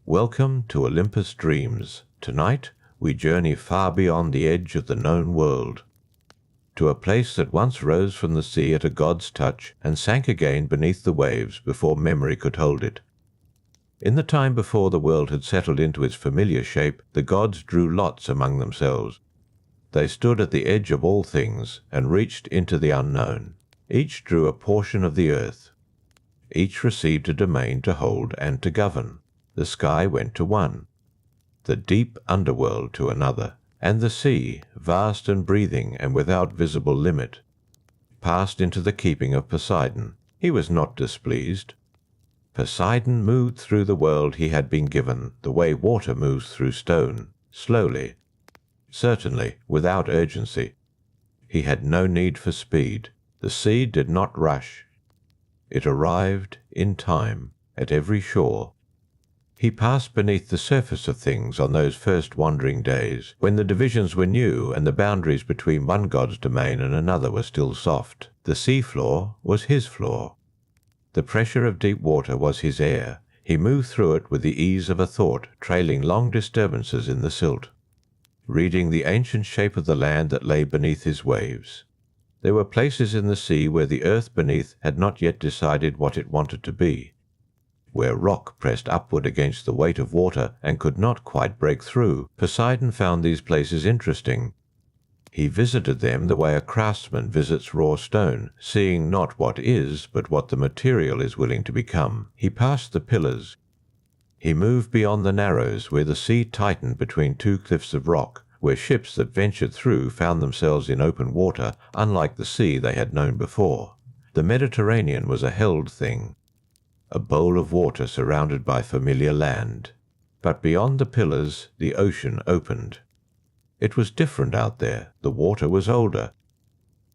Welcome to Olympus Dreams. Tonight, we journey far beyond the edge of the known world, to a place that once rose from the sea at a god's touch and sank again beneath the waves before memory could hold it. In the time before the world had settled into its familiar shape, the gods drew lots among themselves. They stood at the edge of all things and reached into the unknown. Each drew a portion of the earth. Each received a domain to hold and to govern. The sky went to one, the deep underworld to another, and the sea, vast and breathing and without visible limit, passed into the keeping of Poseidon. He was not displeased. Poseidon moved through the world he had been given, the way water moves through stone, slowly, certainly without urgency. He had no need for speed. The sea did not rush. It arrived in time at every shore. He passed beneath the surface of things on those first wandering days, when the divisions were new and the boundaries between one god's domain and another were still soft. The sea floor was his floor. The pressure of deep water was his air. He moved through it with the ease of a thought, trailing long disturbances in the silt, reading the ancient shape of the land that lay beneath his waves. There were places in the sea where the earth beneath had not yet decided what it wanted to be, where rock pressed upward against the weight of water and could not quite break through. Poseidon found these places interesting. He visited them the way a craftsman visits raw stone, seeing not what is, but what the material is willing to become. He passed the pillars. He moved beyond the narrows, where the sea tightened between two cliffs of rock, where ships that ventured through found themselves in open water, unlike the sea they had known before. The Mediterranean was a held thing, a bowl of water surrounded by familiar land. But beyond the pillars, the ocean opened. It was different out there. The water was older.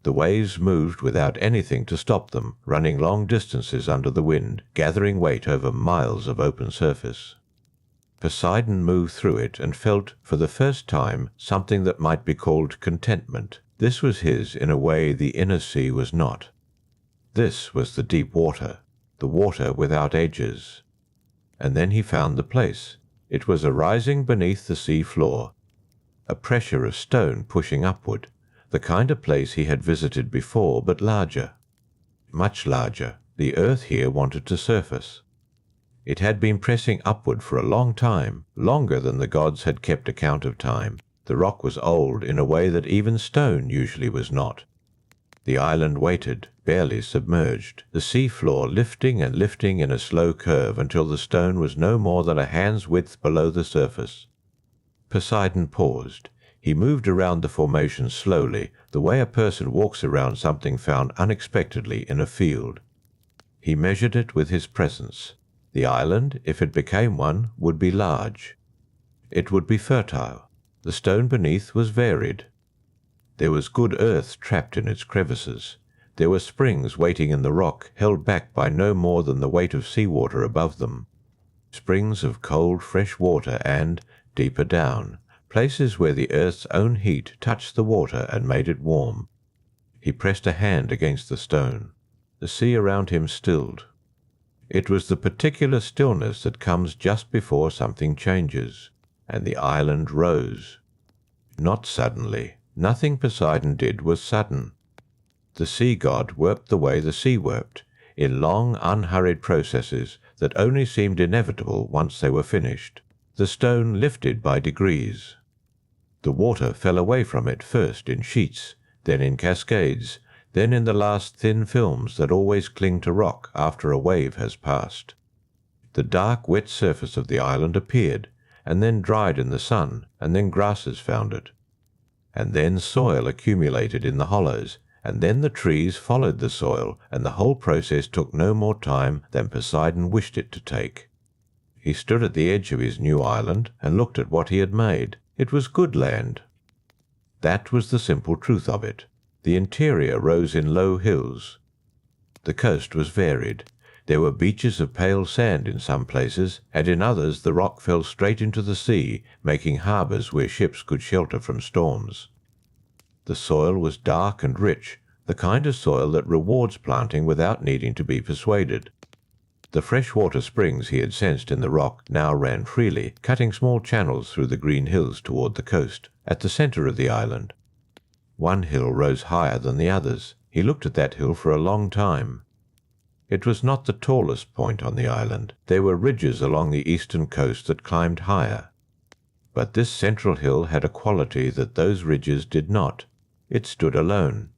The waves moved without anything to stop them, running long distances under the wind, gathering weight over miles of open surface. Poseidon moved through it and felt, for the first time, something that might be called contentment. This was his in a way the inner sea was not. This was the deep water, the water without edges. And then he found the place. It was arising beneath the sea floor, a pressure of stone pushing upward, the kind of place he had visited before, but larger, much larger. The earth here wanted to surface. It had been pressing upward for a long time, longer than the gods had kept account of time. The rock was old in a way that even stone usually was not. The island waited, barely submerged, the sea floor lifting and lifting in a slow curve until the stone was no more than a hand's width below the surface. Poseidon paused. He moved around the formation slowly, the way a person walks around something found unexpectedly in a field. He measured it with his presence. The island, if it became one, would be large. It would be fertile. The stone beneath was varied. There was good earth trapped in its crevices. There were springs waiting in the rock, held back by no more than the weight of seawater above them. Springs of cold, fresh water and, deeper down, places where the earth's own heat touched the water and made it warm. He pressed a hand against the stone. The sea around him stilled. It was the particular stillness that comes just before something changes, and the island rose. Not suddenly. Nothing Poseidon did was sudden. The sea god worked the way the sea worked, in long, unhurried processes that only seemed inevitable once they were finished. The stone lifted by degrees. The water fell away from it first in sheets, then in cascades, then in the last thin films that always cling to rock after a wave has passed. The dark, wet surface of the island appeared, and then dried in the sun, and then grasses found it. And then soil accumulated in the hollows, and then the trees followed the soil, and the whole process took no more time than Poseidon wished it to take. He stood at the edge of his new island and looked at what he had made. It was good land. That was the simple truth of it. The interior rose in low hills. The coast was varied. There were beaches of pale sand in some places, and in others the rock fell straight into the sea, making harbours where ships could shelter from storms. The soil was dark and rich, the kind of soil that rewards planting without needing to be persuaded. The fresh-water springs he had sensed in the rock now ran freely, cutting small channels through the green hills toward the coast, at the center of the island. One hill rose higher than the others. He looked at that hill for a long time. It was not the tallest point on the island. There were ridges along the eastern coast that climbed higher. But this central hill had a quality that those ridges did not. It stood alone.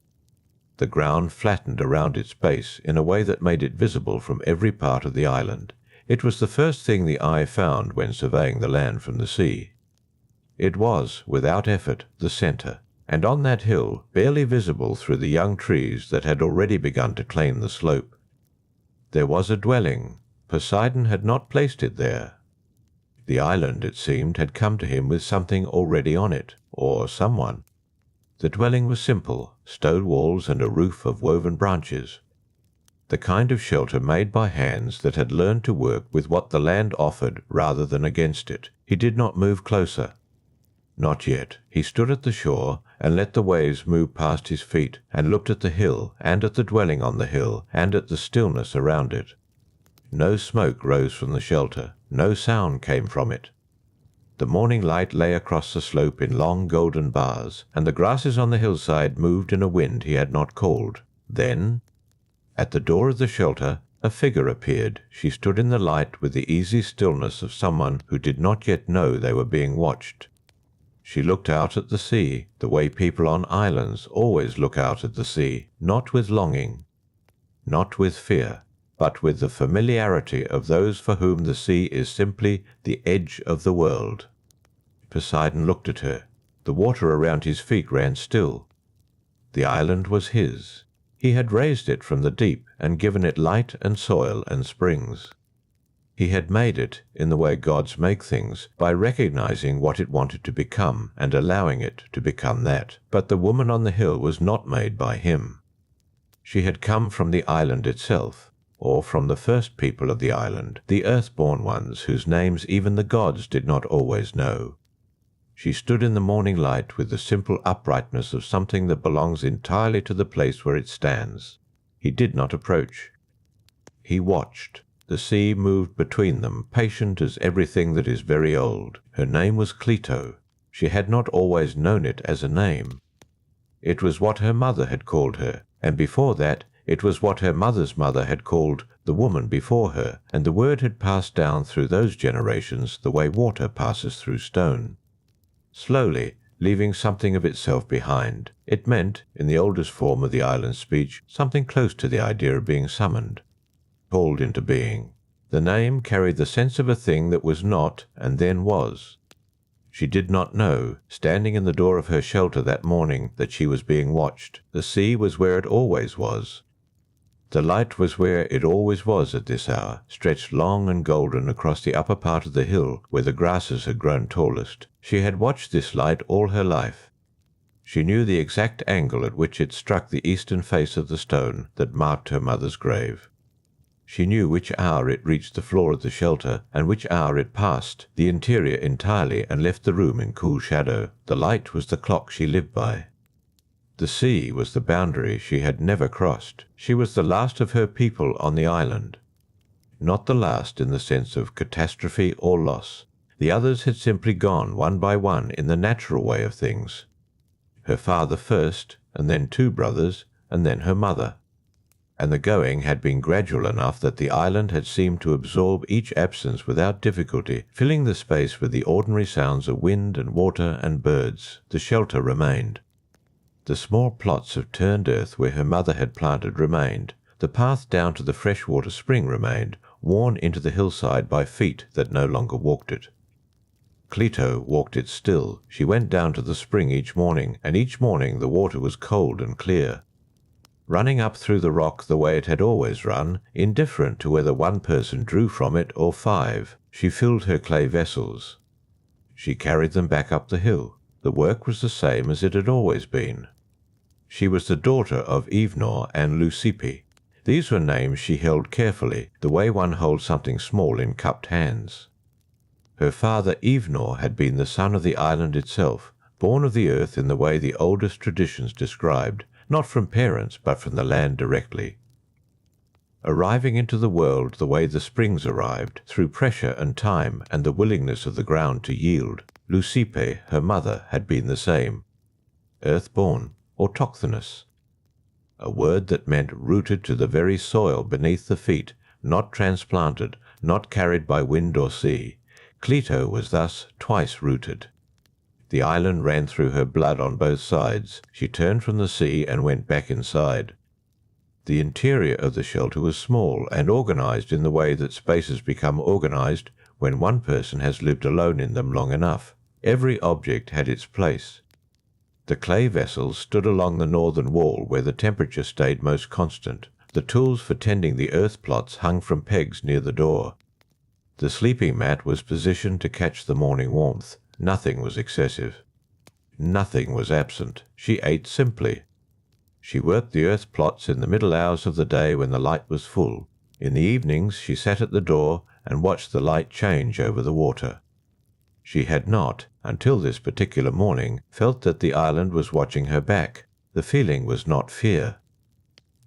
The ground flattened around its base in a way that made it visible from every part of the island. It was the first thing the eye found when surveying the land from the sea. It was, without effort, the center, and on that hill, barely visible through the young trees that had already begun to claim the slope, there was a dwelling. Poseidon had not placed it there. The island, it seemed, had come to him with something already on it, or someone. The dwelling was simple, stone walls and a roof of woven branches. The kind of shelter made by hands that had learned to work with what the land offered rather than against it. He did not move closer. Not yet. He stood at the shore and let the waves move past his feet, and looked at the hill, and at the dwelling on the hill, and at the stillness around it. No smoke rose from the shelter. No sound came from it. The morning light lay across the slope in long golden bars, and the grasses on the hillside moved in a wind he had not called. Then, at the door of the shelter, a figure appeared. She stood in the light with the easy stillness of someone who did not yet know they were being watched. She looked out at the sea, the way people on islands always look out at the sea, not with longing, not with fear, but with the familiarity of those for whom the sea is simply the edge of the world. Poseidon looked at her. The water around his feet ran still. The island was his. He had raised it from the deep and given it light and soil and springs. He had made it, in the way gods make things, by recognizing what it wanted to become and allowing it to become that. But the woman on the hill was not made by him. She had come from the island itself, or from the first people of the island, the earth-born ones whose names even the gods did not always know. She stood in the morning light with the simple uprightness of something that belongs entirely to the place where it stands. He did not approach. He watched. The sea moved between them, patient as everything that is very old. Her name was Cleito. She had not always known it as a name. It was what her mother had called her, and before that it was what her mother's mother had called the woman before her, and the word had passed down through those generations the way water passes through stone. Slowly, leaving something of itself behind, it meant, in the oldest form of the island speech, something close to the idea of being summoned, called into being. The name carried the sense of a thing that was not and then was. She did not know, standing in the door of her shelter that morning, that she was being watched. The sea was where it always was. The light was where it always was at this hour, stretched long and golden across the upper part of the hill where the grasses had grown tallest. She had watched this light all her life. She knew the exact angle at which it struck the eastern face of the stone that marked her mother's grave. She knew which hour it reached the floor of the shelter, and which hour it passed the interior entirely and left the room in cool shadow. The light was the clock she lived by. The sea was the boundary she had never crossed. She was the last of her people on the island. Not the last in the sense of catastrophe or loss. The others had simply gone one by one in the natural way of things. Her father first, and then two brothers, and then her mother. And the going had been gradual enough that the island had seemed to absorb each absence without difficulty, filling the space with the ordinary sounds of wind and water and birds. The shelter remained. The small plots of turned earth where her mother had planted remained. The path down to the freshwater spring remained, worn into the hillside by feet that no longer walked it. Cleito walked it still. She went down to the spring each morning, and each morning the water was cold and clear, running up through the rock the way it had always run, indifferent to whether one person drew from it or five. She filled her clay vessels. She carried them back up the hill. The work was the same as it had always been. She was the daughter of Evenor and Leucippe. These were names she held carefully, the way one holds something small in cupped hands. Her father Evenor had been the son of the island itself, born of the earth in the way the oldest traditions described, not from parents but from the land directly. arriving into the world the way the springs arrived, through pressure and time and the willingness of the ground to yield. Leucippe, her mother, had been the same. Earth-born, autochthonous. A word that meant rooted to the very soil beneath the feet, not transplanted, not carried by wind or sea. Cleito was thus twice rooted. The island ran through her blood on both sides. She turned from the sea and went back inside. The interior of the shelter was small and organized in the way that spaces become organized when one person has lived alone in them long enough. Every object had its place. The clay vessels stood along the northern wall where the temperature stayed most constant. The tools for tending the earth plots hung from pegs near the door. The sleeping mat was positioned to catch the morning warmth. Nothing was excessive. Nothing was absent. She ate simply. She worked the earth plots in the middle hours of the day when the light was full. In the evenings she sat at the door and watched the light change over the water. She had not, until this particular morning, felt that the island was watching her back. The feeling was not fear.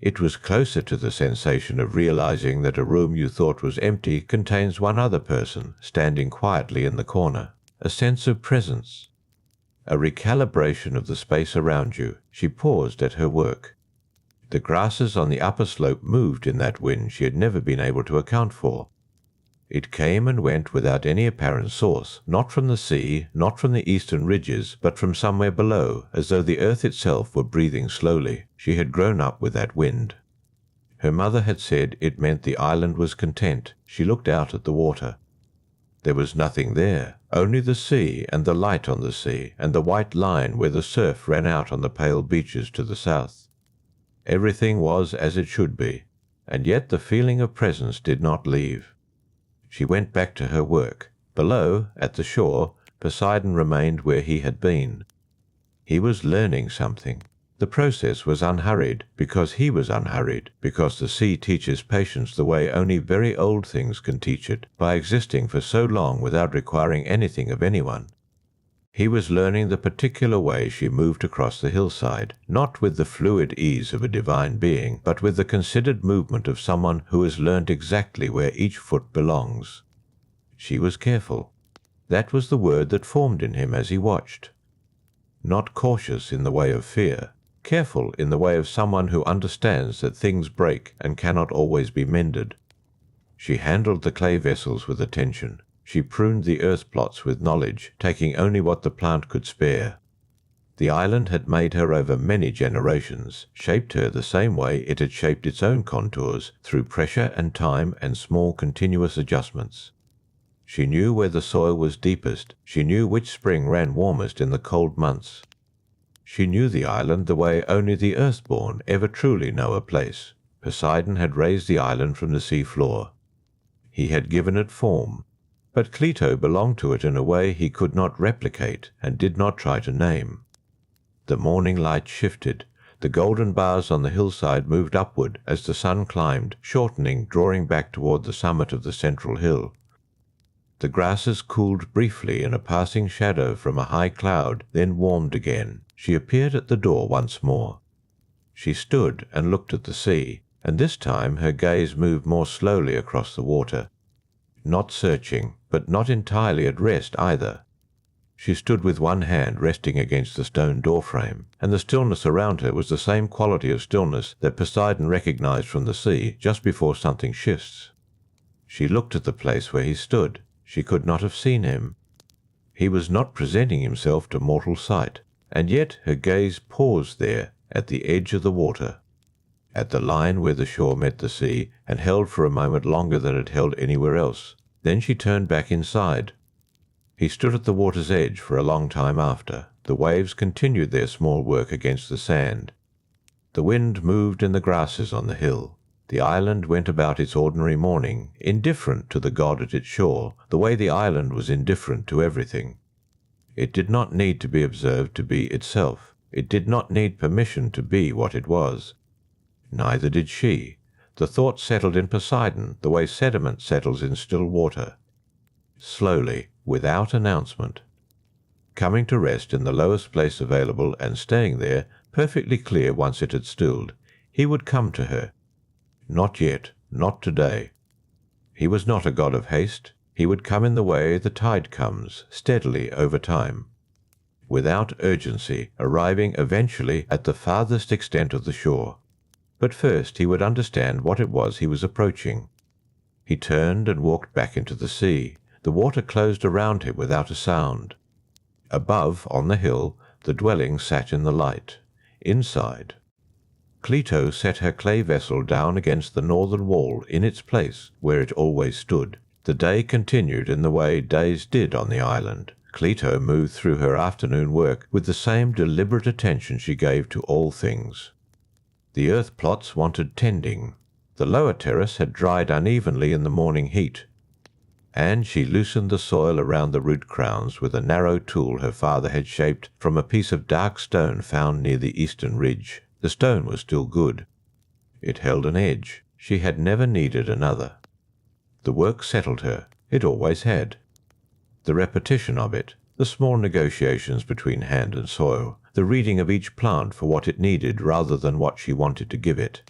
It was closer to the sensation of realizing that a room you thought was empty contains one other person standing quietly in the corner. A sense of presence. A recalibration of the space around you. She paused at her work. The grasses on the upper slope moved in that wind she had never been able to account for. It came and went without any apparent source, not from the sea, not from the eastern ridges, but from somewhere below, as though the earth itself were breathing slowly. She had grown up with that wind. Her mother had said it meant the island was content. She looked out at the water. There was nothing there, only the sea and the light on the sea, and the white line where the surf ran out on the pale beaches to the south. Everything was as it should be, and yet the feeling of presence did not leave. She went back to her work. Below, at the shore, Poseidon remained where he had been. He was learning something. The process was unhurried, because he was unhurried, because the sea teaches patience the way only very old things can teach it, by existing for so long without requiring anything of anyone. He was learning the particular way she moved across the hillside, not with the fluid ease of a divine being, but with the considered movement of someone who has learned exactly where each foot belongs. She was careful. That was the word that formed in him as he watched. Not cautious in the way of fear. Careful in the way of someone who understands that things break and cannot always be mended. She handled the clay vessels with attention. She pruned the earth plots with knowledge, taking only what the plant could spare. The island had made her over many generations, shaped her the same way it had shaped its own contours, through pressure and time and small continuous adjustments. She knew where the soil was deepest. She knew which spring ran warmest in the cold months. She knew the island the way only the earthborn ever truly know a place. Poseidon had raised the island from the sea floor. He had given it form, but Cleito belonged to it in a way he could not replicate and did not try to name. The morning light shifted. The golden bars on the hillside moved upward as the sun climbed, shortening, drawing back toward the summit of the central hill. The grasses cooled briefly in a passing shadow from a high cloud, then warmed again. She appeared at the door once more. She stood and looked at the sea, and this time her gaze moved more slowly across the water. Not searching, but not entirely at rest either. She stood with one hand resting against the stone doorframe, and the stillness around her was the same quality of stillness that Poseidon recognized from the sea just before something shifts. She looked at the place where he stood. She could not have seen him. He was not presenting himself to mortal sight, and yet her gaze paused there at the edge of the water, at the line where the shore met the sea, and held for a moment longer than it held anywhere else. Then she turned back inside. He stood at the water's edge for a long time after. The waves continued their small work against the sand. The wind moved in the grasses on the hill. The island went about its ordinary morning, indifferent to the god at its shore, the way the island was indifferent to everything. It did not need to be observed to be itself. It did not need permission to be what it was. Neither did she. The thought settled in Poseidon the way sediment settles in still water. Slowly, without announcement. Coming to rest in the lowest place available and staying there, perfectly clear once it had stilled, he would come to her. Not yet, not today. He was not a god of haste. He would come in the way the tide comes, steadily over time, without urgency, arriving eventually at the farthest extent of the shore. But first he would understand what it was he was approaching. He turned and walked back into the sea. The water closed around him without a sound. Above, on the hill, the dwelling sat in the light. Inside, Cleito set her clay vessel down against the northern wall in its place where it always stood. The day continued in the way days did on the island. Cleito moved through her afternoon work with the same deliberate attention she gave to all things. The earth plots wanted tending. The lower terrace had dried unevenly in the morning heat, and she loosened the soil around the root crowns with a narrow tool her father had shaped from a piece of dark stone found near the eastern ridge. The stone was still good. It held an edge. She had never needed another. The work settled her. It always had. The repetition of it, the small negotiations between hand and soil, the reading of each plant for what it needed rather than what she wanted to give it.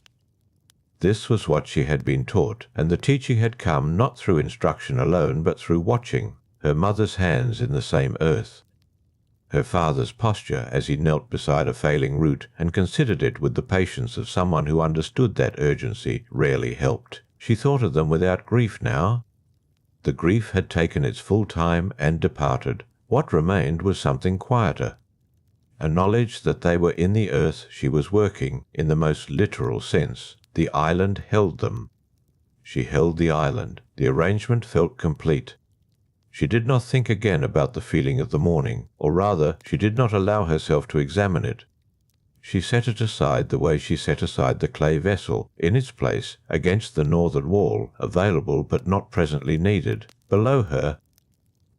This was what she had been taught, and the teaching had come not through instruction alone, but through watching, her mother's hands in the same earth, her father's posture as he knelt beside a failing root and considered it with the patience of someone who understood that urgency rarely helped. She thought of them without grief now. The grief had taken its full time and departed. What remained was something quieter, a knowledge that they were in the earth she was working, in the most literal sense. The island held them. She held the island. The arrangement felt complete. She did not think again about the feeling of the morning, or rather, she did not allow herself to examine it. She set it aside the way she set aside the clay vessel, in its place, against the northern wall, available but not presently needed. Below her,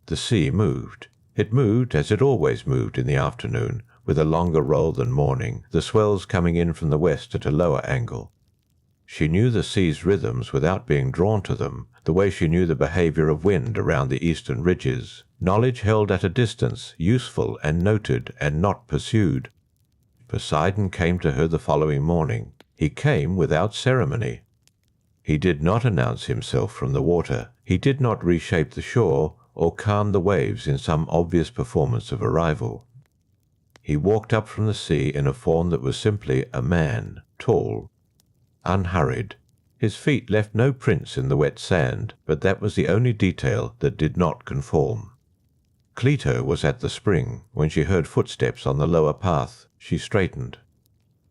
the sea moved. It moved as it always moved in the afternoon, with a longer roll than morning, the swells coming in from the west at a lower angle. She knew the sea's rhythms without being drawn to them, the way she knew the behavior of wind around the eastern ridges. Knowledge held at a distance, useful and noted and not pursued. Poseidon came to her the following morning. He came without ceremony. He did not announce himself from the water. He did not reshape the shore or calm the waves in some obvious performance of arrival. He walked up from the sea in a form that was simply a man, tall, unhurried. His feet left no prints in the wet sand, but that was the only detail that did not conform. Cleito was at the spring. When she heard footsteps on the lower path, she straightened.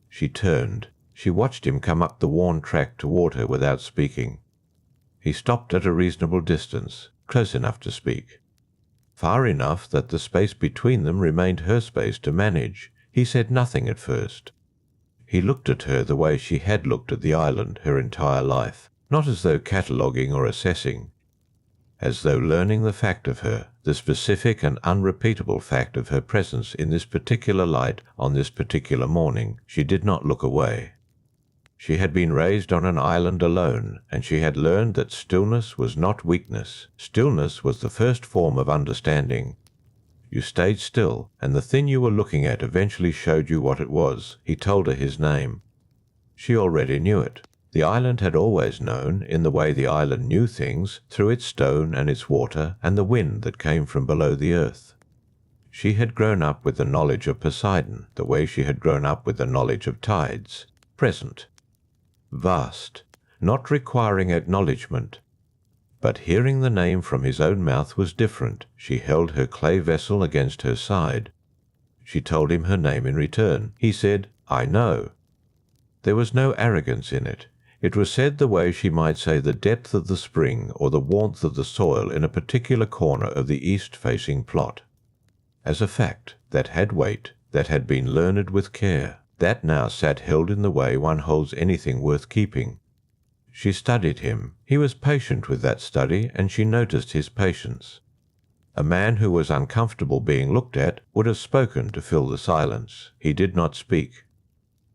She turned. She watched him come up the worn track toward her without speaking. He stopped at a reasonable distance, close enough to speak, far enough that the space between them remained her space to manage. He said nothing at first. He looked at her the way she had looked at the island her entire life, not as though cataloguing or assessing, as though learning the fact of her, the specific and unrepeatable fact of her presence in this particular light on this particular morning. She did not look away. She had been raised on an island alone, and she had learned that stillness was not weakness. Stillness was the first form of understanding. You stayed still, and the thing you were looking at eventually showed you what it was. He told her his name. She already knew it. The island had always known, in the way the island knew things, through its stone and its water and the wind that came from below the earth. She had grown up with the knowledge of Poseidon, the way she had grown up with the knowledge of tides. Present. Vast. Not requiring acknowledgement. But hearing the name from his own mouth was different. She held her clay vessel against her side. She told him her name in return. He said, "I know." There was no arrogance in it. It was said the way she might say the depth of the spring or the warmth of the soil in a particular corner of the east-facing plot. As a fact that had weight, that had been learned with care, that now sat held in the way one holds anything worth keeping. She studied him. He was patient with that study, and she noticed his patience. A man who was uncomfortable being looked at would have spoken to fill the silence. He did not speak.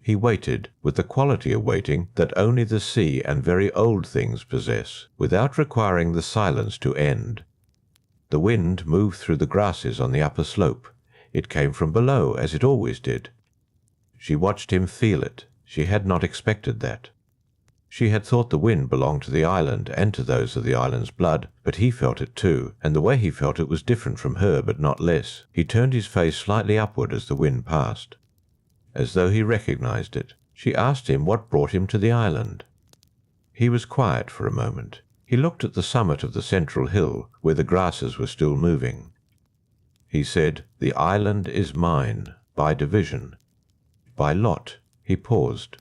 He waited, with the quality of waiting that only the sea and very old things possess, without requiring the silence to end. The wind moved through the grasses on the upper slope. It came from below, as it always did. She watched him feel it. She had not expected that. She had thought the wind belonged to the island and to those of the island's blood, but he felt it too, and the way he felt it was different from her, but not less. He turned his face slightly upward as the wind passed, as though he recognized it. She asked him what brought him to the island. He was quiet for a moment. He looked at the summit of the central hill, where the grasses were still moving. He said, "The island is mine, by division, by lot." He paused.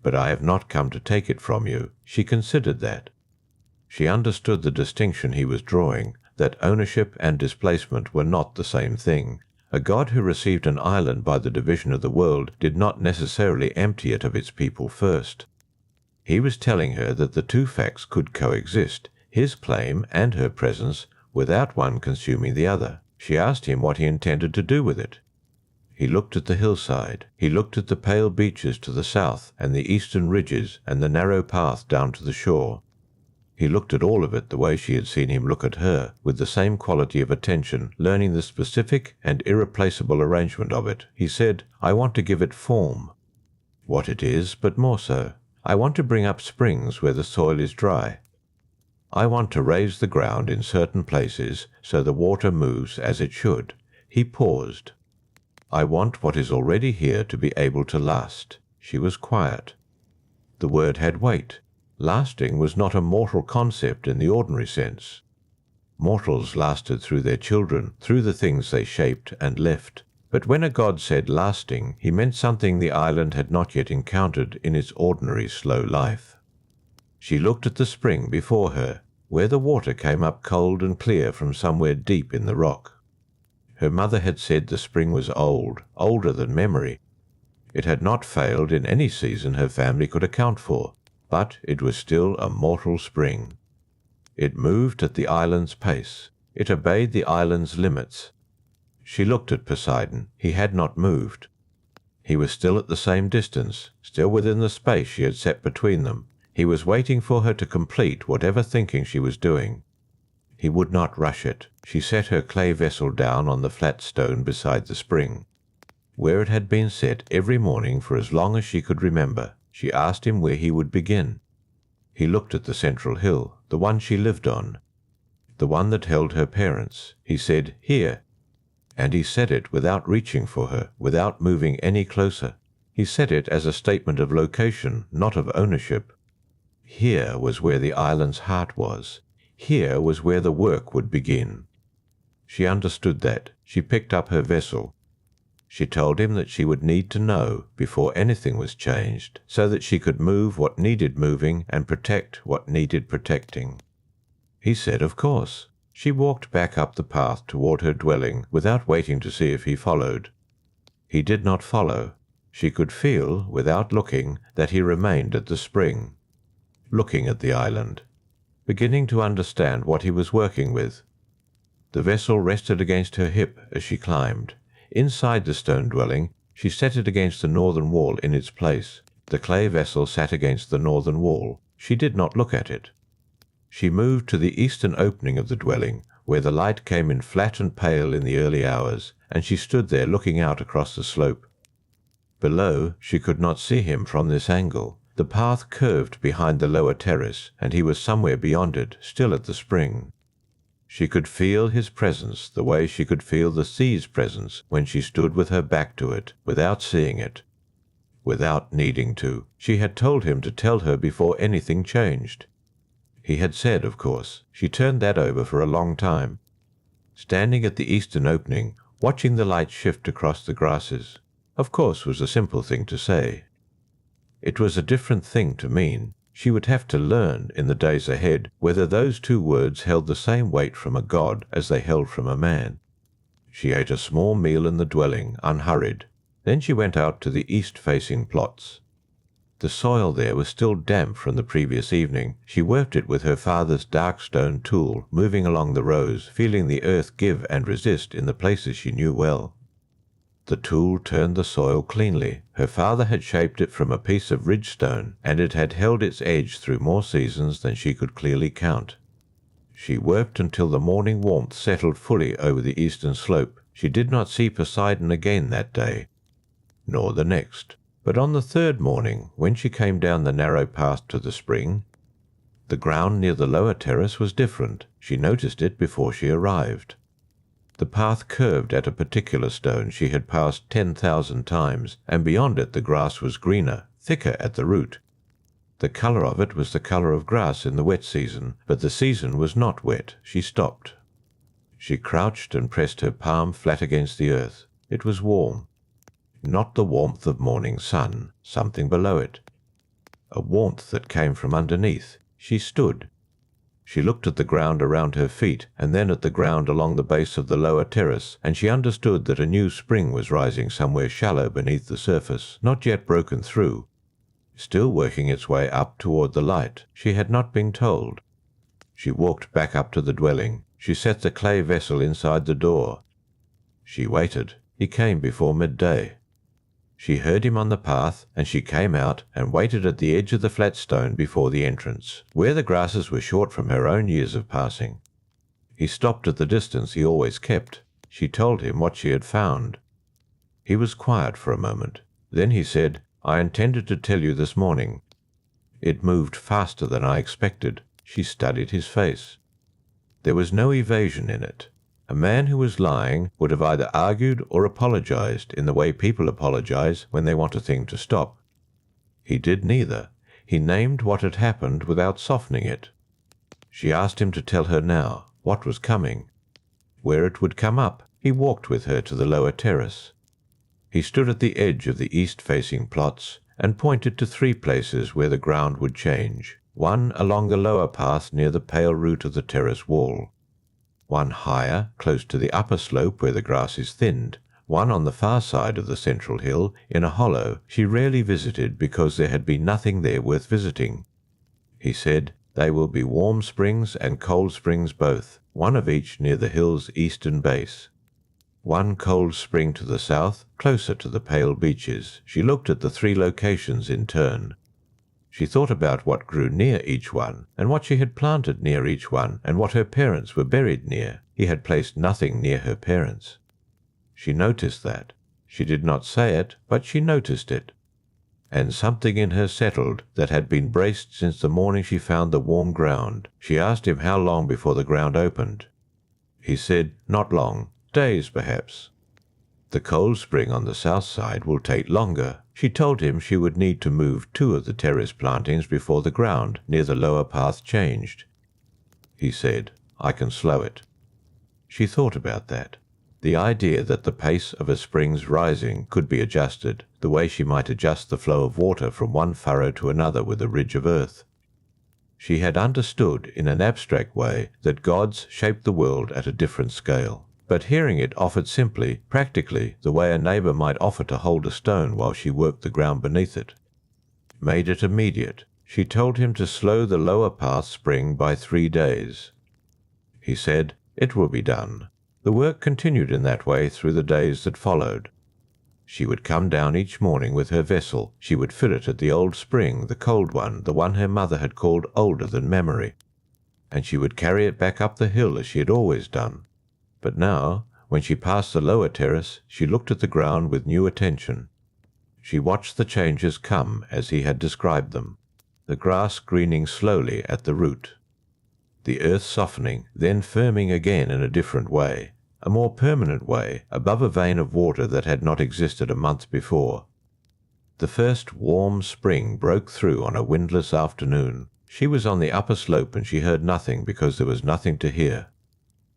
"But I have not come to take it from you." She considered that. She understood the distinction he was drawing, that ownership and displacement were not the same thing. A god who received an island by the division of the world did not necessarily empty it of its people first. He was telling her that the two facts could coexist, his claim and her presence, without one consuming the other. She asked him what he intended to do with it. He looked at the hillside. He looked at the pale beaches to the south and the eastern ridges and the narrow path down to the shore. He looked at all of it the way she had seen him look at her, with the same quality of attention, learning the specific and irreplaceable arrangement of it. He said, "I want to give it form." What it is, but more so. I want to bring up springs where the soil is dry. I want to raise the ground in certain places so the water moves as it should. He paused. I want what is already here to be able to last. She was quiet. The word had weight. Lasting was not a mortal concept in the ordinary sense. Mortals lasted through their children, through the things they shaped and left. But when a god said lasting, he meant something the island had not yet encountered in its ordinary slow life. She looked at the spring before her, where the water came up cold and clear from somewhere deep in the rock. Her mother had said the spring was old, older than memory. It had not failed in any season her family could account for, but it was still a mortal spring. It moved at the island's pace. It obeyed the island's limits. She looked at Poseidon. He had not moved. He was still at the same distance, still within the space she had set between them. He was waiting for her to complete whatever thinking she was doing. He would not rush it. She set her clay vessel down on the flat stone beside the spring, where it had been set every morning for as long as she could remember. She asked him where he would begin. He looked at the central hill, the one she lived on, the one that held her parents. He said, "Here." And he said it without reaching for her, without moving any closer. He said it as a statement of location, not of ownership. Here was where the island's heart was. Here was where the work would begin. She understood that. She picked up her vessel. She told him that she would need to know before anything was changed, so that she could move what needed moving and protect what needed protecting. He said, of course. She walked back up the path toward her dwelling without waiting to see if he followed. He did not follow. She could feel, without looking, that he remained at the spring, looking at the island, beginning to understand what he was working with. The vessel rested against her hip as she climbed. Inside the stone dwelling, she set it against the northern wall in its place. The clay vessel sat against the northern wall. She did not look at it. She moved to the eastern opening of the dwelling, where the light came in flat and pale in the early hours, and she stood there looking out across the slope. Below, she could not see him from this angle. The path curved behind the lower terrace, and he was somewhere beyond it, still at the spring. She could feel his presence the way she could feel the sea's presence when she stood with her back to it, without seeing it, without needing to. She had told him to tell her before anything changed. He had said, of course. She turned that over for a long time. Standing at the eastern opening, watching the light shift across the grasses, of course was a simple thing to say. It was a different thing to mean. She would have to learn in the days ahead whether those two words held the same weight from a god as they held from a man. She ate a small meal in the dwelling, unhurried. Then she went out to the east-facing plots. The soil there was still damp from the previous evening. She worked it with her father's dark stone tool, moving along the rows, feeling the earth give and resist in the places she knew well. The tool turned the soil cleanly. Her father had shaped it from a piece of ridgestone, and it had held its edge through more seasons than she could clearly count. She worked until the morning warmth settled fully over the eastern slope. She did not see Poseidon again that day, nor the next. But on the third morning, when she came down the narrow path to the spring, the ground near the lower terrace was different. She noticed it before she arrived. The path curved at a particular stone she had passed 10,000 times, and beyond it the grass was greener, thicker at the root. The colour of it was the colour of grass in the wet season, but the season was not wet. She stopped. She crouched and pressed her palm flat against the earth. It was warm. Not the warmth of morning sun, something below it. A warmth that came from underneath. She stood. She looked at the ground around her feet, and then at the ground along the base of the lower terrace, and she understood that a new spring was rising somewhere shallow beneath the surface, not yet broken through, still working its way up toward the light. She had not been told. She walked back up to the dwelling. She set the clay vessel inside the door. She waited. He came before midday. She heard him on the path, and she came out and waited at the edge of the flat stone before the entrance, where the grasses were short from her own years of passing. He stopped at the distance he always kept. She told him what she had found. He was quiet for a moment. Then he said, "I intended to tell you this morning." It moved faster than I expected. She studied his face. There was no evasion in it. A man who was lying would have either argued or apologized in the way people apologize when they want a thing to stop. He did neither. He named what had happened without softening it. She asked him to tell her now what was coming, where it would come up. He walked with her to the lower terrace. He stood at the edge of the east-facing plots and pointed to 3 places where the ground would change, one along the lower path near the pale root of the terrace wall, one higher, close to the upper slope where the grass is thinned, one on the far side of the central hill, in a hollow she rarely visited because there had been nothing there worth visiting. He said, "They will be warm springs and cold springs both, one of each near the hill's eastern base. One cold spring to the south, closer to the pale beaches." She looked at the 3 locations in turn. She thought about what grew near each one, and what she had planted near each one, and what her parents were buried near. He had placed nothing near her parents. She noticed that. She did not say it, but she noticed it. And something in her settled that had been braced since the morning she found the warm ground. She asked him how long before the ground opened. He said, "Not long. Days, perhaps. The cold spring on the south side will take longer." She told him she would need to move 2 of the terrace plantings before the ground near the lower path changed. He said, "I can slow it." She thought about that. The idea that the pace of a spring's rising could be adjusted, the way she might adjust the flow of water from one furrow to another with a ridge of earth. She had understood in an abstract way that gods shaped the world at a different scale. But hearing it offered simply, practically, the way a neighbour might offer to hold a stone while she worked the ground beneath it. Made it immediate. She told him to slow the lower path spring by 3 days. He said, "It will be done." The work continued in that way through the days that followed. She would come down each morning with her vessel. She would fill it at the old spring, the cold one, the one her mother had called older than memory, and she would carry it back up the hill as she had always done. But now, when she passed the lower terrace, she looked at the ground with new attention. She watched the changes come as he had described them, the grass greening slowly at the root, the earth softening, then firming again in a different way, a more permanent way, above a vein of water that had not existed a month before. The first warm spring broke through on a windless afternoon. She was on the upper slope and she heard nothing because there was nothing to hear.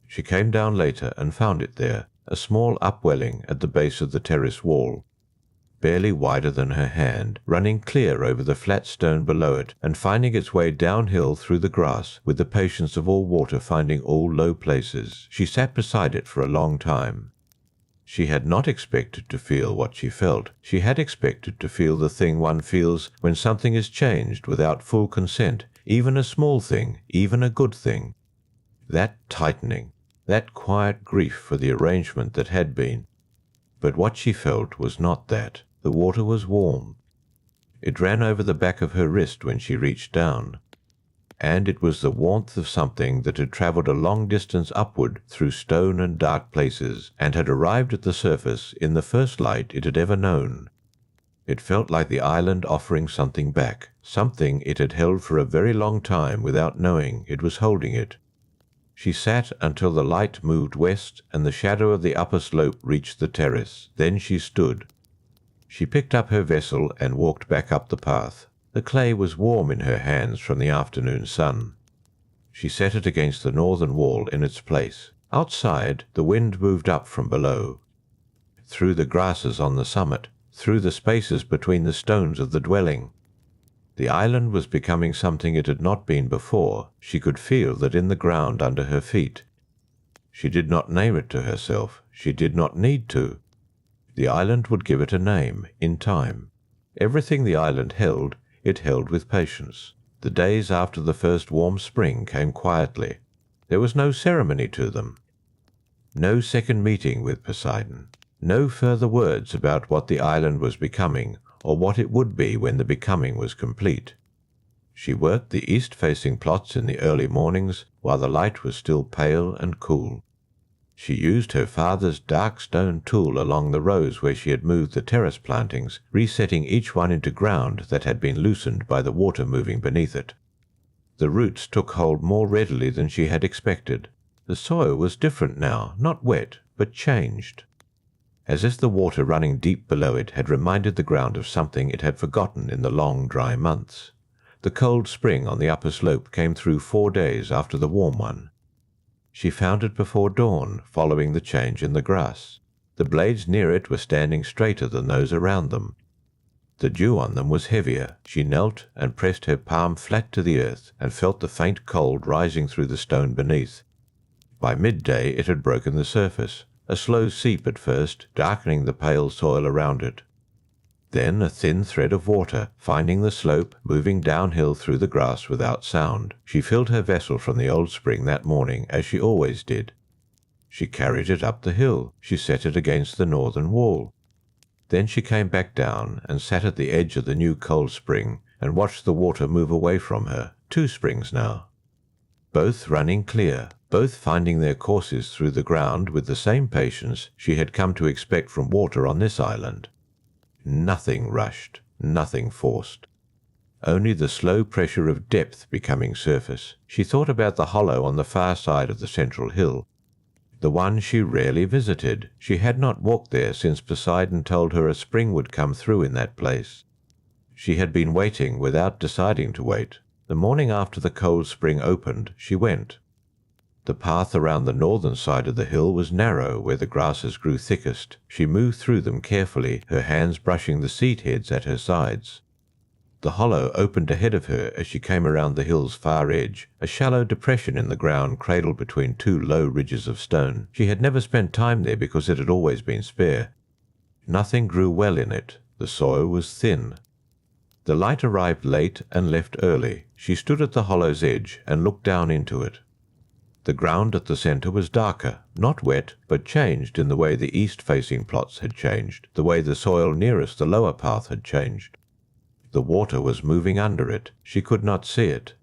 She came down later and found it there, a small upwelling at the base of the terrace wall, barely wider than her hand, running clear over the flat stone below it and finding its way downhill through the grass with the patience of all water finding all low places. She sat beside it for a long time. She had not expected to feel what she felt. She had expected to feel the thing one feels when something is changed without full consent, even a small thing, even a good thing. That tightening, that quiet grief for the arrangement that had been. But what she felt was not that. The water was warm. It ran over the back of her wrist when she reached down. And it was the warmth of something that had travelled a long distance upward through stone and dark places, and had arrived at the surface in the first light it had ever known. It felt like the island offering something back, something it had held for a very long time without knowing it was holding it. She sat until the light moved west and the shadow of the upper slope reached the terrace. Then she stood. She picked up her vessel and walked back up the path. The clay was warm in her hands from the afternoon sun. She set it against the northern wall in its place. Outside, the wind moved up from below, through the grasses on the summit, through the spaces between the stones of the dwelling. The island was becoming something it had not been before. She could feel that in the ground under her feet. She did not name it to herself. She did not need to. The island would give it a name, in time. Everything the island held, it held with patience. The days after the first warm spring came quietly. There was no ceremony to them. No second meeting with Poseidon. No further words about what the island was becoming, or what it would be when the becoming was complete. She worked the east-facing plots in the early mornings, while the light was still pale and cool. She used her father's dark stone tool along the rows where she had moved the terrace plantings, resetting each one into ground that had been loosened by the water moving beneath it. The roots took hold more readily than she had expected. The soil was different now, not wet, but changed, as if the water running deep below it had reminded the ground of something it had forgotten in the long, dry months. The cold spring on the upper slope came through 4 days after the warm one. She found it before dawn, following the change in the grass. The blades near it were standing straighter than those around them. The dew on them was heavier. She knelt and pressed her palm flat to the earth and felt the faint cold rising through the stone beneath. By midday it had broken the surface, a slow seep at first, darkening the pale soil around it. Then a thin thread of water, finding the slope, moving downhill through the grass without sound. She filled her vessel from the old spring that morning, as she always did. She carried it up the hill. She set it against the northern wall. Then she came back down and sat at the edge of the new cold spring and watched the water move away from her. 2 springs now, both running clear, both finding their courses through the ground with the same patience she had come to expect from water on this island. Nothing rushed, nothing forced. Only the slow pressure of depth becoming surface. She thought about the hollow on the far side of the central hill, the one she rarely visited. She had not walked there since Poseidon told her a spring would come through in that place. She had been waiting without deciding to wait. The morning after the cold spring opened, she went. The path around the northern side of the hill was narrow where the grasses grew thickest. She moved through them carefully, her hands brushing the seed heads at her sides. The hollow opened ahead of her as she came around the hill's far edge, a shallow depression in the ground cradled between 2 low ridges of stone. She had never spent time there because it had always been spare. Nothing grew well in it. The soil was thin. The light arrived late and left early. She stood at the hollow's edge and looked down into it. The ground at the centre was darker, not wet, but changed in the way the east-facing plots had changed, the way the soil nearest the lower path had changed. The water was moving under it. She could not see it.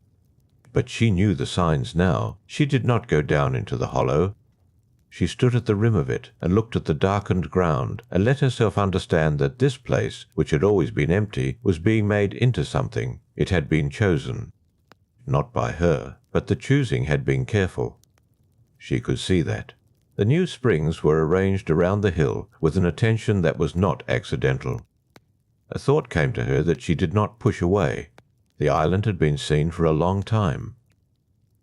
But she knew the signs now. She did not go down into the hollow. She stood at the rim of it and looked at the darkened ground and let herself understand that this place, which had always been empty, was being made into something. It had been chosen. Not by her, but the choosing had been careful. She could see that. The new springs were arranged around the hill with an attention that was not accidental. A thought came to her that she did not push away. The island had been seen for a long time.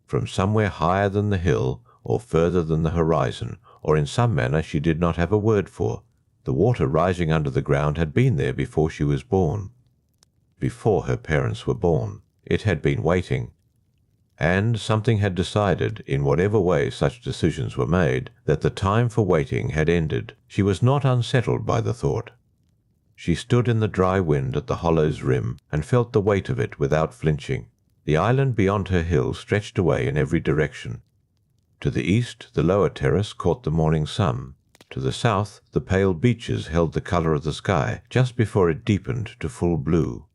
From somewhere higher than the hill, or further than the horizon, or in some manner she did not have a word for, the water rising under the ground had been there before she was born. Before her parents were born. It had been waiting. And something had decided, in whatever way such decisions were made, that the time for waiting had ended. She was not unsettled by the thought. She stood in the dry wind at the hollow's rim and felt the weight of it without flinching. The island beyond her hill stretched away in every direction. To the east the lower terrace caught the morning sun. To the south the pale beaches held the colour of the sky just before it deepened to full blue.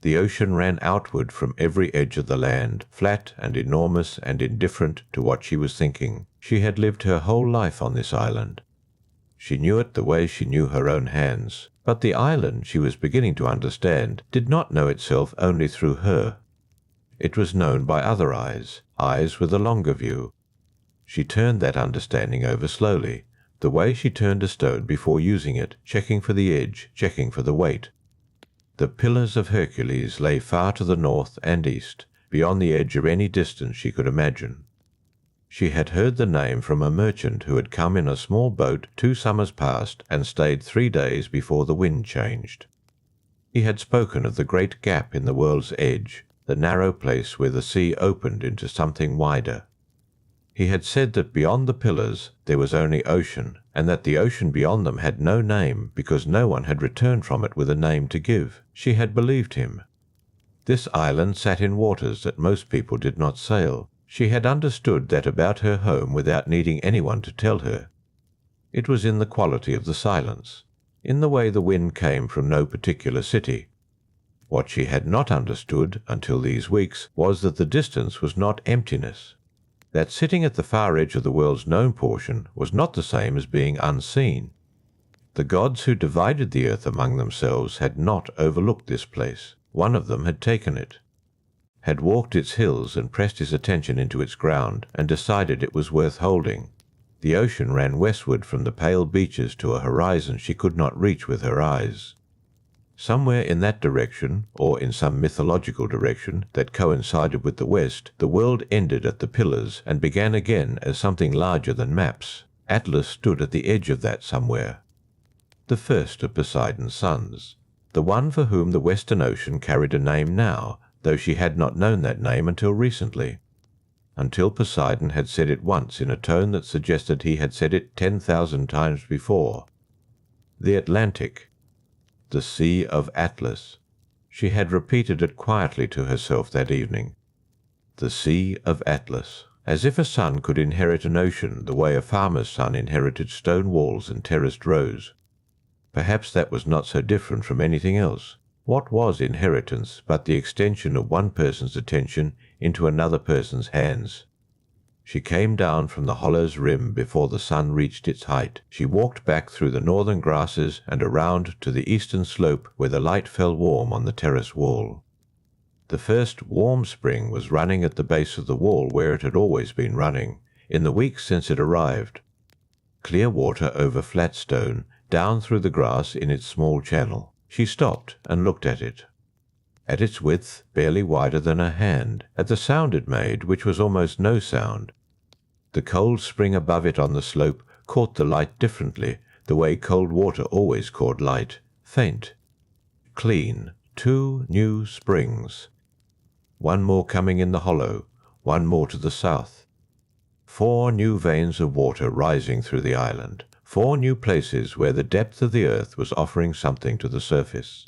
The ocean ran outward from every edge of the land, flat and enormous and indifferent to what she was thinking. She had lived her whole life on this island. She knew it the way she knew her own hands. But the island, she was beginning to understand, did not know itself only through her. It was known by other eyes, eyes with a longer view. She turned that understanding over slowly, the way she turned a stone before using it, checking for the edge, checking for the weight. The Pillars of Hercules lay far to the north and east, beyond the edge of any distance she could imagine. She had heard the name from a merchant who had come in a small boat 2 summers past and stayed 3 days before the wind changed. He had spoken of the great gap in the world's edge, the narrow place where the sea opened into something wider. He had said that beyond the pillars there was only ocean, and that the ocean beyond them had no name because no one had returned from it with a name to give. She had believed him. This island sat in waters that most people did not sail. She had understood that about her home without needing anyone to tell her. It was in the quality of the silence, in the way the wind came from no particular city. What she had not understood until these weeks was that the distance was not emptiness, that sitting at the far edge of the world's known portion was not the same as being unseen. The gods who divided the earth among themselves had not overlooked this place. One of them had taken it, had walked its hills and pressed his attention into its ground and decided it was worth holding. The ocean ran westward from the pale beaches to a horizon she could not reach with her eyes. Somewhere in that direction, or in some mythological direction that coincided with the west, the world ended at the pillars and began again as something larger than maps. Atlas stood at the edge of that somewhere. The first of Poseidon's sons, the one for whom the Western Ocean carried a name now, though she had not known that name until recently, until Poseidon had said it once in a tone that suggested he had said it 10,000 times before. The Atlantic. The Sea of Atlas. She had repeated it quietly to herself that evening. The Sea of Atlas. As if a son could inherit an ocean the way a farmer's son inherited stone walls and terraced rows. Perhaps that was not so different from anything else. What was inheritance but the extension of one person's attention into another person's hands? She came down from the hollow's rim before the sun reached its height. She walked back through the northern grasses and around to the eastern slope where the light fell warm on the terrace wall. The first warm spring was running at the base of the wall where it had always been running, in the weeks since it arrived. Clear water over flat stone, down through the grass in its small channel. She stopped and looked at it. At its width, barely wider than a hand, at the sound it made, which was almost no sound. The cold spring above it on the slope caught the light differently, the way cold water always caught light, faint. Clean, 2 new springs. One more coming in the hollow, one more to the south. 4 new veins of water rising through the island, 4 new places where the depth of the earth was offering something to the surface.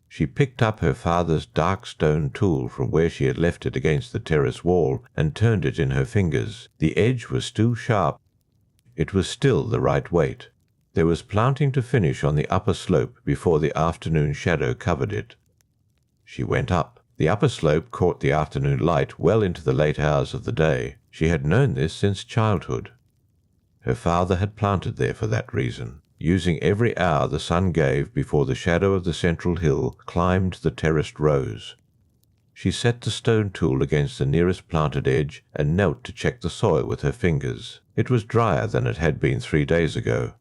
She picked up her father's dark stone tool from where she had left it against the terrace wall and turned it in her fingers. The edge was still sharp. It was still the right weight. There was planting to finish on the upper slope before the afternoon shadow covered it. She went up. The upper slope caught the afternoon light well into the late hours of the day. She had known this since childhood. Her father had planted there for that reason, using every hour the sun gave before the shadow of the central hill climbed the terraced rows. She set the stone tool against the nearest planted edge and knelt to check the soil with her fingers. It was drier than it had been 3 days ago.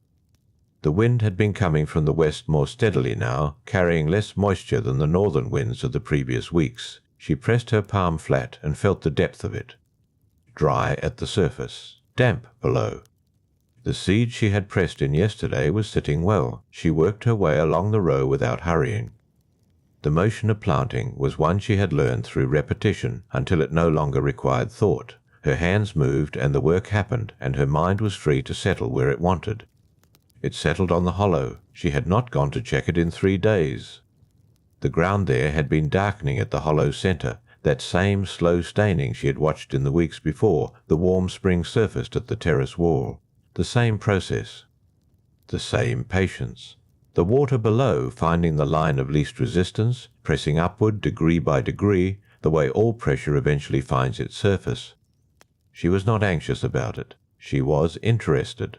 The wind had been coming from the west more steadily now, carrying less moisture than the northern winds of the previous weeks. She pressed her palm flat and felt the depth of it. Dry at the surface, damp below. The seed she had pressed in yesterday was sitting well. She worked her way along the row without hurrying. The motion of planting was one she had learned through repetition until it no longer required thought. Her hands moved and the work happened, and her mind was free to settle where it wanted. It settled on the hollow. She had not gone to check it in 3 days. The ground there had been darkening at the hollow centre, that same slow staining she had watched in the weeks before the warm spring surfaced at the terrace wall. The same process. The same patience. The water below finding the line of least resistance, pressing upward degree by degree, the way all pressure eventually finds its surface. She was not anxious about it. She was interested.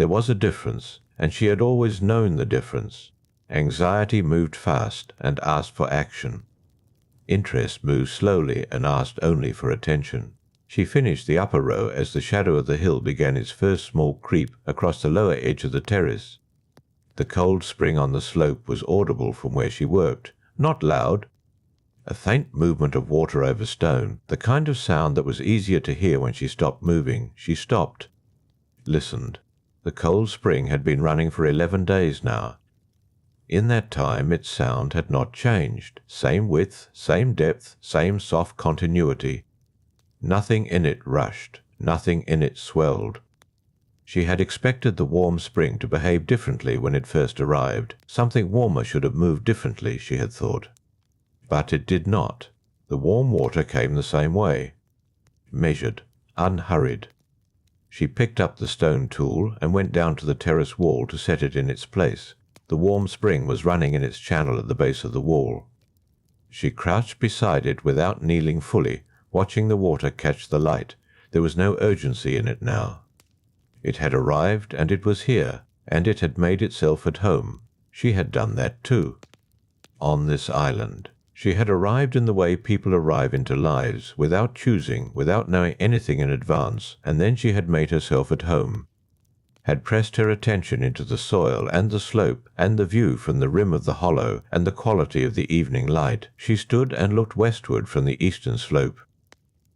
There was a difference, and she had always known the difference. Anxiety moved fast and asked for action. Interest moved slowly and asked only for attention. She finished the upper row as the shadow of the hill began its first small creep across the lower edge of the terrace. The cold spring on the slope was audible from where she worked, not loud. A faint movement of water over stone, the kind of sound that was easier to hear when she stopped moving. She stopped, listened. The cold spring had been running for 11 days now. In that time its sound had not changed. Same width, same depth, same soft continuity. Nothing in it rushed, nothing in it swelled. She had expected the warm spring to behave differently when it first arrived. Something warmer should have moved differently, she had thought. But it did not. The warm water came the same way. Measured, unhurried. She picked up the stone tool and went down to the terrace wall to set it in its place. The warm spring was running in its channel at the base of the wall. She crouched beside it without kneeling fully, watching the water catch the light. There was no urgency in it now. It had arrived, and it was here, and it had made itself at home. She had done that too. On this island. She had arrived in the way people arrive into lives, without choosing, without knowing anything in advance, and then she had made herself at home. Had pressed her attention into the soil and the slope and the view from the rim of the hollow and the quality of the evening light. She stood and looked westward from the eastern slope,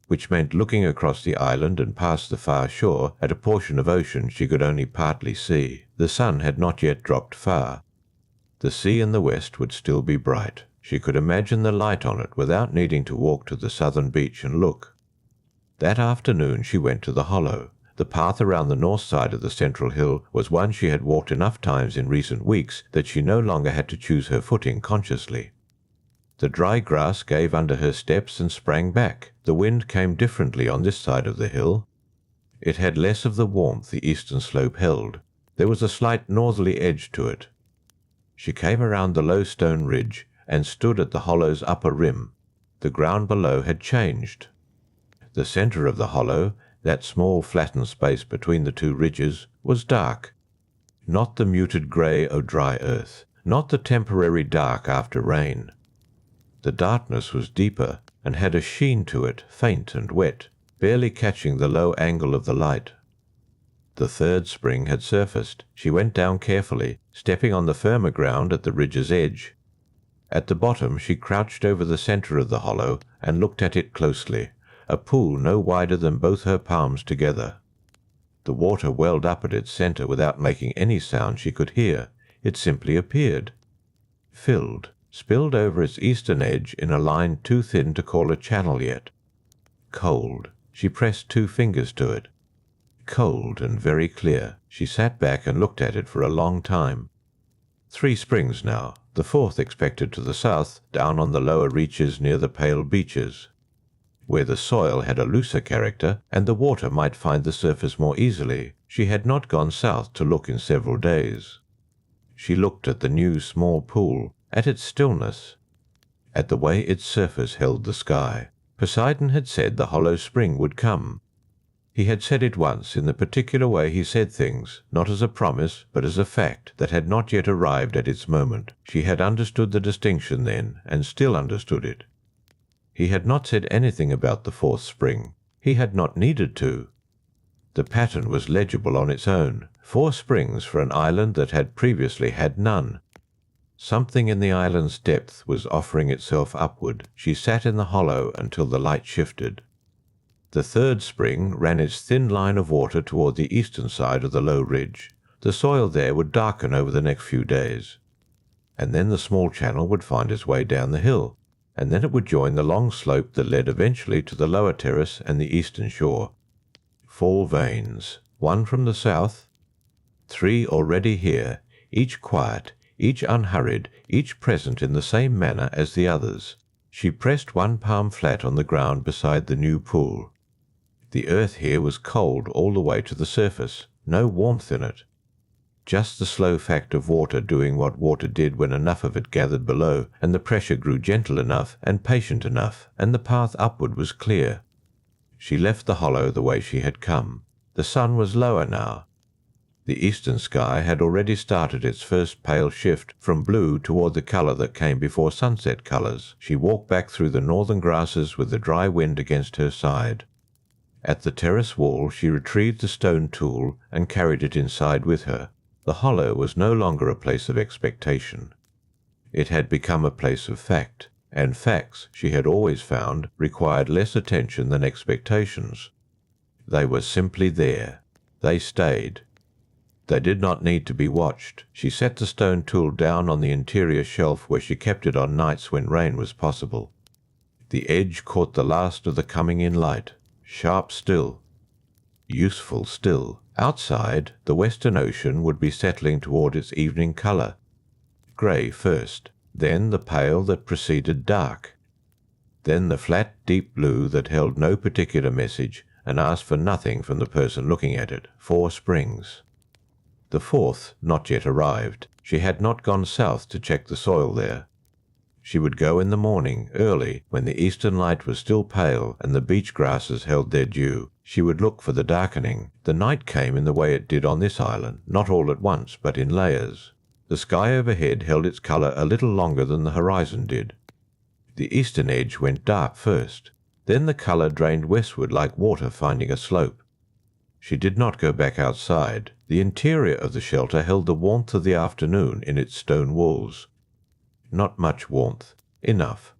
which meant looking across the island and past the far shore at a portion of ocean she could only partly see. The sun had not yet dropped far. The sea in the west would still be bright. She could imagine the light on it without needing to walk to the southern beach and look. That afternoon she went to the hollow. The path around the north side of the central hill was one she had walked enough times in recent weeks that she no longer had to choose her footing consciously. The dry grass gave under her steps and sprang back. The wind came differently on this side of the hill. It had less of the warmth the eastern slope held. There was a slight northerly edge to it. She came around the low stone ridge and stood at the hollow's upper rim. The ground below had changed. The centre of the hollow, that small flattened space between the two ridges, was dark. Not the muted grey of dry earth, not the temporary dark after rain. The darkness was deeper and had a sheen to it, faint and wet, barely catching the low angle of the light. The third spring had surfaced. She went down carefully, stepping on the firmer ground at the ridge's edge. At the bottom she crouched over the centre of the hollow and looked at it closely, a pool no wider than both her palms together. The water welled up at its centre without making any sound she could hear. It simply appeared. Filled, spilled over its eastern edge in a line too thin to call a channel yet. Cold. She pressed 2 fingers to it. Cold and very clear. She sat back and looked at it for a long time. 3 springs now, the 4th expected to the south, down on the lower reaches near the pale beaches, where the soil had a looser character and the water might find the surface more easily. She had not gone south to look in several days. She looked at the new small pool, at its stillness, at the way its surface held the sky. Poseidon had said the hollow spring would come. He had said it once in the particular way he said things, not as a promise, but as a fact that had not yet arrived at its moment. She had understood the distinction then, and still understood it. He had not said anything about the 4th spring. He had not needed to. The pattern was legible on its own. 4 springs for an island that had previously had none. Something in the island's depth was offering itself upward. She sat in the hollow until the light shifted. The 3rd spring ran its thin line of water toward the eastern side of the low ridge. The soil there would darken over the next few days, and then the small channel would find its way down the hill, and then it would join the long slope that led eventually to the lower terrace and the eastern shore. 4 veins, 1 from the south, 3 already here, each quiet, each unhurried, each present in the same manner as the others. She pressed 1 palm flat on the ground beside the new pool. The earth here was cold all the way to the surface, no warmth in it. Just the slow fact of water doing what water did when enough of it gathered below, and the pressure grew gentle enough and patient enough, and the path upward was clear. She left the hollow the way she had come. The sun was lower now. The eastern sky had already started its first pale shift from blue toward the colour that came before sunset colours. She walked back through the northern grasses with the dry wind against her side. At the terrace wall she retrieved the stone tool and carried it inside with her. The hollow was no longer a place of expectation. It had become a place of fact, and facts, she had always found, required less attention than expectations. They were simply there. They stayed. They did not need to be watched. She set the stone tool down on the interior shelf where she kept it on nights when rain was possible. The edge caught the last of the coming-in light. Sharp still. Useful still. Outside, the western ocean would be settling toward its evening colour. Grey first, then the pale that preceded dark, then the flat deep blue that held no particular message and asked for nothing from the person looking at it. 4 springs. The fourth not yet arrived. She had not gone south to check the soil there. She would go in the morning, early, when the eastern light was still pale and the beach grasses held their dew. She would look for the darkening. The night came in the way it did on this island, not all at once, but in layers. The sky overhead held its colour a little longer than the horizon did. The eastern edge went dark first. Then the colour drained westward like water finding a slope. She did not go back outside. The interior of the shelter held the warmth of the afternoon in its stone walls. Not much warmth. Enough.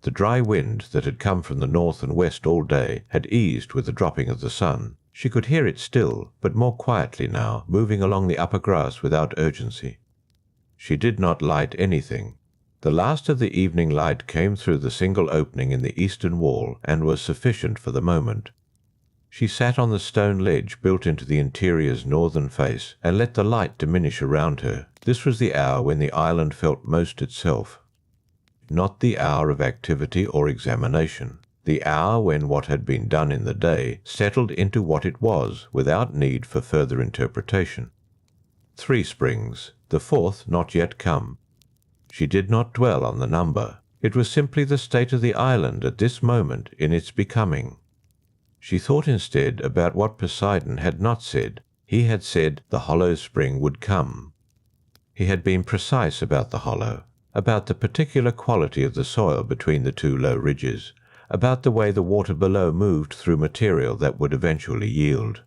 The dry wind that had come from the north and west all day had eased with the dropping of the sun. She could hear it still, but more quietly now, moving along the upper grass without urgency. She did not light anything. The last of the evening light came through the single opening in the eastern wall and was sufficient for the moment. She sat on the stone ledge built into the interior's northern face and let the light diminish around her. This was the hour when the island felt most itself. Not the hour of activity or examination. The hour when what had been done in the day settled into what it was without need for further interpretation. 3 springs, the fourth not yet come. She did not dwell on the number. It was simply the state of the island at this moment in its becoming. She thought instead about what Poseidon had not said. He had said the hollow spring would come. He had been precise about the hollow, about the particular quality of the soil between the 2 low ridges, about the way the water below moved through material that would eventually yield.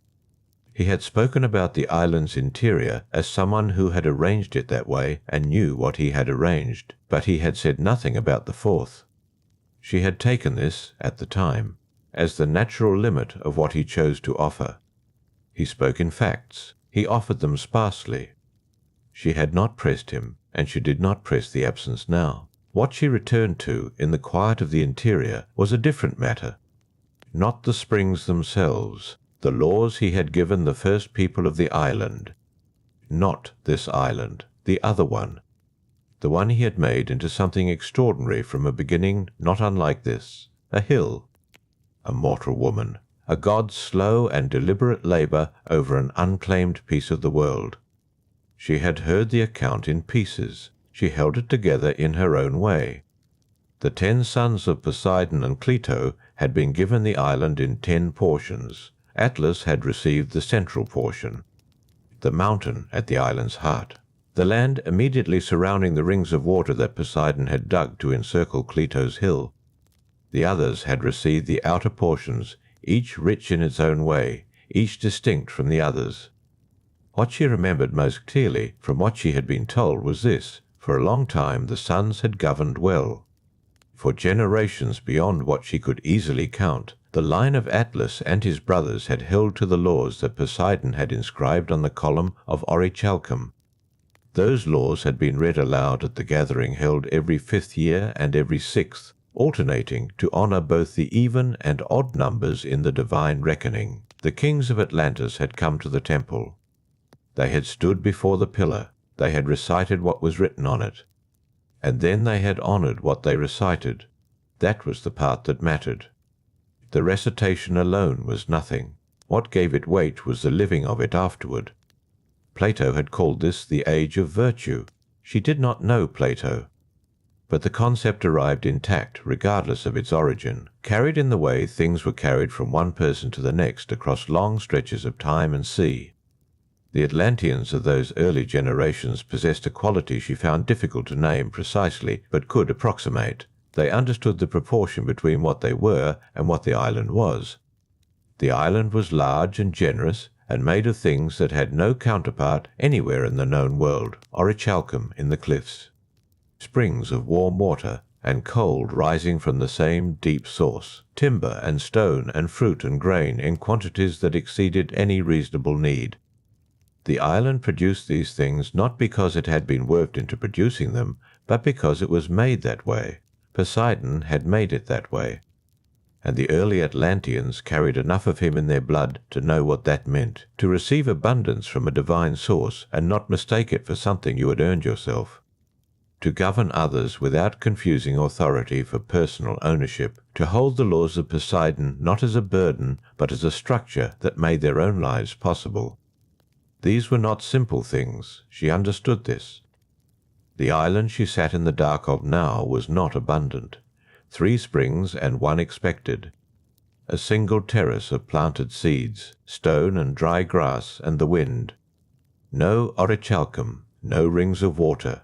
He had spoken about the island's interior as someone who had arranged it that way and knew what he had arranged, but he had said nothing about the fourth. She had taken this, at the time, as the natural limit of what he chose to offer. He spoke in facts. He offered them sparsely. She had not pressed him, and she did not press the absence now. What she returned to, in the quiet of the interior, was a different matter. Not the springs themselves, the laws he had given the first people of the island. Not this island, the other one. The one he had made into something extraordinary from a beginning not unlike this. A hill. A mortal woman. A god's slow and deliberate labour over an unclaimed piece of the world. She had heard the account in pieces. She held it together in her own way. The 10 sons of Poseidon and Cleito had been given the island in 10 portions. Atlas had received the central portion, the mountain at the island's heart. The land immediately surrounding the rings of water that Poseidon had dug to encircle Cleito's hill. The others had received the outer portions, each rich in its own way, each distinct from the others. What she remembered most clearly from what she had been told was this: for a long time the sons had governed well. For generations beyond what she could easily count, the line of Atlas and his brothers had held to the laws that Poseidon had inscribed on the column of orichalcum. Those laws had been read aloud at the gathering held every 5th year and every 6th, alternating to honour both the even and odd numbers in the divine reckoning. The kings of Atlantis had come to the temple. They had stood before the pillar. They had recited what was written on it. And then they had honoured what they recited. That was the part that mattered. The recitation alone was nothing. What gave it weight was the living of it afterward. Plato had called this the age of virtue. She did not know Plato, but the concept arrived intact regardless of its origin, carried in the way things were carried from one person to the next across long stretches of time and sea. The Atlanteans of those early generations possessed a quality she found difficult to name precisely, but could approximate. They understood the proportion between what they were and what the island was. The island was large and generous, and made of things that had no counterpart anywhere in the known world: orichalcum in the cliffs, springs of warm water, and cold rising from the same deep source, timber and stone and fruit and grain in quantities that exceeded any reasonable need. The island produced these things not because it had been worked into producing them, but because it was made that way. Poseidon had made it that way, and the early Atlanteans carried enough of him in their blood to know what that meant, to receive abundance from a divine source and not mistake it for something you had earned yourself, to govern others without confusing authority for personal ownership, to hold the laws of Poseidon not as a burden but as a structure that made their own lives possible. These were not simple things. She understood this. The island she sat in the dark of now was not abundant. 3 springs and 1 expected. A single terrace of planted seeds, stone and dry grass and the wind. No orichalcum, no rings of water.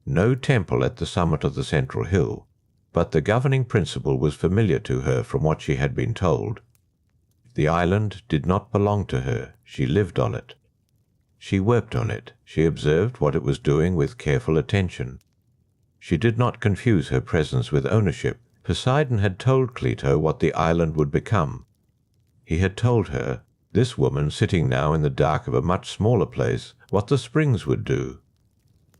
No temple at the summit of the central hill, but the governing principle was familiar to her from what she had been told. The island did not belong to her. She lived on it. She worked on it. She observed what it was doing with careful attention. She did not confuse her presence with ownership. Poseidon had told Cleito what the island would become. He had told her, this woman sitting now in the dark of a much smaller place, what the springs would do.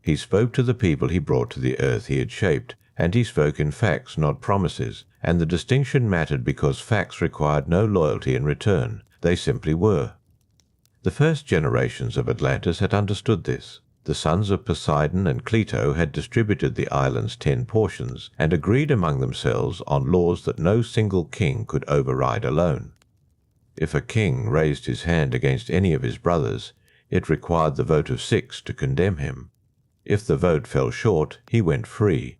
He spoke to the people he brought to the earth he had shaped, and he spoke in facts, not promises, and the distinction mattered because facts required no loyalty in return. They simply were. The first generations of Atlantis had understood this. The sons of Poseidon and Cleito had distributed the island's 10 portions, and agreed among themselves on laws that no single king could override alone. If a king raised his hand against any of his brothers, it required the vote of 6 to condemn him. If the vote fell short, he went free.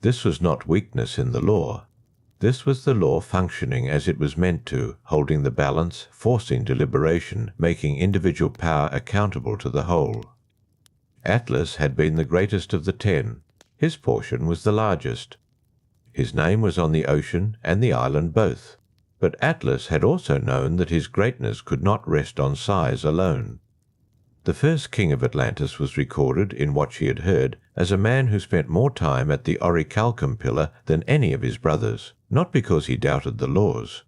This was not weakness in the law. This was the law functioning as it was meant to, holding the balance, forcing deliberation, making individual power accountable to the whole. Atlas had been the greatest of the 10. His portion was the largest. His name was on the ocean and the island both. But Atlas had also known that his greatness could not rest on size alone. The first king of Atlantis was recorded, in what she had heard, as a man who spent more time at the orichalcum pillar than any of his brothers, not because he doubted the laws,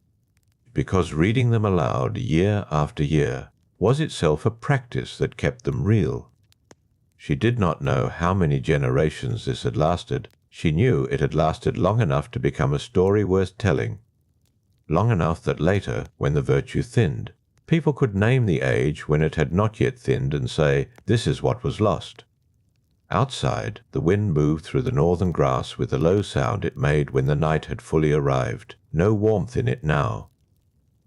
because reading them aloud year after year was itself a practice that kept them real. She did not know how many generations this had lasted. She knew it had lasted long enough to become a story worth telling, long enough that later, when the virtue thinned, people could name the age when it had not yet thinned and say, this is what was lost. Outside, the wind moved through the northern grass with the low sound it made when the night had fully arrived. No warmth in it now.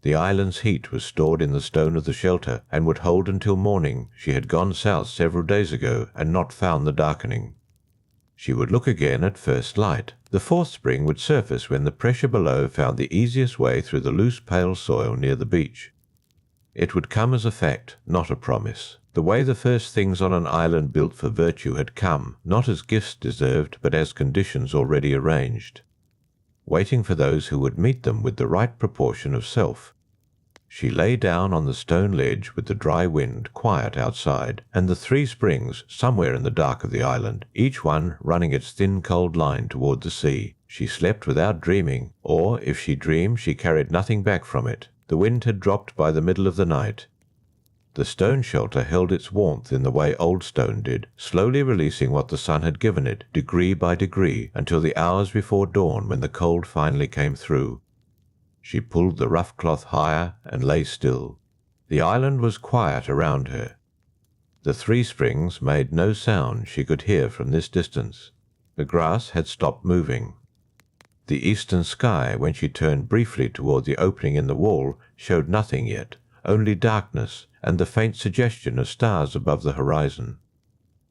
The island's heat was stored in the stone of the shelter, and would hold until morning. She had gone south several days ago and not found the darkening. She would look again at first light. The 4th spring would surface when the pressure below found the easiest way through the loose pale soil near the beach. It would come as a fact, not a promise. The way the first things on an island built for virtue had come, not as gifts deserved, but as conditions already arranged, waiting for those who would meet them with the right proportion of self. She lay down on the stone ledge with the dry wind quiet outside, and the 3 springs somewhere in the dark of the island, each one running its thin cold line toward the sea. She slept without dreaming, or if she dreamed she carried nothing back from it. The wind had dropped by the middle of the night. The stone shelter held its warmth in the way old stone did, slowly releasing what the sun had given it, degree by degree, until the hours before dawn when the cold finally came through. She pulled the rough cloth higher and lay still. The island was quiet around her. The 3 springs made no sound she could hear from this distance. The grass had stopped moving. The eastern sky, when she turned briefly toward the opening in the wall, showed nothing yet, only darkness and the faint suggestion of stars above the horizon.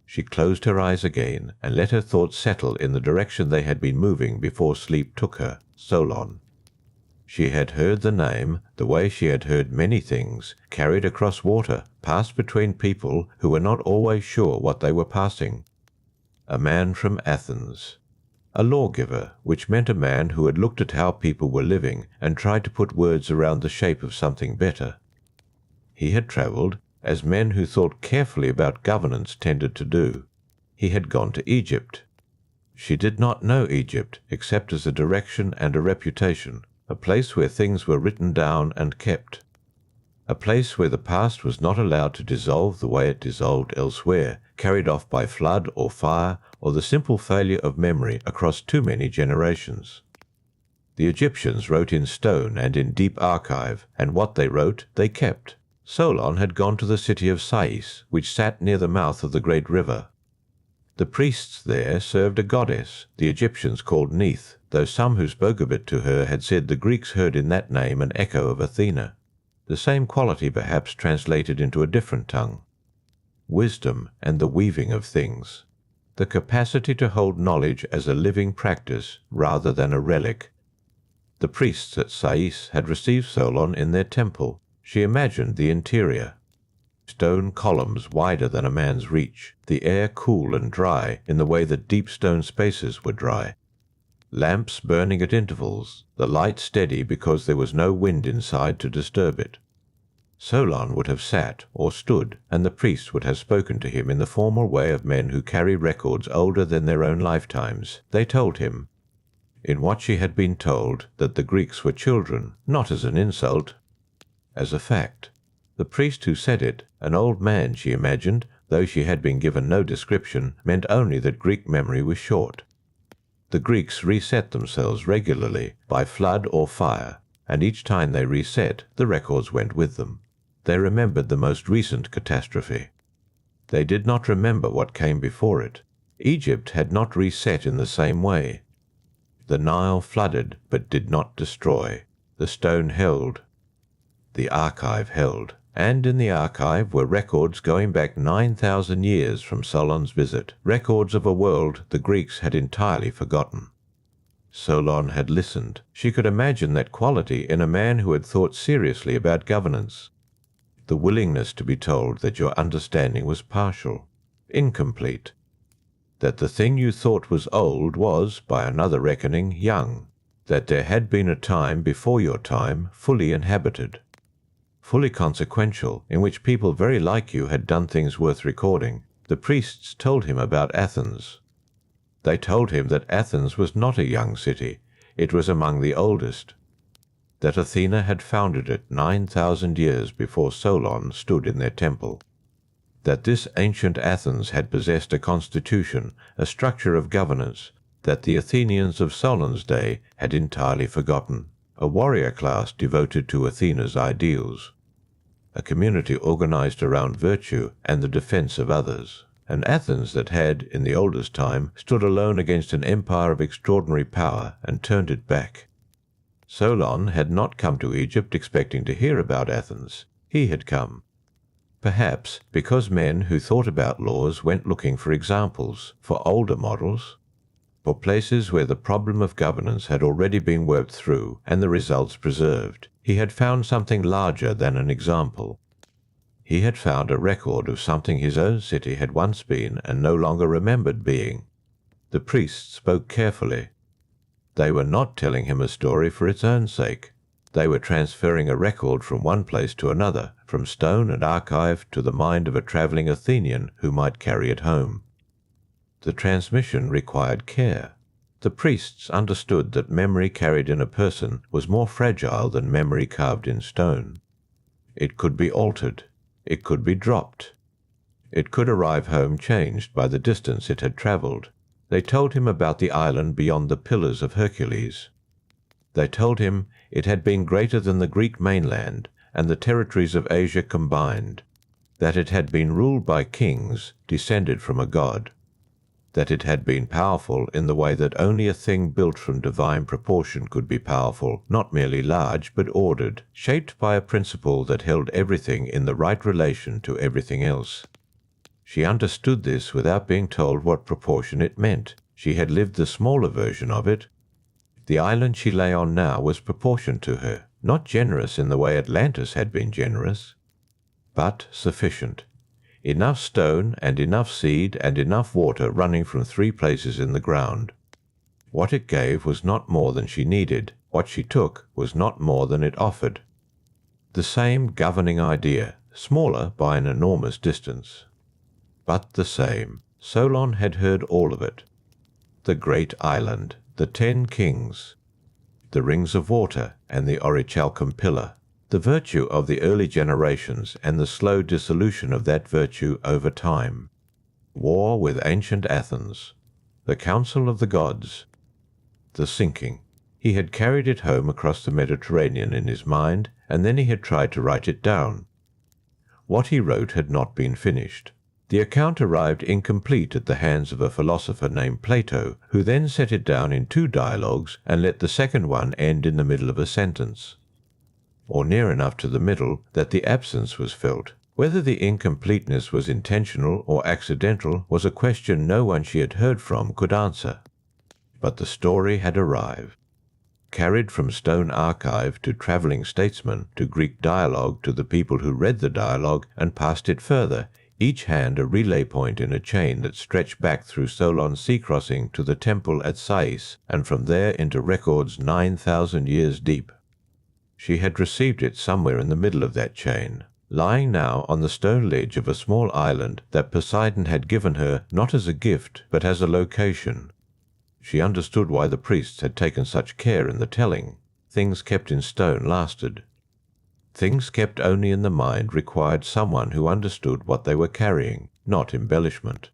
She closed her eyes again and let her thoughts settle in the direction they had been moving before sleep took her, Solon. She had heard the name the way she had heard many things, carried across water, passed between people who were not always sure what they were passing. A man from Athens. A lawgiver, which meant a man who had looked at how people were living and tried to put words around the shape of something better. He had travelled, as men who thought carefully about governance tended to do. He had gone to Egypt. She did not know Egypt except as a direction and a reputation, a place where things were written down and kept, a place where the past was not allowed to dissolve the way it dissolved elsewhere, carried off by flood or fire or the simple failure of memory across too many generations. The Egyptians wrote in stone and in deep archive, and what they wrote they kept. Solon had gone to the city of Sais, which sat near the mouth of the great river. The priests there served a goddess the Egyptians called Neith, though some who spoke of it to her had said the Greeks heard in that name an echo of Athena, the same quality perhaps translated into a different tongue. Wisdom and the weaving of things, the capacity to hold knowledge as a living practice rather than a relic. The priests at Sais had received Solon in their temple. She imagined the interior. Stone columns wider than a man's reach, the air cool and dry in the way that deep stone spaces were dry. Lamps burning at intervals, the light steady because there was no wind inside to disturb it. Solon would have sat or stood, and the priest would have spoken to him in the formal way of men who carry records older than their own lifetimes. They told him, in what she had been told, that the Greeks were children, not as an insult, as a fact. The priest who said it, an old man she imagined, though she had been given no description, meant only that Greek memory was short. The Greeks reset themselves regularly by flood or fire, and each time they reset, the records went with them. They remembered the most recent catastrophe. They did not remember what came before it. Egypt had not reset in the same way. The Nile flooded, but did not destroy. The stone held. The archive held, and in the archive were records going back 9,000 years from Solon's visit, records of a world the Greeks had entirely forgotten. Solon had listened. She could imagine that quality in a man who had thought seriously about governance. The willingness to be told that your understanding was partial, incomplete, that the thing you thought was old was, by another reckoning, young, that there had been a time before your time fully inhabited, fully consequential, in which people very like you had done things worth recording. The priests told him about Athens. They told him that Athens was not a young city, it was among the oldest, that Athena had founded it 9,000 years before Solon stood in their temple, that this ancient Athens had possessed a constitution, a structure of governance, that the Athenians of Solon's day had entirely forgotten, a warrior class devoted to Athena's ideals, a community organized around virtue and the defense of others, an Athens that had, in the oldest time, stood alone against an empire of extraordinary power and turned it back. Solon had not come to Egypt expecting to hear about Athens. He had come, perhaps because men who thought about laws went looking for examples, for older models, for places where the problem of governance had already been worked through and the results preserved. He had found something larger than an example. He had found a record of something his own city had once been and no longer remembered being. The priests spoke carefully. They were not telling him a story for its own sake. They were transferring a record from one place to another, from stone and archive to the mind of a travelling Athenian who might carry it home. The transmission required care. The priests understood that memory carried in a person was more fragile than memory carved in stone. It could be altered. It could be dropped. It could arrive home changed by the distance it had travelled. They told him about the island beyond the Pillars of Hercules. They told him it had been greater than the Greek mainland and the territories of Asia combined, that it had been ruled by kings descended from a god, that it had been powerful in the way that only a thing built from divine proportion could be powerful, not merely large, but ordered, shaped by a principle that held everything in the right relation to everything else. She understood this without being told what proportion it meant. She had lived the smaller version of it. The island she lay on now was proportioned to her, not generous in the way Atlantis had been generous, but sufficient. Enough stone and enough seed and enough water running from 3 places in the ground. What it gave was not more than she needed. What she took was not more than it offered. The same governing idea, smaller by an enormous distance. But the same. Solon had heard all of it. The great island, the 10 kings, the rings of water and the orichalcum pillar, the virtue of the early generations and the slow dissolution of that virtue over time, war with ancient Athens, the council of the gods, the sinking. He had carried it home across the Mediterranean in his mind, and then he had tried to write it down. What he wrote had not been finished. The account arrived incomplete at the hands of a philosopher named Cleito, who then set it down in 2 dialogues and let the second one end in the middle of a sentence, or near enough to the middle that the absence was felt. Whether the incompleteness was intentional or accidental was a question no one she had heard from could answer. But the story had arrived. Carried from stone archive to travelling statesman to Greek dialogue to the people who read the dialogue and passed it further, each hand a relay point in a chain that stretched back through Solon's sea crossing to the temple at Sais, and from there into records 9,000 years deep. She had received it somewhere in the middle of that chain, lying now on the stone ledge of a small island that Poseidon had given her not as a gift but as a location. She understood why the priests had taken such care in the telling. Things kept in stone lasted. Things kept only in the mind required someone who understood what they were carrying, not embellishment,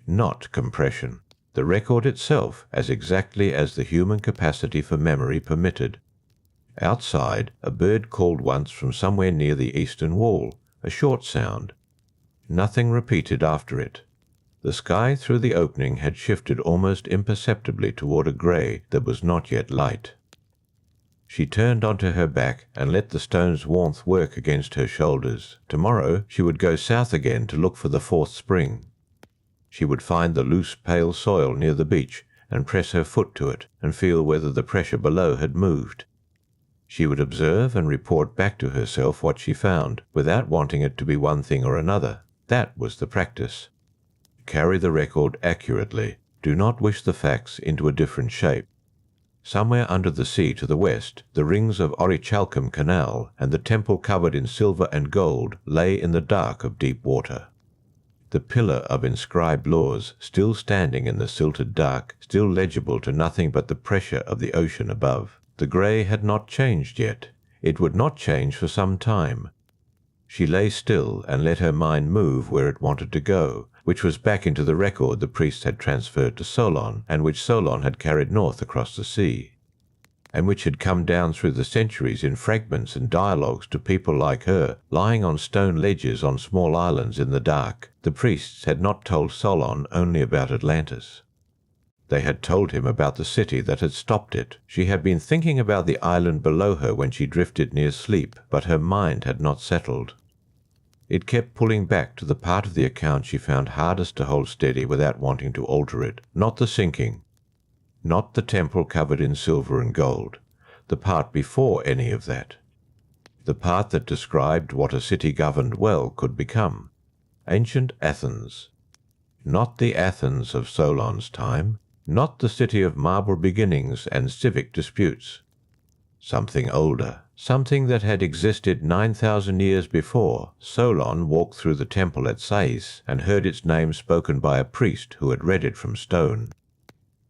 not compression. The record itself as exactly as the human capacity for memory permitted. Outside, a bird called once from somewhere near the eastern wall, a short sound. Nothing repeated after it. The sky through the opening had shifted almost imperceptibly toward a grey that was not yet light. She turned onto her back and let the stone's warmth work against her shoulders. Tomorrow she would go south again to look for the 4th spring. She would find the loose, pale soil near the beach and press her foot to it and feel whether the pressure below had moved. She would observe and report back to herself what she found, without wanting it to be one thing or another. That was the practice. Carry the record accurately. Do not wish the facts into a different shape. Somewhere under the sea to the west, the rings of Orichalcum Canal and the temple covered in silver and gold lay in the dark of deep water. The pillar of inscribed laws still standing in the silted dark, still legible to nothing but the pressure of the ocean above. The grey had not changed yet. It would not change for some time. She lay still and let her mind move where it wanted to go, which was back into the record the priests had transferred to Solon, and which Solon had carried north across the sea, and which had come down through the centuries in fragments and dialogues to people like her, lying on stone ledges on small islands in the dark. The priests had not told Solon only about Atlantis. They had told him about the city that had stopped it. She had been thinking about the island below her when she drifted near sleep, but her mind had not settled. It kept pulling back to the part of the account she found hardest to hold steady without wanting to alter it. Not the sinking, not the temple covered in silver and gold, the part before any of that. The part that described what a city governed well could become. Ancient Athens. Not the Athens of Solon's time, not the city of marble beginnings and civic disputes. Something older, something that had existed 9,000 years before. Solon walked through the temple at Sais and heard its name spoken by a priest who had read it from stone.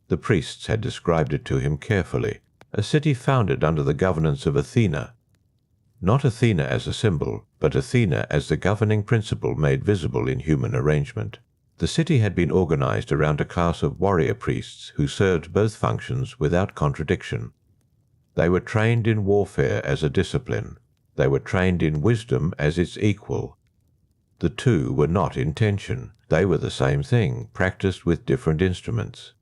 The priests had described it to him carefully, a city founded under the governance of Athena. Not Athena as a symbol, but Athena as the governing principle made visible in human arrangement. The city had been organized around a class of warrior priests who served both functions without contradiction. They were trained in warfare as a discipline. They were trained in wisdom as its equal. The two were not in tension. They were the same thing, practiced with different instruments.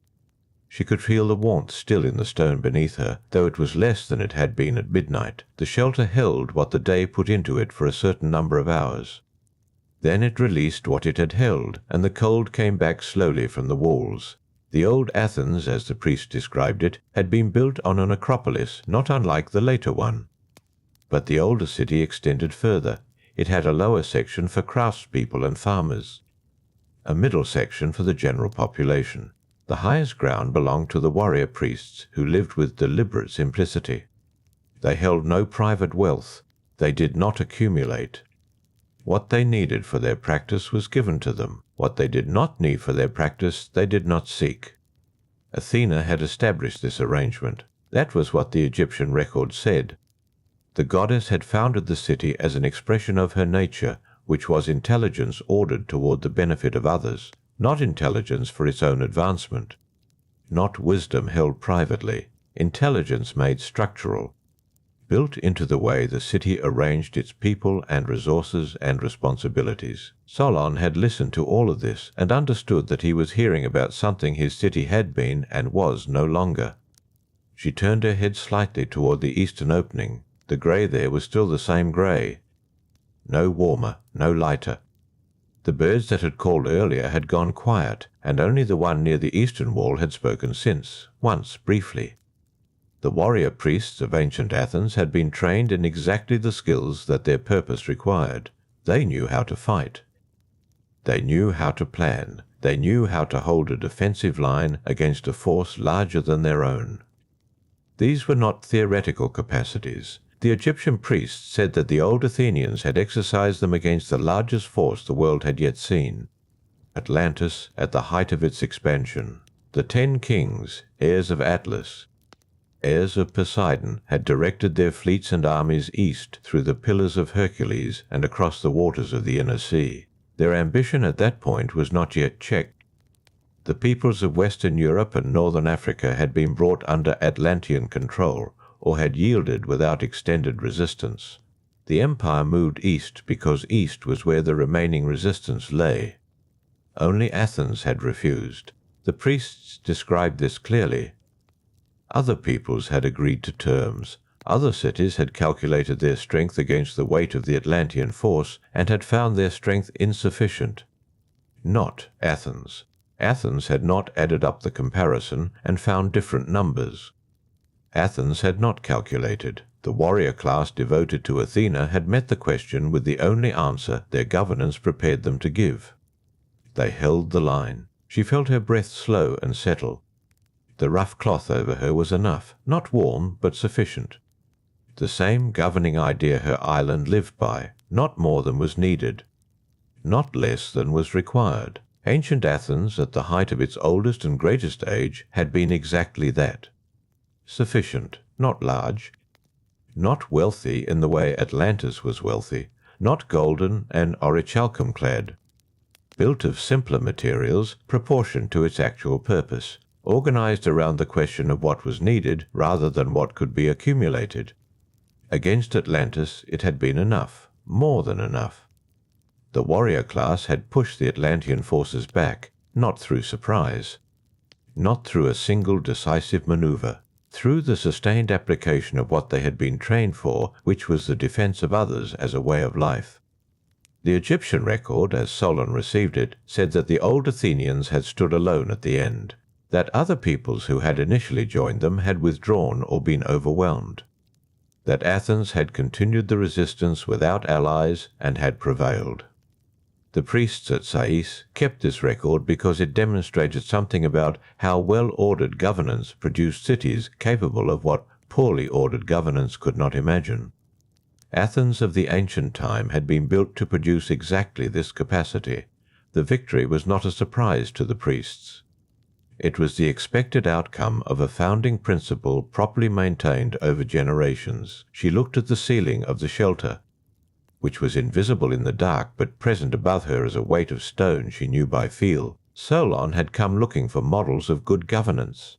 She could feel the warmth still in the stone beneath her, though it was less than it had been at midnight. The shelter held what the day put into it for a certain number of hours. Then it released what it had held, and the cold came back slowly from the walls. The old Athens, as the priest described it, had been built on an acropolis not unlike the later one. But the older city extended further. It had a lower section for craftspeople and farmers, a middle section for the general population. The highest ground belonged to the warrior priests, who lived with deliberate simplicity. They held no private wealth. They did not accumulate. What they needed for their practice was given to them. What they did not need for their practice they did not seek. Athena had established this arrangement. That was what the Egyptian record said. The goddess had founded the city as an expression of her nature, which was intelligence ordered toward the benefit of others, not intelligence for its own advancement, not wisdom held privately, intelligence made structural, built into the way the city arranged its people and resources and responsibilities. Solon had listened to all of this and understood that he was hearing about something his city had been and was no longer. She turned her head slightly toward the eastern opening. The grey there was still the same grey. No warmer, no lighter. The birds that had called earlier had gone quiet, and only the one near the eastern wall had spoken since, once briefly. The warrior priests of ancient Athens had been trained in exactly the skills that their purpose required. They knew how to fight. They knew how to plan. They knew how to hold a defensive line against a force larger than their own. These were not theoretical capacities. The Egyptian priests said that the old Athenians had exercised them against the largest force the world had yet seen. Atlantis at the height of its expansion. The 10 kings, heirs of Atlas, heirs of Poseidon, had directed their fleets and armies east through the Pillars of Hercules and across the waters of the inner sea. Their ambition at that point was not yet checked. The peoples of Western Europe and Northern Africa had been brought under Atlantean control, or had yielded without extended resistance. The empire moved east because east was where the remaining resistance lay. Only Athens had refused. The priests described this clearly. Other peoples had agreed to terms. Other cities had calculated their strength against the weight of the Atlantean force and had found their strength insufficient. Not Athens. Athens had not added up the comparison and found different numbers. Athens had not calculated. The warrior class devoted to Athena had met the question with the only answer their governance prepared them to give. They held the line. She felt her breath slow and settle. The rough cloth over her was enough, not warm, but sufficient. The same governing idea her island lived by, not more than was needed, not less than was required. Ancient Athens, at the height of its oldest and greatest age, had been exactly that. Sufficient, not large, not wealthy in the way Atlantis was wealthy, not golden and orichalcum clad, built of simpler materials proportioned to its actual purpose, organized around the question of what was needed rather than what could be accumulated. Against Atlantis it had been enough, more than enough. The warrior class had pushed the Atlantean forces back, not through surprise, not through a single decisive maneuver, through the sustained application of what they had been trained for, which was the defense of others as a way of life. The Egyptian record, as Solon received it, said that the old Athenians had stood alone at the end, that other peoples who had initially joined them had withdrawn or been overwhelmed, that Athens had continued the resistance without allies and had prevailed. The priests at Sais kept this record because it demonstrated something about how well-ordered governance produced cities capable of what poorly ordered governance could not imagine. Athens of the ancient time had been built to produce exactly this capacity. The victory was not a surprise to the priests. It was the expected outcome of a founding principle properly maintained over generations. She looked at the ceiling of the shelter, which was invisible in the dark but present above her as a weight of stone she knew by feel. Solon had come looking for models of good governance.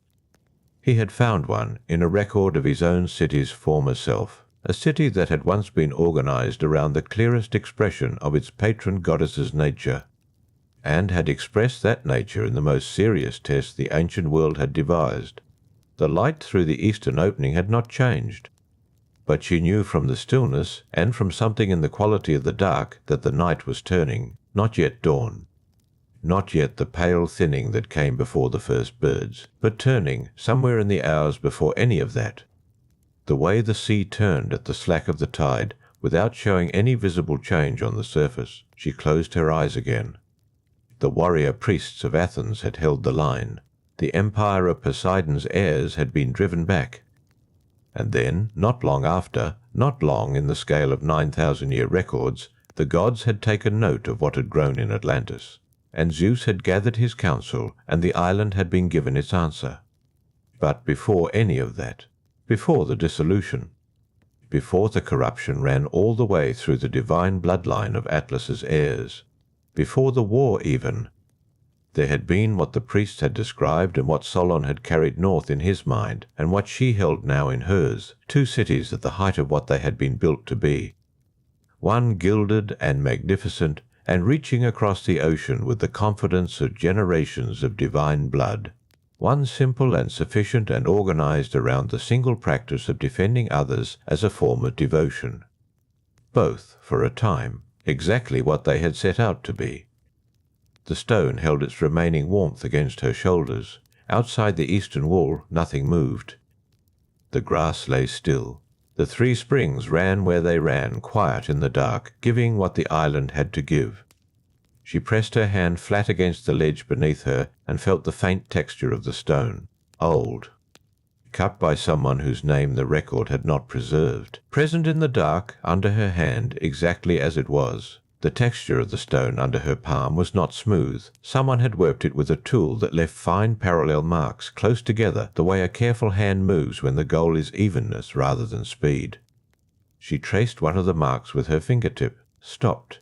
He had found one in a record of his own city's former self, a city that had once been organized around the clearest expression of its patron goddess's nature, and had expressed that nature in the most serious test the ancient world had devised. The light through the eastern opening had not changed, but she knew from the stillness and from something in the quality of the dark that the night was turning, not yet dawn. not yet the pale thinning that came before the first birds, but turning somewhere in the hours before any of that. The way the sea turned at the slack of the tide, without showing any visible change on the surface, she closed her eyes again. The warrior priests of Athens had held the line. The empire of Poseidon's heirs had been driven back. And then, not long after, not long in the scale of 9,000-year records, the gods had taken note of what had grown in Atlantis, and Zeus had gathered his council, and the island had been given its answer. But before any of that, before the dissolution, before the corruption ran all the way through the divine bloodline of Atlas's heirs, before the war even, there had been what the priests had described and what Solon had carried north in his mind, and what she held now in hers, two cities at the height of what they had been built to be. One gilded and magnificent, and reaching across the ocean with the confidence of generations of divine blood. One simple and sufficient and organized around the single practice of defending others as a form of devotion. Both, for a time, exactly what they had set out to be. The stone held its remaining warmth against her shoulders. Outside the eastern wall nothing moved. The grass lay still. The three springs ran where they ran, quiet in the dark, giving what the island had to give. She pressed her hand flat against the ledge beneath her and felt the faint texture of the stone. Old. Cut by someone whose name the record had not preserved. Present in the dark, under her hand, exactly as it was. The texture of the stone under her palm was not smooth. Someone had worked it with a tool that left fine parallel marks close together, the way a careful hand moves when the goal is evenness rather than speed. She traced one of the marks with her fingertip, stopped.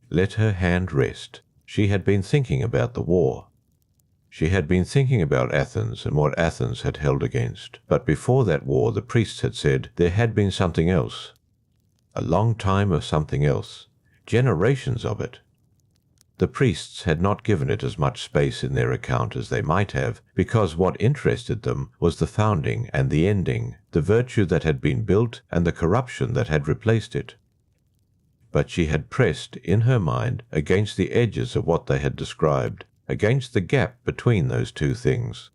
Let her hand rest. She had been thinking about the war. She had been thinking about Athens and what Athens had held against. But before that war the priests had said there had been something else. A long time of something else. Generations of it. The priests had not given it as much space in their account as they might have, because what interested them was the founding and the ending, the virtue that had been built and the corruption that had replaced it. But she had pressed, in her mind, against the edges of what they had described, against the gap between those two things,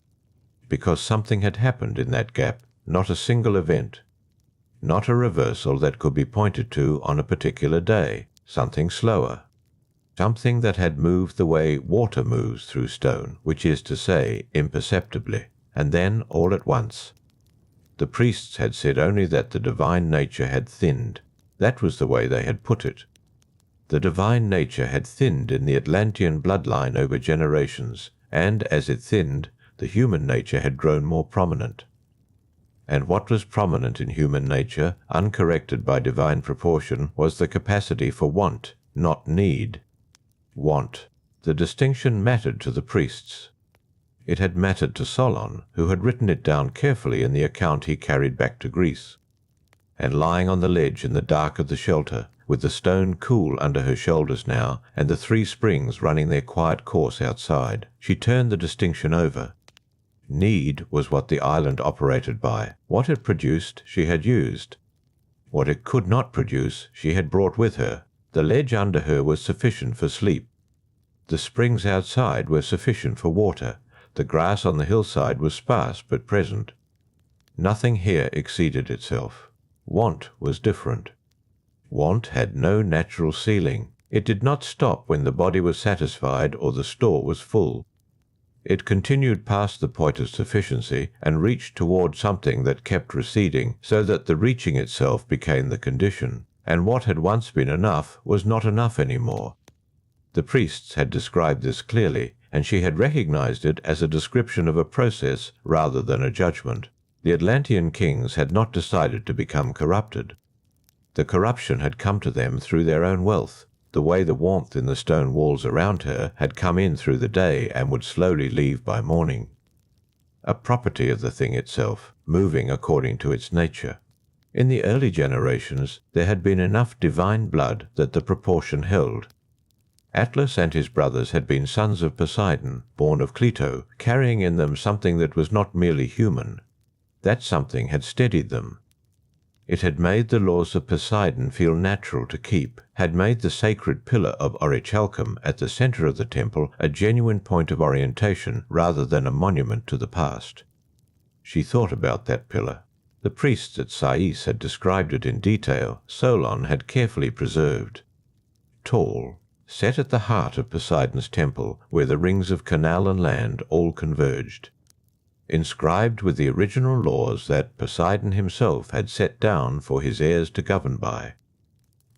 because something had happened in that gap, not a single event, not a reversal that could be pointed to on a particular day, something slower, something that had moved the way water moves through stone, which is to say, imperceptibly, and then all at once. The priests had said only that the divine nature had thinned. That was the way they had put it. The divine nature had thinned in the Atlantean bloodline over generations, and as it thinned, the human nature had grown more prominent. And what was prominent in human nature, uncorrected by divine proportion, was the capacity for want, not need. Want. The distinction mattered to the priests. It had mattered to Solon, who had written it down carefully in the account he carried back to Greece. And lying on the ledge in the dark of the shelter, with the stone cool under her shoulders now, and the three springs running their quiet course outside, she turned the distinction over. Need was what the island operated by. What it produced she had used. What it could not produce she had brought with her. The ledge under her was sufficient for sleep. The springs outside were sufficient for water. The grass on the hillside was sparse but present. Nothing here exceeded itself. Want was different. Want had no natural ceiling. It did not stop when the body was satisfied or the store was full. It continued past the point of sufficiency and reached toward something that kept receding, so that the reaching itself became the condition, and what had once been enough was not enough anymore. The priests had described this clearly, and she had recognized it as a description of a process rather than a judgment. The Atlantean kings had not decided to become corrupted. The corruption had come to them through their own wealth, the way the warmth in the stone walls around her had come in through the day and would slowly leave by morning. A property of the thing itself, moving according to its nature. In the early generations there had been enough divine blood that the proportion held. Atlas and his brothers had been sons of Poseidon, born of Cleito, carrying in them something that was not merely human. That something had steadied them. It had made the laws of Poseidon feel natural to keep, had made the sacred pillar of orichalcum at the center of the temple a genuine point of orientation rather than a monument to the past. She thought about that pillar. The priests at Sais had described it in detail. Solon had carefully preserved. Tall, set at the heart of Poseidon's temple, where the rings of canal and land all converged. Inscribed with the original laws that Poseidon himself had set down for his heirs to govern by.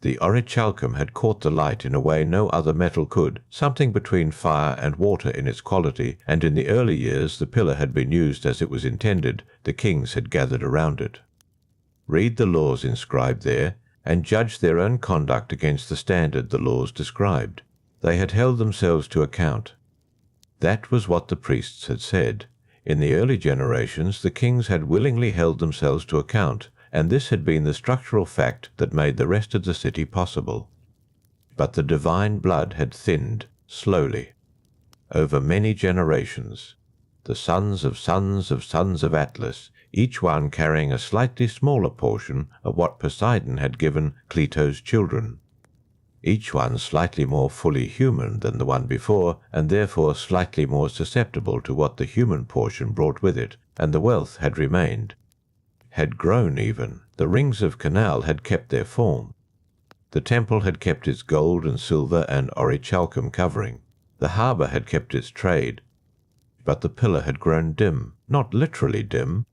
The orichalcum had caught the light in a way no other metal could, something between fire and water in its quality, and in the early years the pillar had been used as it was intended. The kings had gathered around it. Read the laws inscribed there, and judge their own conduct against the standard the laws described. They had held themselves to account. That was what the priests had said. In the early generations, the kings had willingly held themselves to account, and this had been the structural fact that made the rest of the city possible. But the divine blood had thinned, slowly, over many generations. The sons of sons of sons of Atlas, each one carrying a slightly smaller portion of what Poseidon had given Cleito's children. Each one slightly more fully human than the one before, and therefore slightly more susceptible to what the human portion brought with it, and the wealth had remained. Had grown even. The rings of canal had kept their form. The temple had kept its gold and silver and orichalcum covering. The harbour had kept its trade. But the pillar had grown dim, not literally dim.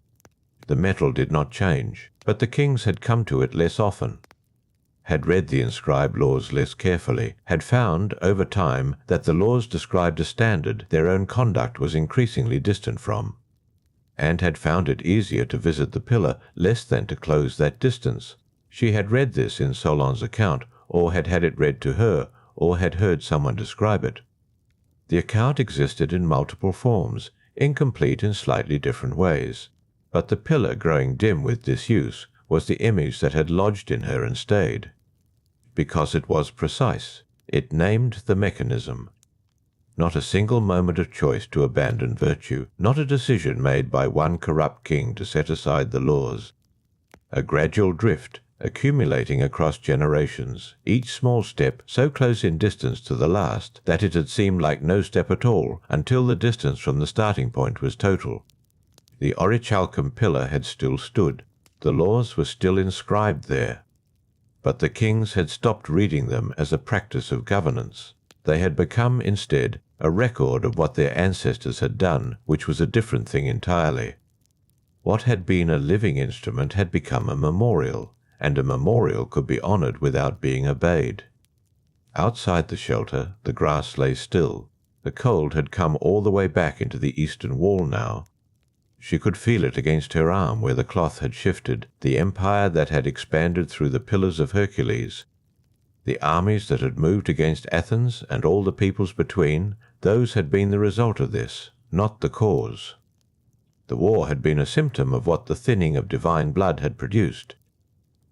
The metal did not change, but the kings had come to it less often, had read the inscribed laws less carefully, had found, over time, that the laws described a standard their own conduct was increasingly distant from, and had found it easier to visit the pillar less than to close that distance. She had read this in Solon's account, or had had it read to her, or had heard someone describe it. The account existed in multiple forms, incomplete in slightly different ways, but the pillar growing dim with disuse was the image that had lodged in her and stayed. Because it was precise, it named the mechanism. Not a single moment of choice to abandon virtue, not a decision made by one corrupt king to set aside the laws. A gradual drift, accumulating across generations, each small step so close in distance to the last that it had seemed like no step at all until the distance from the starting point was total. The orichalcum pillar had still stood. The laws were still inscribed there. But the kings had stopped reading them as a practice of governance. They had become, instead, a record of what their ancestors had done, which was a different thing entirely. What had been a living instrument had become a memorial, and a memorial could be honoured without being obeyed. Outside the shelter, the grass lay still. The cold had come all the way back into the eastern wall now. She could feel it against her arm where the cloth had shifted, the empire that had expanded through the pillars of Hercules. The armies that had moved against Athens and all the peoples between, those had been the result of this, not the cause. The war had been a symptom of what the thinning of divine blood had produced,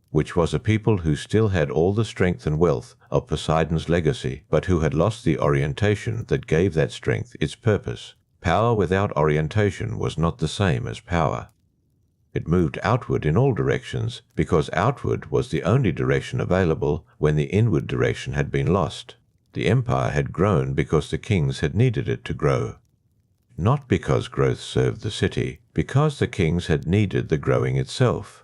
which was a people who still had all the strength and wealth of Poseidon's legacy, but who had lost the orientation that gave that strength its purpose. Power without orientation was not the same as power. It moved outward in all directions, because outward was the only direction available when the inward direction had been lost. The empire had grown because the kings had needed it to grow. Not because growth served the city, because the kings had needed the growing itself.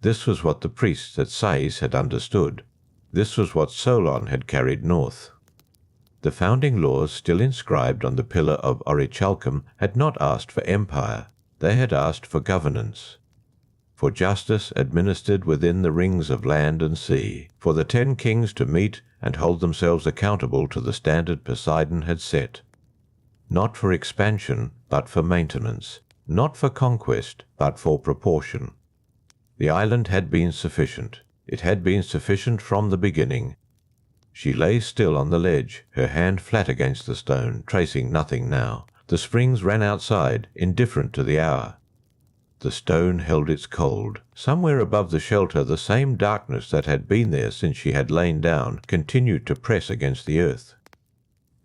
This was what the priests at Sais had understood. This was what Solon had carried north. The founding laws still inscribed on the pillar of orichalcum had not asked for empire. They had asked for governance, for justice administered within the rings of land and sea, for the 10 kings to meet and hold themselves accountable to the standard Poseidon had set. Not for expansion, but for maintenance. Not for conquest, but for proportion. The island had been sufficient. It had been sufficient from the beginning. She lay still on the ledge, her hand flat against the stone, tracing nothing now. The springs ran outside, indifferent to the hour. The stone held its cold. Somewhere above the shelter the same darkness that had been there since she had lain down continued to press against the earth.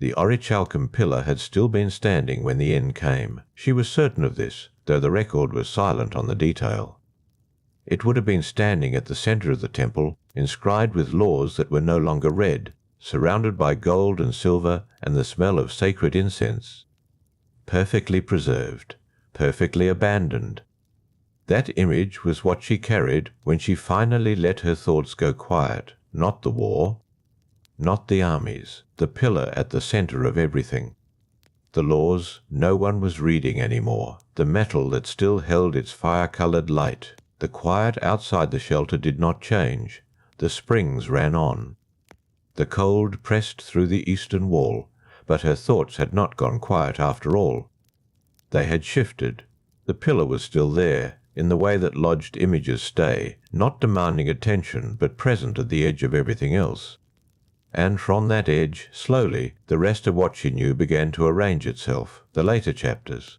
The orichalcum pillar had still been standing when the end came. She was certain of this, though the record was silent on the detail. It would have been standing at the center of the temple, inscribed with laws that were no longer read, surrounded by gold and silver and the smell of sacred incense. Perfectly preserved, perfectly abandoned. That image was what she carried when she finally let her thoughts go quiet. Not the war, not the armies, the pillar at the center of everything. The laws no one was reading anymore, the metal that still held its fire-colored light. The quiet outside the shelter did not change. The springs ran on. The cold pressed through the eastern wall, but her thoughts had not gone quiet after all. They had shifted. The pillar was still there, in the way that lodged images stay, not demanding attention, but present at the edge of everything else. And from that edge, slowly, the rest of what she knew began to arrange itself, the later chapters.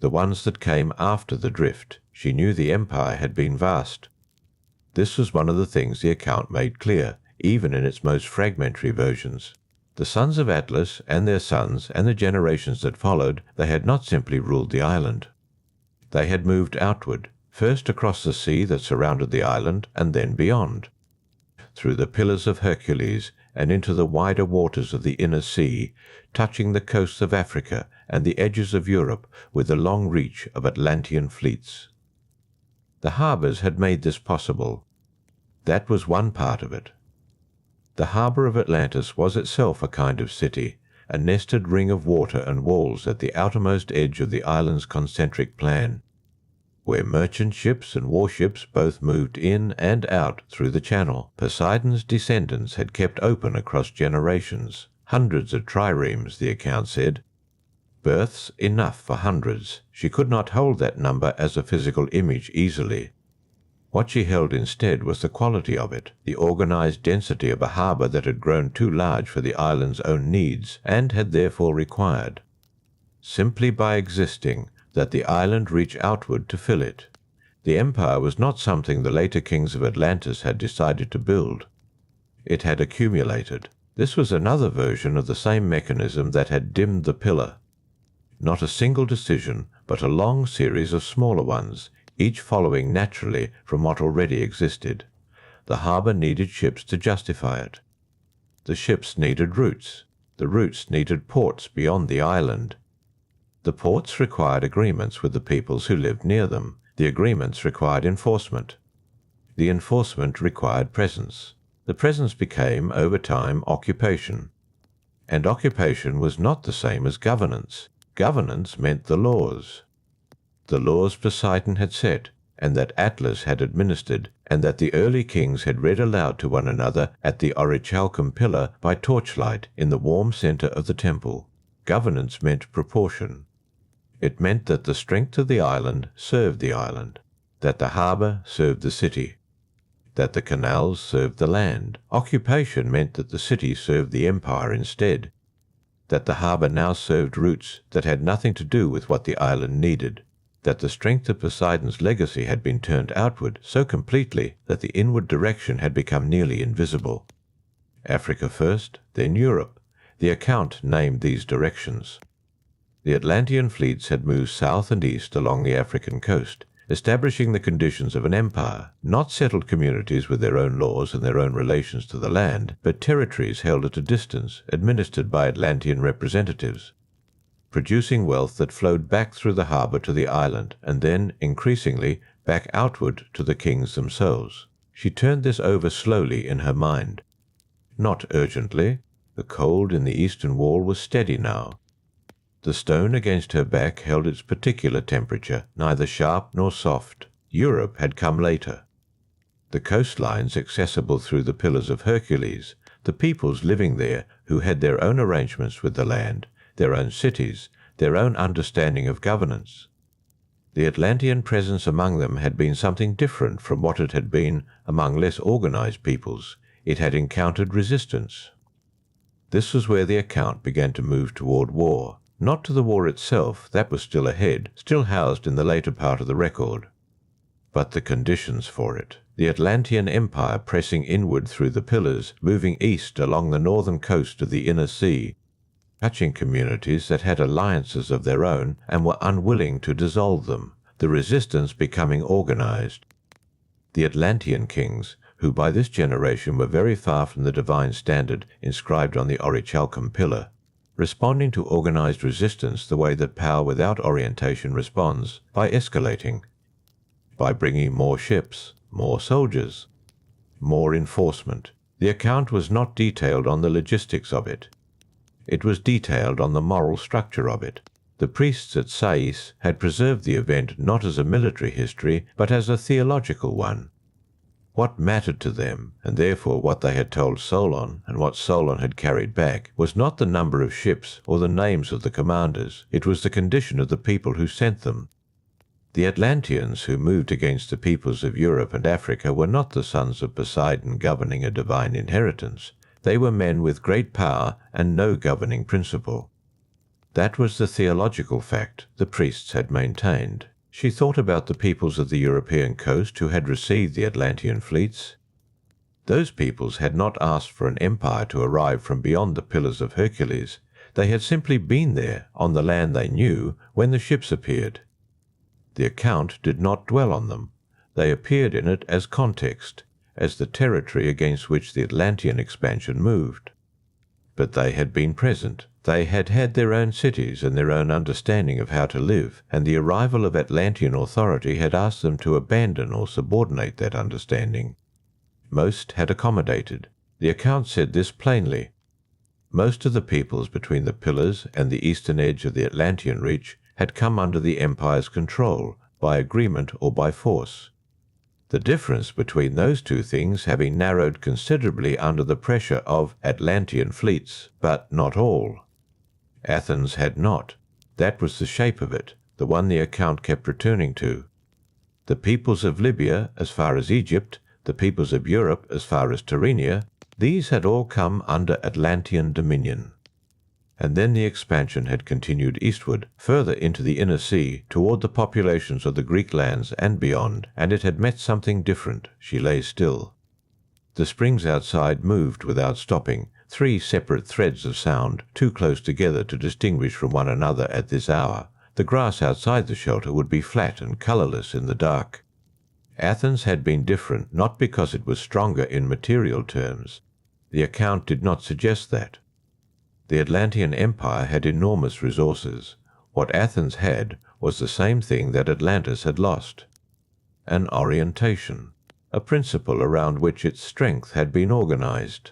The ones that came after the drift. She knew the empire had been vast. This was one of the things the account made clear, even in its most fragmentary versions. The sons of Atlas and their sons and the generations that followed, they had not simply ruled the island. They had moved outward, first across the sea that surrounded the island, and then beyond. Through the Pillars of Hercules and into the wider waters of the inner sea, touching the coasts of Africa and the edges of Europe with the long reach of Atlantean fleets. The harbours had made this possible. That was one part of it. The harbour of Atlantis was itself a kind of city, a nested ring of water and walls at the outermost edge of the island's concentric plan, where merchant ships and warships both moved in and out through the channel. Poseidon's descendants had kept open across generations, hundreds of triremes, the account said. Births enough for hundreds. She could not hold that number as a physical image easily. What she held instead was the quality of it, the organized density of a harbour that had grown too large for the island's own needs, and had therefore required, simply by existing, that the island reach outward to fill it. The empire was not something the later kings of Atlantis had decided to build. It had accumulated. This was another version of the same mechanism that had dimmed the pillar. Not a single decision, but a long series of smaller ones, each following naturally from what already existed. The harbour needed ships to justify it. The ships needed routes. The routes needed ports beyond the island. The ports required agreements with the peoples who lived near them. The agreements required enforcement. The enforcement required presence. The presence became, over time, occupation. And occupation was not the same as governance. Governance meant the laws. The laws Poseidon had set, and that Atlas had administered, and that the early kings had read aloud to one another at the orichalcum pillar by torchlight in the warm center of the temple. Governance meant proportion. It meant that the strength of the island served the island, that the harbour served the city, that the canals served the land. Occupation meant that the city served the empire instead, that the harbour now served routes that had nothing to do with what the island needed, that the strength of Poseidon's legacy had been turned outward so completely that the inward direction had become nearly invisible. Africa first, then Europe. The account named these directions. The Atlantean fleets had moved south and east along the African coast, establishing the conditions of an empire, not settled communities with their own laws and their own relations to the land, but territories held at a distance, administered by Atlantean representatives, producing wealth that flowed back through the harbour to the island, and then, increasingly, back outward to the kings themselves. She turned this over slowly in her mind. Not urgently. The cold in the eastern wall was steady now. The stone against her back held its particular temperature, neither sharp nor soft. Europe had come later. The coastlines accessible through the Pillars of Hercules, the peoples living there who had their own arrangements with the land, their own cities, their own understanding of governance. The Atlantean presence among them had been something different from what it had been among less organized peoples. It had encountered resistance. This was where the account began to move toward war. Not to the war itself, that was still ahead, still housed in the later part of the record, but the conditions for it. The Atlantean Empire pressing inward through the Pillars, moving east along the northern coast of the inner sea, touching communities that had alliances of their own and were unwilling to dissolve them, the resistance becoming organized. The Atlantean kings, who by this generation were very far from the divine standard inscribed on the orichalcum pillar, responding to organized resistance the way that power without orientation responds, by escalating, by bringing more ships, more soldiers, more enforcement. The account was not detailed on the logistics of it. It was detailed on the moral structure of it. The priests at Sais had preserved the event not as a military history, but as a theological one. What mattered to them, and therefore what they had told Solon, and what Solon had carried back, was not the number of ships or the names of the commanders. It was the condition of the people who sent them. The Atlanteans who moved against the peoples of Europe and Africa were not the sons of Poseidon governing a divine inheritance. They were men with great power and no governing principle. That was the theological fact the priests had maintained. She thought about the peoples of the European coast who had received the Atlantean fleets. Those peoples had not asked for an empire to arrive from beyond the Pillars of Hercules. They had simply been there, on the land they knew, when the ships appeared. The account did not dwell on them. They appeared in it as context, as the territory against which the Atlantean expansion moved. But they had been present. They had had their own cities and their own understanding of how to live, and the arrival of Atlantean authority had asked them to abandon or subordinate that understanding. Most had accommodated. The account said this plainly. Most of the peoples between the Pillars and the eastern edge of the Atlantean reach had come under the Empire's control, by agreement or by force. The difference between those two things having narrowed considerably under the pressure of Atlantean fleets, but not all. Athens had not. That was the shape of it, the one the account kept returning to. The peoples of Libya as far as Egypt, the peoples of Europe as far as Tyrrhenia, these had all come under Atlantean dominion. And then the expansion had continued eastward, further into the inner sea, toward the populations of the Greek lands and beyond, and it had met something different. She lay still. The springs outside moved without stopping, 3 separate threads of sound, too close together to distinguish from one another at this hour. The grass outside the shelter would be flat and colourless in the dark. Athens had been different, not because it was stronger in material terms. The account did not suggest that. The Atlantean Empire had enormous resources. What Athens had was the same thing that Atlantis had lost. An orientation, a principle around which its strength had been organized,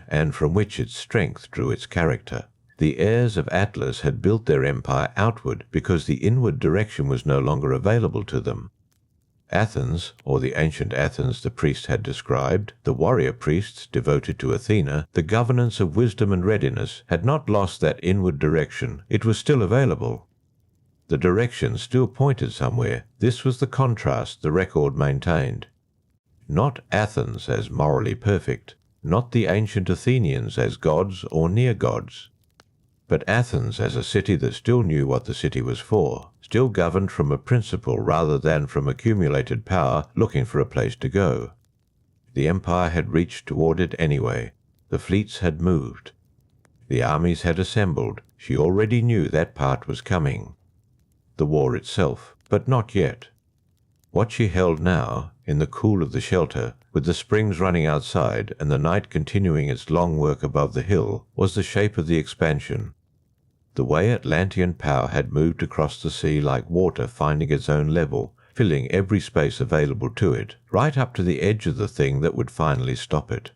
and from which its strength drew its character. The heirs of Atlas had built their empire outward because the inward direction was no longer available to them. Athens, or the ancient Athens the priest had described, the warrior priests devoted to Athena, the governance of wisdom and readiness, had not lost that inward direction. It was still available. The direction still pointed somewhere. This was the contrast the record maintained. Not Athens as morally perfect, not the ancient Athenians as gods or near gods, but Athens as a city that still knew what the city was for, still governed from a principle rather than from accumulated power looking for a place to go. The empire had reached toward it anyway. The fleets had moved. The armies had assembled. She already knew that part was coming. The war itself, but not yet. What she held now, in the cool of the shelter, with the springs running outside and the night continuing its long work above the hill, was the shape of the expansion. The way Atlantean power had moved across the sea like water finding its own level, filling every space available to it, right up to the edge of the thing that would finally stop it.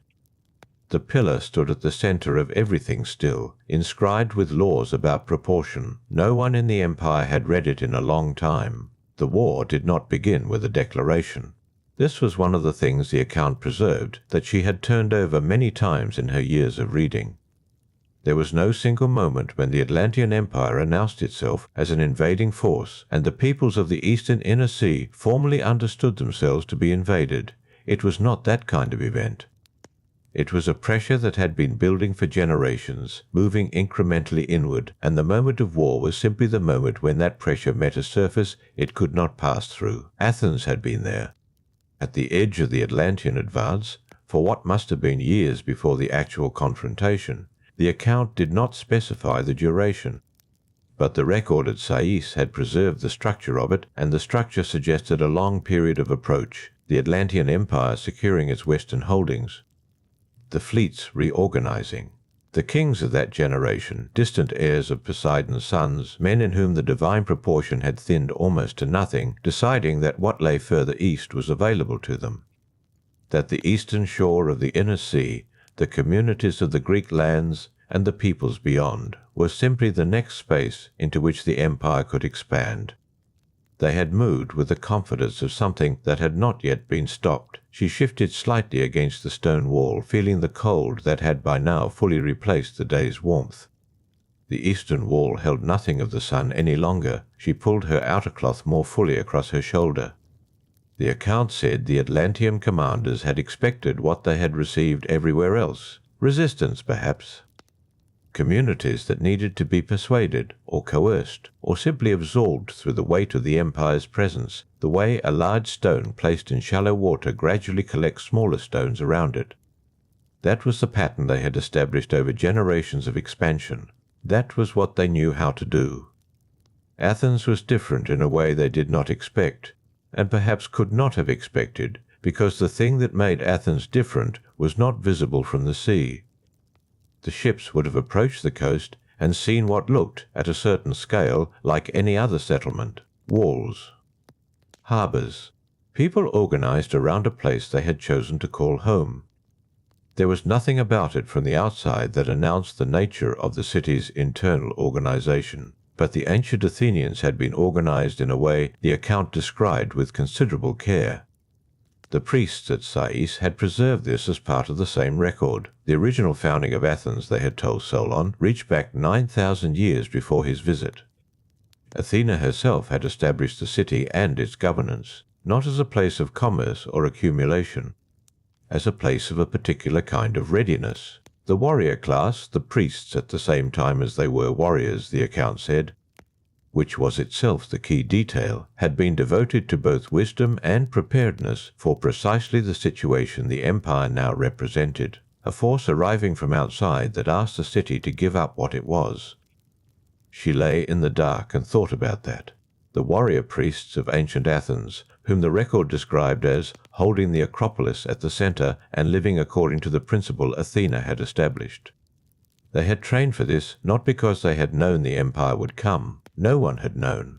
The pillar stood at the center of everything still, inscribed with laws about proportion. No one in the empire had read it in a long time. The war did not begin with a declaration. This was one of the things the account preserved that she had turned over many times in her years of reading. There was no single moment when the Atlantean Empire announced itself as an invading force, and the peoples of the eastern inner sea formally understood themselves to be invaded. It was not that kind of event. It was a pressure that had been building for generations, moving incrementally inward, and the moment of war was simply the moment when that pressure met a surface it could not pass through. Athens had been there. At the edge of the Atlantean advance, for what must have been years before the actual confrontation, the account did not specify the duration, but the record at Sais had preserved the structure of it, and the structure suggested a long period of approach, the Atlantean Empire securing its western holdings, the fleets reorganizing, the kings of that generation, distant heirs of Poseidon's sons, men in whom the divine proportion had thinned almost to nothing, deciding that what lay further east was available to them, that the eastern shore of the inner sea, the communities of the Greek lands, and the peoples beyond, were simply the next space into which the empire could expand. They had moved with the confidence of something that had not yet been stopped. She shifted slightly against the stone wall, feeling the cold that had by now fully replaced the day's warmth. The eastern wall held nothing of the sun any longer. She pulled her outer cloth more fully across her shoulder. The account said the Atlantean commanders had expected what they had received everywhere else. Resistance, perhaps. Communities that needed to be persuaded, or coerced, or simply absorbed through the weight of the Empire's presence, the way a large stone placed in shallow water gradually collects smaller stones around it. That was the pattern they had established over generations of expansion. That was what they knew how to do. Athens was different in a way they did not expect, and perhaps could not have expected, because the thing that made Athens different was not visible from the sea. The ships would have approached the coast and seen what looked, at a certain scale, like any other settlement: walls, harbours, people organized around a place they had chosen to call home. There was nothing about it from the outside that announced the nature of the city's internal organization, but the ancient Athenians had been organized in a way the account described with considerable care. The priests at Sais had preserved this as part of the same record. The original founding of Athens, they had told Solon, reached back 9,000 years before his visit. Athena herself had established the city and its governance, not as a place of commerce or accumulation, as a place of a particular kind of readiness. The warrior class, the priests at the same time as they were warriors, the account said, which was itself the key detail, had been devoted to both wisdom and preparedness for precisely the situation the empire now represented, a force arriving from outside that asked the city to give up what it was. She lay in the dark and thought about that. The warrior priests of ancient Athens, whom the record described as holding the Acropolis at the center and living according to the principle Athena had established. They had trained for this not because they had known the empire would come. No one had known.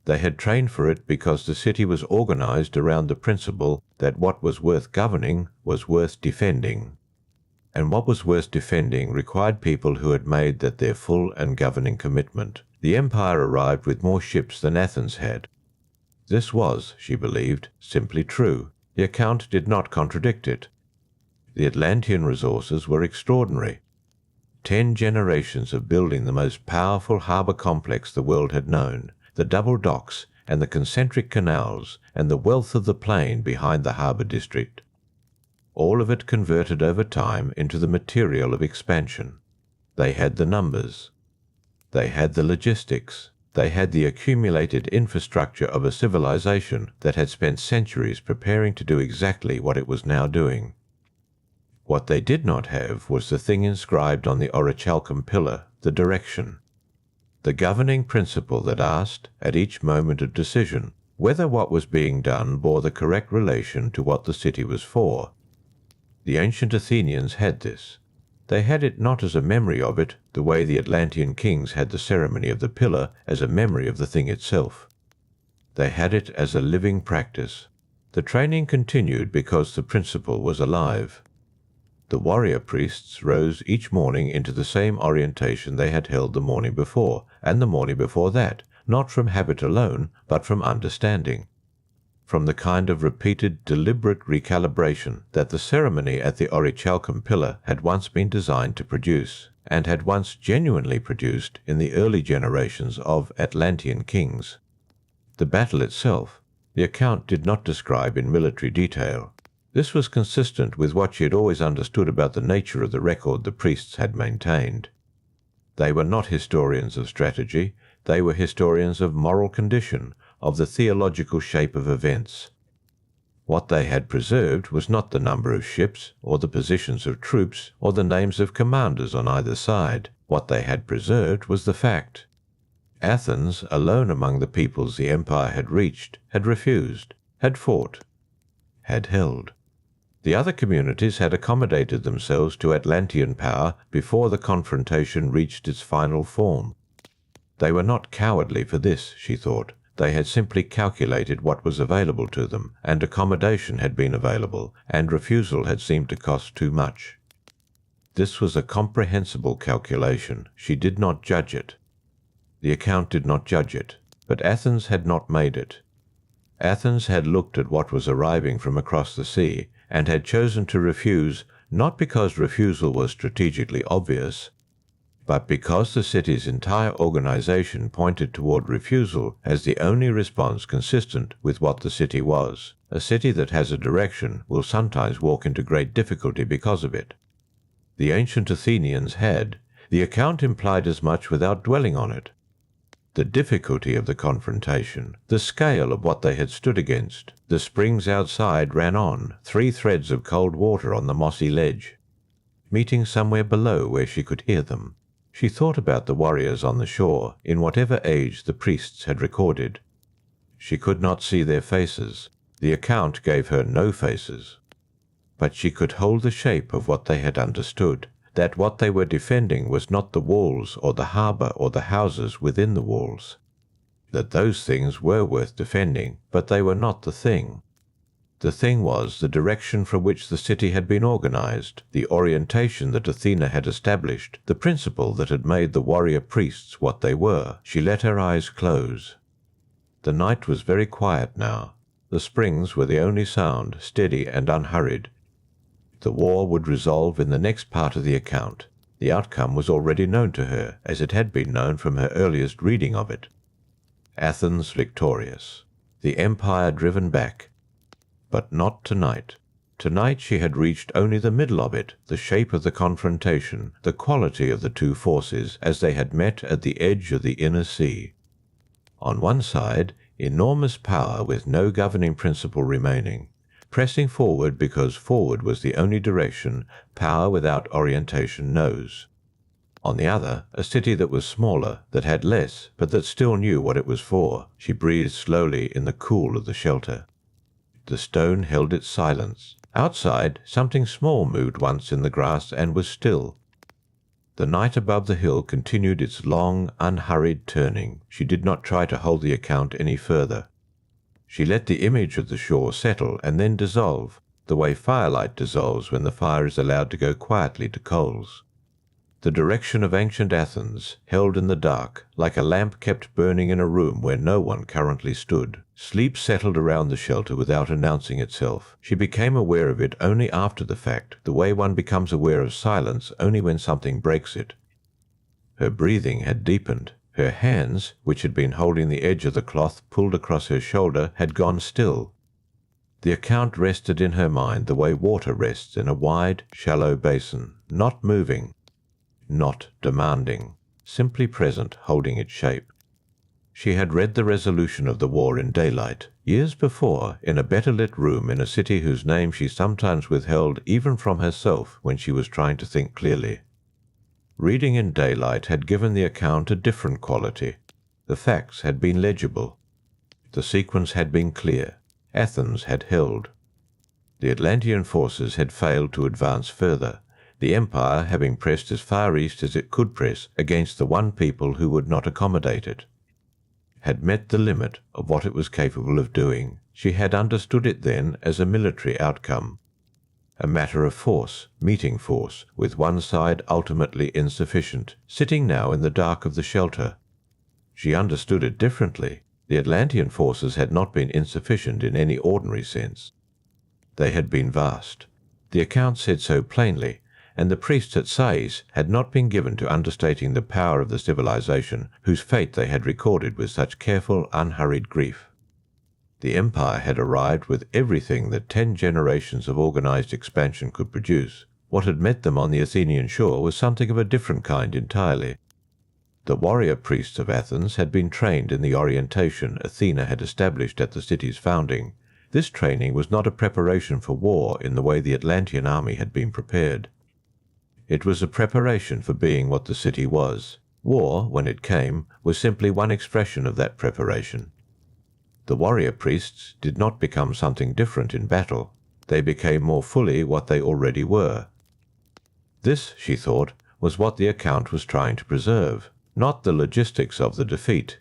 They had trained for it because the city was organized around the principle that what was worth governing was worth defending. And what was worth defending required people who had made that their full and governing commitment. The empire arrived with more ships than Athens had. This was, she believed, simply true. The account did not contradict it. The Atlantean resources were extraordinary. 10 generations of building the most powerful harbour complex the world had known, the double docks and the concentric canals and the wealth of the plain behind the harbour district. All of it converted over time into the material of expansion. They had the numbers. They had the logistics. They had the accumulated infrastructure of a civilization that had spent centuries preparing to do exactly what it was now doing. What they did not have was the thing inscribed on the orichalcum pillar, the direction. The governing principle that asked, at each moment of decision, whether what was being done bore the correct relation to what the city was for. The ancient Athenians had this. They had it not as a memory of it, the way the Atlantean kings had the ceremony of the pillar as a memory of the thing itself. They had it as a living practice. The training continued because the principle was alive. The warrior priests rose each morning into the same orientation they had held the morning before, and the morning before that, not from habit alone, but from understanding. From the kind of repeated, deliberate recalibration that the ceremony at the orichalcum pillar had once been designed to produce, and had once genuinely produced in the early generations of Atlantean kings. The battle itself, the account did not describe in military detail. This was consistent with what she had always understood about the nature of the record the priests had maintained. They were not historians of strategy, they were historians of moral condition, of the theological shape of events. What they had preserved was not the number of ships, or the positions of troops, or the names of commanders on either side. What they had preserved was the fact. Athens, alone among the peoples the empire had reached, had refused, had fought. had held. The other communities had accommodated themselves to Atlantean power before the confrontation reached its final form. They were not cowardly for this, she thought. They had simply calculated what was available to them, and accommodation had been available, and refusal had seemed to cost too much. This was a comprehensible calculation. She did not judge it. The account did not judge it, but Athens had not made it. Athens had looked at what was arriving from across the sea, and had chosen to refuse, not because refusal was strategically obvious, but because the city's entire organization pointed toward refusal as the only response consistent with what the city was. A city that has a direction will sometimes walk into great difficulty because of it. The ancient Athenians had. The account implied as much without dwelling on it. The difficulty of the confrontation, the scale of what they had stood against. The springs outside ran on, 3 threads of cold water on the mossy ledge, meeting somewhere below where she could hear them. She thought about the warriors on the shore, in whatever age the priests had recorded. She could not see their faces. The account gave her no faces. But she could hold the shape of what they had understood, that what they were defending was not the walls or the harbour or the houses within the walls. That those things were worth defending, but they were not the thing. The thing was the direction from which the city had been organized, the orientation that Athena had established, the principle that had made the warrior priests what they were. She let her eyes close. The night was very quiet now. The springs were the only sound, steady and unhurried. The war would resolve in the next part of the account. The outcome was already known to her, as it had been known from her earliest reading of it. Athens victorious. The empire driven back. But not tonight. Tonight she had reached only the middle of it, the shape of the confrontation, the quality of the two forces as they had met at the edge of the inner sea. On one side, enormous power with no governing principle remaining, pressing forward because forward was the only direction power without orientation knows. On the other, a city that was smaller, that had less, but that still knew what it was for. She breathed slowly in the cool of the shelter. The stone held its silence. Outside, something small moved once in the grass and was still. The night above the hill continued its long, unhurried turning. She did not try to hold the account any further. She let the image of the shore settle and then dissolve, the way firelight dissolves when the fire is allowed to go quietly to coals. The direction of ancient Athens, held in the dark, like a lamp kept burning in a room where no one currently stood. Sleep settled around the shelter without announcing itself. She became aware of it only after the fact, the way one becomes aware of silence only when something breaks it. Her breathing had deepened. Her hands, which had been holding the edge of the cloth pulled across her shoulder, had gone still. The account rested in her mind the way water rests in a wide, shallow basin, not moving, not demanding, simply present, holding its shape. She had read the resolution of the war in daylight, years before, in a better-lit room in a city whose name she sometimes withheld even from herself when she was trying to think clearly. Reading in daylight had given the account a different quality. The facts had been legible. The sequence had been clear. Athens had held. The Atlantean forces had failed to advance further, the empire having pressed as far east as it could press against the one people who would not accommodate it. Had met the limit of what it was capable of doing. She had understood it then as a military outcome, a matter of force, meeting force, with one side ultimately insufficient, sitting now in the dark of the shelter. She understood it differently. The Atlantean forces had not been insufficient in any ordinary sense. They had been vast. The account said so plainly, and the priests at Sais had not been given to understating the power of the civilization whose fate they had recorded with such careful, unhurried grief. The empire had arrived with everything that 10 generations of organized expansion could produce. What had met them on the Athenian shore was something of a different kind entirely. The warrior priests of Athens had been trained in the orientation Athena had established at the city's founding. This training was not a preparation for war in the way the Atlantean army had been prepared. It was a preparation for being what the city was. War, when it came, was simply one expression of that preparation. The warrior priests did not become something different in battle. they became more fully what they already were. This, she thought, was what the account was trying to preserve, not the logistics of the defeat,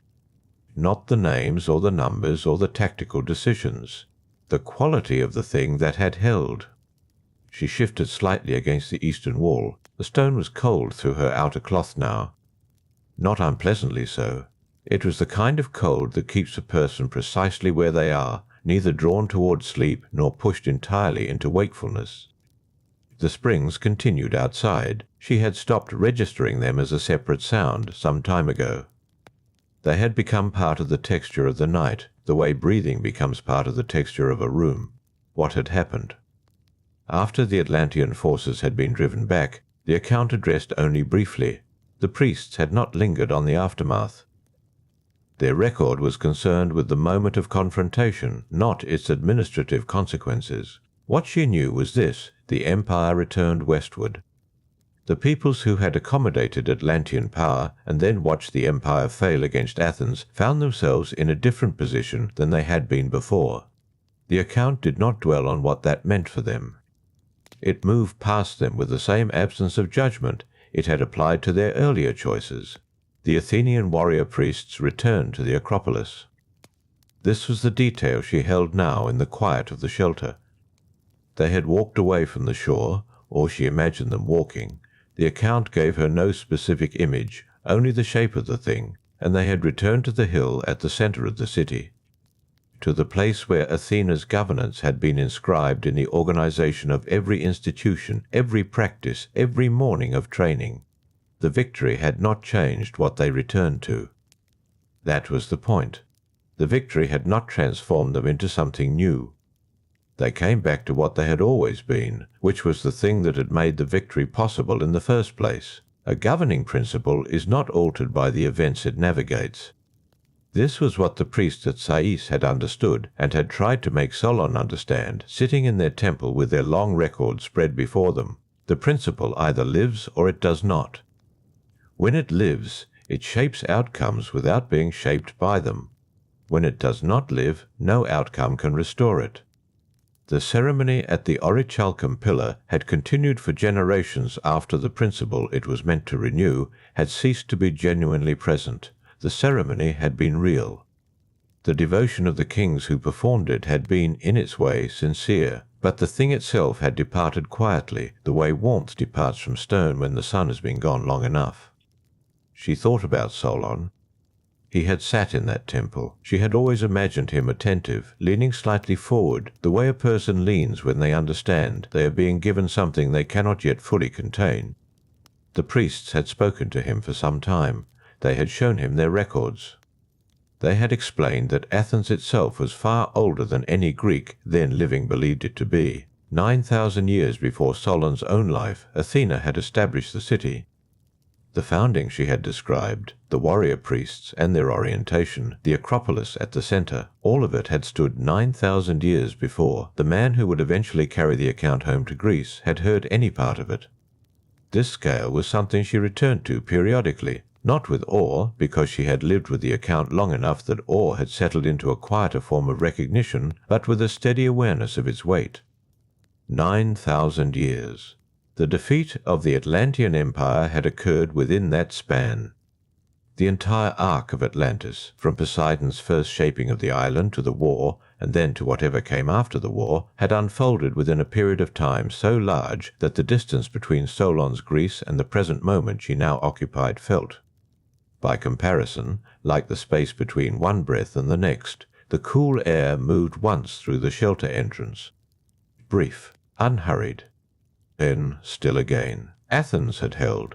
not the names or the numbers or the tactical decisions, the quality of the thing that had held. She shifted slightly against the eastern wall. The stone was cold through her outer cloth now. Not unpleasantly so. It was the kind of cold that keeps a person precisely where they are, neither drawn toward sleep nor pushed entirely into wakefulness. The springs continued outside. She had stopped registering them as a separate sound some time ago. They had become part of the texture of the night, the way breathing becomes part of the texture of a room. What had happened? After the Atlantean forces had been driven back, the account addressed only briefly. The priests had not lingered on the aftermath. Their record was concerned with the moment of confrontation, not its administrative consequences. What she knew was this: the empire returned westward. The peoples who had accommodated Atlantean power and then watched the empire fail against Athens found themselves in a different position than they had been before. The account did not dwell on what that meant for them. It moved past them with the same absence of judgment it had applied to their earlier choices. The Athenian warrior priests returned to the Acropolis. This was the detail she held now in the quiet of the shelter. They had walked away from the shore, or she imagined them walking. The account gave her no specific image, only the shape of the thing, and they had returned to the hill at the center of the city, to the place where Athena's governance had been inscribed in the organization of every institution, every practice, every morning of training. The victory had not changed what they returned to. That was the point. The victory had not transformed them into something new. They came back to what they had always been, which was the thing that had made the victory possible in the first place. A governing principle is not altered by the events it navigates. This was what the priests at Sais had understood, and had tried to make Solon understand, sitting in their temple with their long record spread before them. The principle either lives or it does not. When it lives, it shapes outcomes without being shaped by them. When it does not live, no outcome can restore it. The ceremony at the orichalcum pillar had continued for generations after the principle it was meant to renew had ceased to be genuinely present. The ceremony had been real. The devotion of the kings who performed it had been, in its way, sincere, but the thing itself had departed quietly, the way warmth departs from stone when the sun has been gone long enough. She thought about Solon. He had sat in that temple. She had always imagined him attentive, leaning slightly forward, the way a person leans when they understand they are being given something they cannot yet fully contain. The priests had spoken to him for some time. They had shown him their records. They had explained that Athens itself was far older than any Greek then living believed it to be. 9,000 years before Solon's own life, Athena had established the city. The founding she had described, the warrior priests and their orientation, the Acropolis at the center, all of it had stood 9,000 years before the man who would eventually carry the account home to Greece had heard any part of it. This scale was something she returned to periodically, not with awe, because she had lived with the account long enough that awe had settled into a quieter form of recognition, but with a steady awareness of its weight. 9,000 years. The defeat of the Atlantean Empire had occurred within that span. The entire arc of Atlantis, from Poseidon's first shaping of the island to the war, and then to whatever came after the war, had unfolded within a period of time so large that the distance between Solon's Greece and the present moment she now occupied felt. By comparison, like the space between one breath and the next, the cool air moved once through the shelter entrance. Brief, unhurried. Then, still again. Athens had held.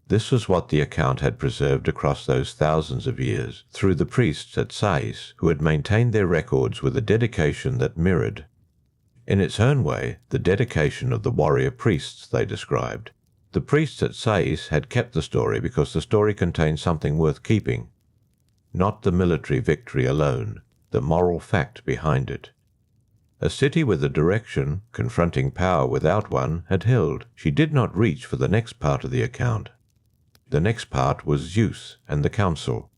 This was what the account had preserved across those thousands of years, through the priests at Sais, who had maintained their records with a dedication that mirrored, in its own way, the dedication of the warrior priests they described. The priests at Sais had kept the story because the story contained something worth keeping. Not the military victory alone, the moral fact behind it. A city with a direction, confronting power without one, had held. She did not reach for the next part of the account. The next part was Zeus and the council.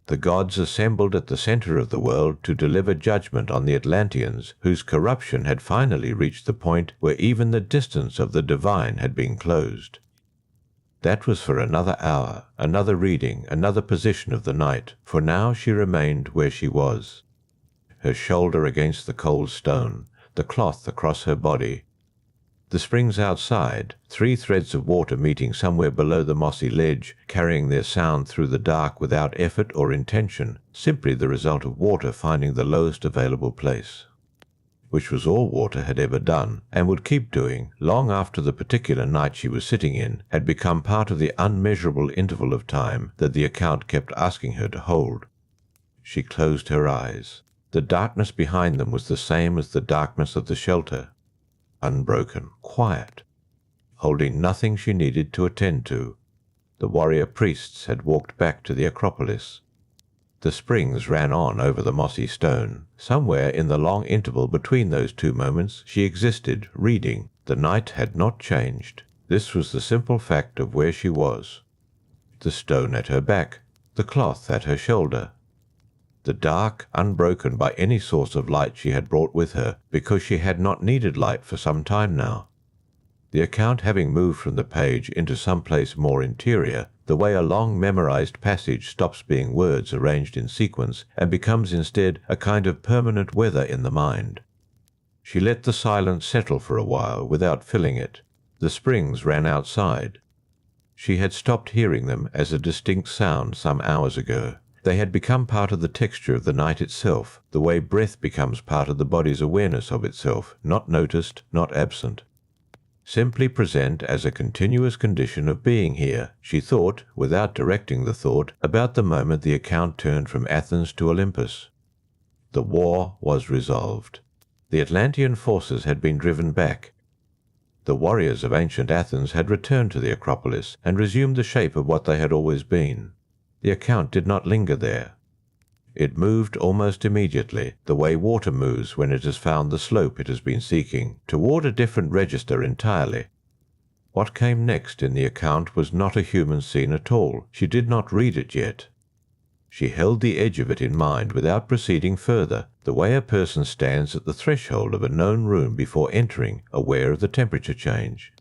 The gods assembled at the center of the world to deliver judgment on the Atlanteans, whose corruption had finally reached the point where even the distance of the divine had been closed. That was for another hour, another reading, another position of the night, for now she remained where she was. Her shoulder against the cold stone, the cloth across her body. The springs outside, 3 threads of water meeting somewhere below the mossy ledge, carrying their sound through the dark without effort or intention, simply the result of water finding the lowest available place. Which was all water had ever done, and would keep doing, long after the particular night she was sitting in had become part of the unmeasurable interval of time that the account kept asking her to hold. She closed her eyes. The darkness behind them was the same as the darkness of the shelter. Unbroken, quiet, holding nothing she needed to attend to. The warrior priests had walked back to the Acropolis. The springs ran on over the mossy stone. Somewhere in the long interval between those 2 moments she existed, reading. The night had not changed. This was the simple fact of where she was. The stone at her back, the cloth at her shoulder. The dark, unbroken by any source of light she had brought with her, because she had not needed light for some time now. The account having moved from the page into some place more interior, the way a long memorized passage stops being words arranged in sequence and becomes instead a kind of permanent weather in the mind. She let the silence settle for a while without filling it. The springs ran outside. She had stopped hearing them as a distinct sound some hours ago. They had become part of the texture of the night itself, the way breath becomes part of the body's awareness of itself, not noticed, not absent. Simply present as a continuous condition of being here, she thought, without directing the thought, about the moment the account turned from Athens to Olympus. The war was resolved. The Atlantean forces had been driven back. The warriors of ancient Athens had returned to the Acropolis and resumed the shape of what they had always been. The account did not linger there. It moved almost immediately, the way water moves when it has found the slope it has been seeking, toward a different register entirely. What came next in the account was not a human scene at all. She did not read it yet. She held the edge of it in mind without proceeding further, the way a person stands at the threshold of a known room before entering, aware of the temperature change.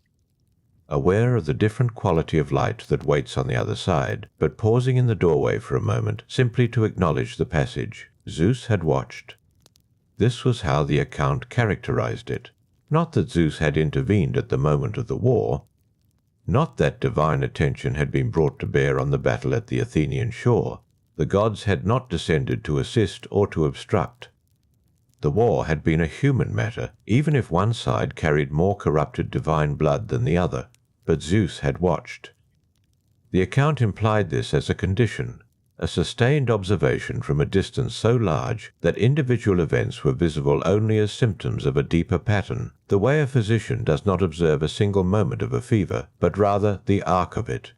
Aware of the different quality of light that waits on the other side, but pausing in the doorway for a moment simply to acknowledge the passage. Zeus had watched. This was how the account characterized it. Not that Zeus had intervened at the moment of the war. Not that divine attention had been brought to bear on the battle at the Athenian shore. The gods had not descended to assist or to obstruct. The war had been a human matter, even if one side carried more corrupted divine blood than the other. But Zeus had watched. The account implied this as a condition, a sustained observation from a distance so large that individual events were visible only as symptoms of a deeper pattern, the way a physician does not observe a single moment of a fever, but rather the arc of it,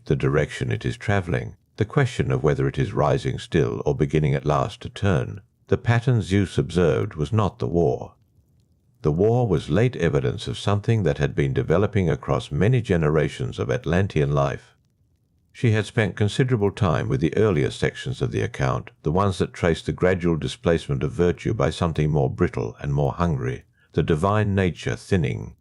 the direction it is travelling, the question of whether it is rising still or beginning at last to turn. The pattern Zeus observed was not the war. The war was late evidence of something that had been developing across many generations of Atlantean life. She had spent considerable time with the earlier sections of the account, the ones that traced the gradual displacement of virtue by something more brittle and more hungry, the divine nature thinning,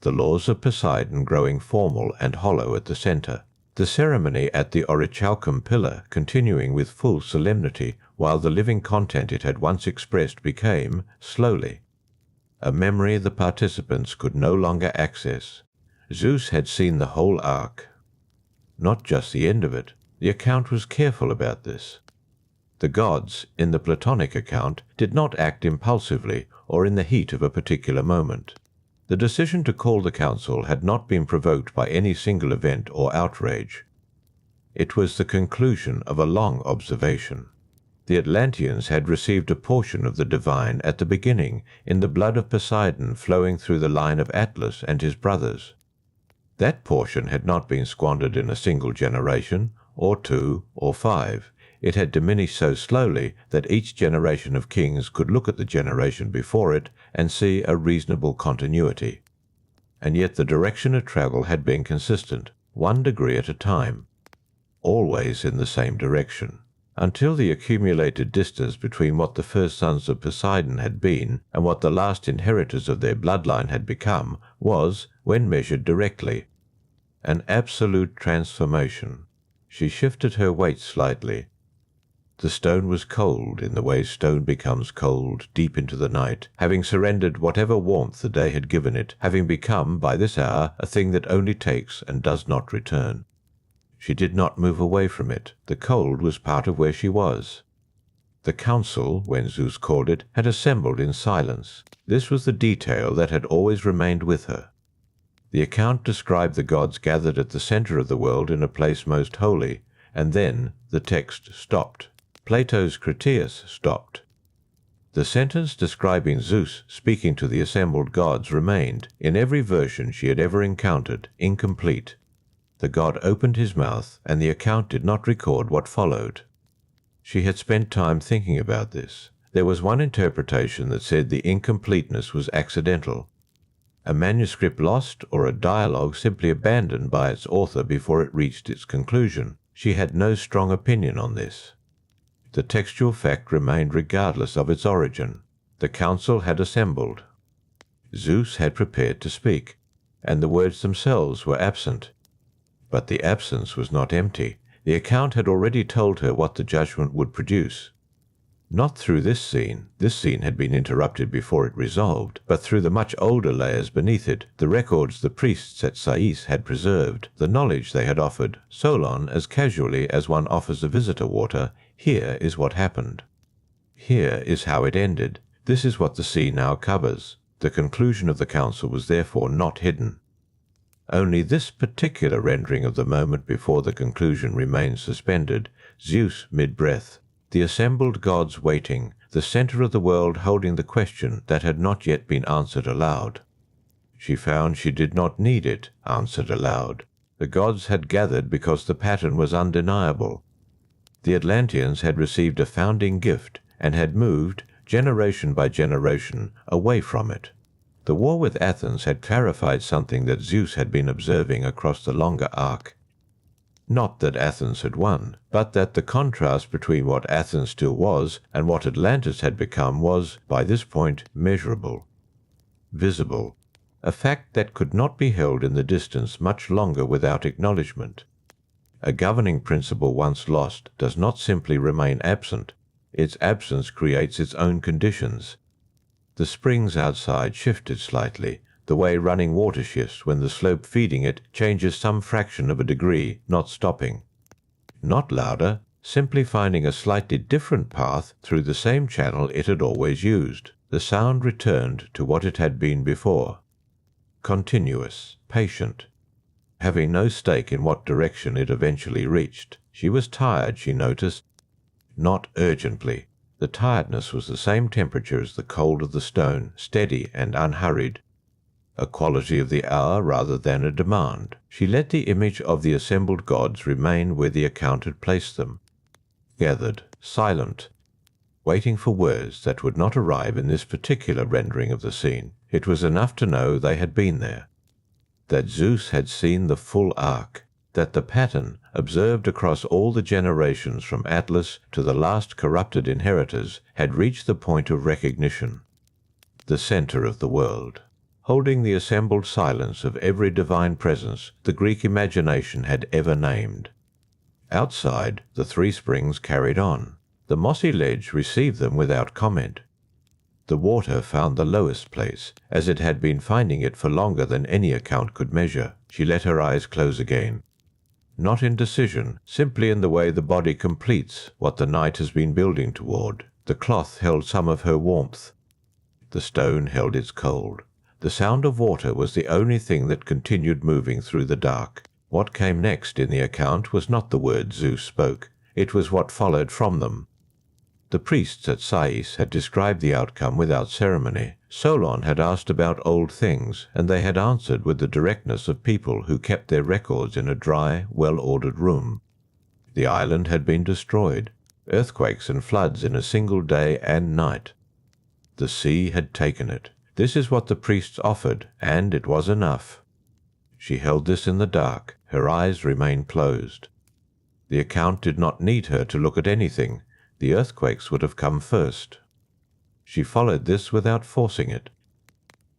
the laws of Poseidon growing formal and hollow at the center, the ceremony at the orichalcum pillar continuing with full solemnity, while the living content it had once expressed became, slowly, a memory the participants could no longer access. Zeus had seen the whole arc, not just the end of it. The account was careful about this. The gods, in the Platonic account, did not act impulsively or in the heat of a particular moment. The decision to call the council had not been provoked by any single event or outrage. It was the conclusion of a long observation. The Atlanteans had received a portion of the divine at the beginning, in the blood of Poseidon flowing through the line of Atlas and his brothers. That portion had not been squandered in a single generation, or 2, or 5. It had diminished so slowly that each generation of kings could look at the generation before it and see a reasonable continuity. And yet the direction of travel had been consistent, 1 degree at a time, always in the same direction. Until the accumulated distance between what the first sons of Poseidon had been and what the last inheritors of their bloodline had become was, when measured directly, an absolute transformation. She shifted her weight slightly. The stone was cold in the way stone becomes cold deep into the night, having surrendered whatever warmth the day had given it, having become by this hour a thing that only takes and does not return. She did not move away from it. The cold was part of where she was. The council, when Zeus called it, had assembled in silence. This was the detail that had always remained with her. The account described the gods gathered at the center of the world in a place most holy, and then the text stopped. Plato's Critias stopped. The sentence describing Zeus speaking to the assembled gods remained, in every version she had ever encountered, incomplete. The god opened his mouth, and the account did not record what followed. She had spent time thinking about this. There was one interpretation that said the incompleteness was accidental, a manuscript lost or a dialogue simply abandoned by its author before it reached its conclusion. She had no strong opinion on this. The textual fact remained regardless of its origin. The council had assembled. Zeus had prepared to speak, and the words themselves were absent. But the absence was not empty. The account had already told her what the judgment would produce. Not through this scene had been interrupted before it resolved, but through the much older layers beneath it, the records the priests at Sais had preserved, the knowledge they had offered. Solon, as casually as one offers a visitor water, here is what happened. Here is how it ended. This is what the sea now covers. The conclusion of the council was therefore not hidden. Only this particular rendering of the moment before the conclusion remained suspended, Zeus mid-breath, the assembled gods waiting, the center of the world holding the question that had not yet been answered aloud. She found she did not need it answered aloud. The gods had gathered because the pattern was undeniable. The Atlanteans had received a founding gift and had moved, generation by generation, away from it. The war with Athens had clarified something that Zeus had been observing across the longer arc. Not that Athens had won, but that the contrast between what Athens still was and what Atlantis had become was, by this point, measurable, visible, a fact that could not be held in the distance much longer without acknowledgement. A governing principle once lost does not simply remain absent. Its absence creates its own conditions. The springs outside shifted slightly, the way running water shifts when the slope feeding it changes some fraction of a degree, not stopping. Not louder, simply finding a slightly different path through the same channel it had always used. The sound returned to what it had been before. Continuous, patient. Having no stake in what direction it eventually reached. She was tired, she noticed. Not urgently. The tiredness was the same temperature as the cold of the stone, steady and unhurried. A quality of the hour rather than a demand. She let the image of the assembled gods remain where the account had placed them. Gathered, silent, waiting for words that would not arrive in this particular rendering of the scene. It was enough to know they had been there. That Zeus had seen the full arc. That the pattern, observed across all the generations from Atlas to the last corrupted inheritors, had reached the point of recognition. The center of the world. Holding the assembled silence of every divine presence the Greek imagination had ever named. Outside, the three springs carried on. The mossy ledge received them without comment. The water found the lowest place, as it had been finding it for longer than any account could measure. She let her eyes close again. Not in decision, simply in the way the body completes what the night has been building toward. The cloth held some of her warmth. The stone held its cold. The sound of water was the only thing that continued moving through the dark. What came next in the account was not the words Zeus spoke. It was what followed from them. The priests at Sais had described the outcome without ceremony. Solon had asked about old things, and they had answered with the directness of people who kept their records in a dry, well-ordered room. The island had been destroyed. Earthquakes and floods in a single day and night. The sea had taken it. This is what the priests offered, and it was enough. She held this in the dark. Her eyes remained closed. The account did not need her to look at anything. The earthquakes would have come first. She followed this without forcing it.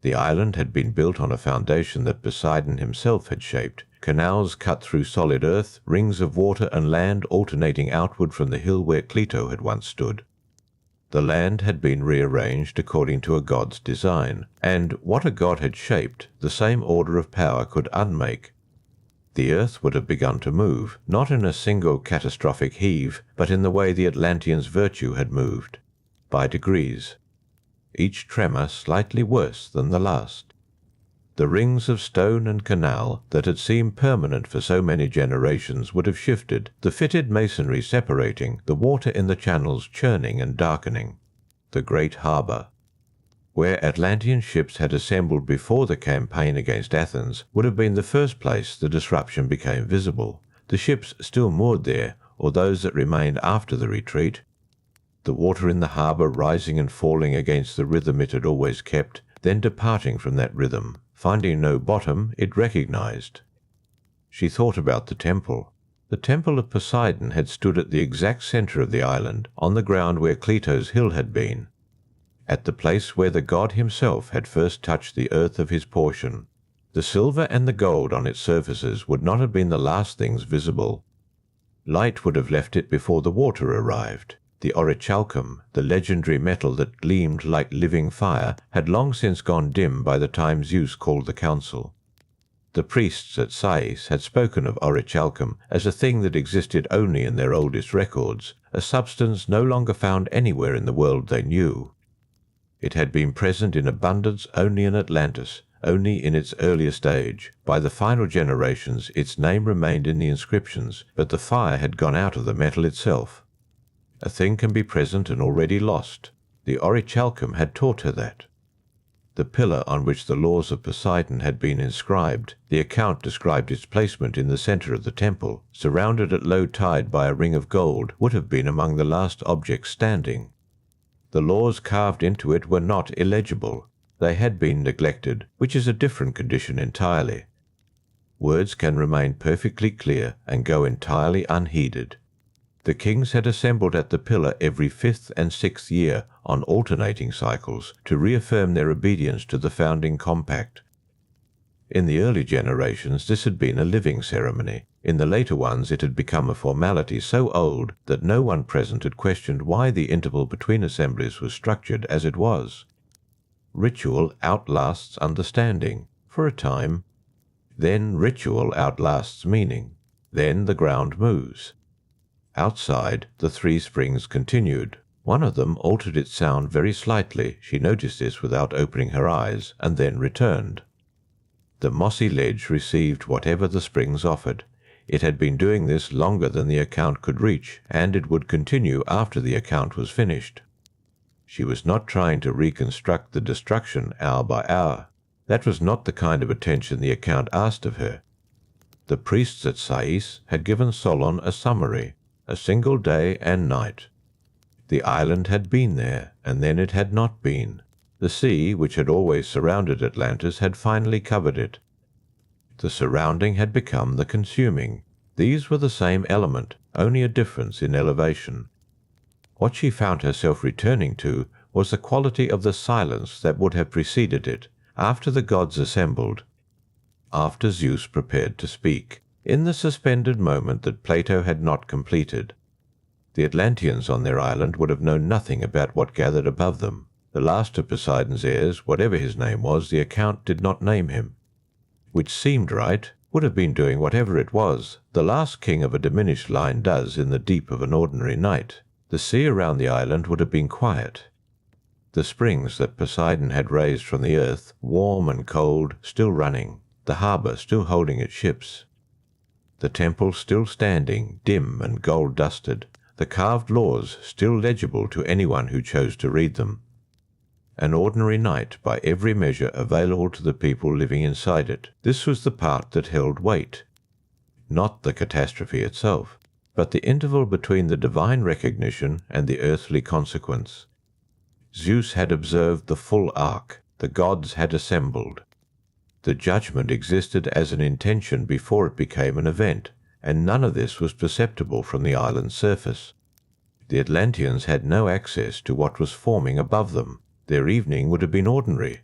The island had been built on a foundation that Poseidon himself had shaped, canals cut through solid earth, rings of water and land alternating outward from the hill where Cleito had once stood. The land had been rearranged according to a god's design, and what a god had shaped, the same order of power could unmake. The earth would have begun to move, not in a single catastrophic heave, but in the way the Atlanteans' virtue had moved, by degrees, each tremor slightly worse than the last. The rings of stone and canal that had seemed permanent for so many generations would have shifted, the fitted masonry separating, the water in the channels churning and darkening. The great harbour, where Atlantean ships had assembled before the campaign against Athens, would have been the first place the disruption became visible. The ships still moored there, or those that remained after the retreat, the water in the harbour rising and falling against the rhythm it had always kept, then departing from that rhythm. Finding no bottom, it recognized. She thought about the temple. The temple of Poseidon had stood at the exact center of the island, on the ground where Cleito's hill had been, at the place where the god himself had first touched the earth of his portion. The silver and the gold on its surfaces would not have been the last things visible. Light would have left it before the water arrived. The orichalcum, the legendary metal that gleamed like living fire, had long since gone dim by the time Zeus called the council. The priests at Sais had spoken of orichalcum as a thing that existed only in their oldest records, a substance no longer found anywhere in the world they knew. It had been present in abundance only in Atlantis, only in its earliest age. By the final generations its name remained in the inscriptions, but the fire had gone out of the metal itself. A thing can be present and already lost. The orichalcum had taught her that. The pillar on which the laws of Poseidon had been inscribed, the account described its placement in the center of the temple, surrounded at low tide by a ring of gold, would have been among the last objects standing. The laws carved into it were not illegible. They had been neglected, which is a different condition entirely. Words can remain perfectly clear and go entirely unheeded. The kings had assembled at the pillar every 5th and 6th year on alternating cycles to reaffirm their obedience to the founding compact. In the early generations this had been a living ceremony. In the later ones it had become a formality so old that no one present had questioned why the interval between assemblies was structured as it was. Ritual outlasts understanding, for a time. Then ritual outlasts meaning. Then the ground moves. Outside, the three springs continued. One of them altered its sound very slightly. She noticed this without opening her eyes, and then returned. The mossy ledge received whatever the springs offered. It had been doing this longer than the account could reach, and it would continue after the account was finished. She was not trying to reconstruct the destruction hour by hour. That was not the kind of attention the account asked of her. The priests at Sais had given Solon a summary, a single day and night. The island had been there, and then it had not been. The sea, which had always surrounded Atlantis, had finally covered it. The surrounding had become the consuming. These were the same element, only a difference in elevation. What she found herself returning to was the quality of the silence that would have preceded it, after the gods assembled, after Zeus prepared to speak, in the suspended moment that Plato had not completed. The Atlanteans on their island would have known nothing about what gathered above them. The last of Poseidon's heirs, whatever his name was, the account did not name him. Which seemed right, would have been doing whatever it was. The last king of a diminished line does in the deep of an ordinary night. The sea around the island would have been quiet. The springs that Poseidon had raised from the earth, warm and cold, still running. The harbour still holding its ships. The temple still standing, dim and gold-dusted. The carved laws still legible to anyone who chose to read them. An ordinary night by every measure available to the people living inside it. This was the part that held weight. Not the catastrophe itself, but the interval between the divine recognition and the earthly consequence. Zeus had observed the full arc. The gods had assembled. The judgment existed as an intention before it became an event, and none of this was perceptible from the island's surface. The Atlanteans had no access to what was forming above them. Their evening would have been ordinary,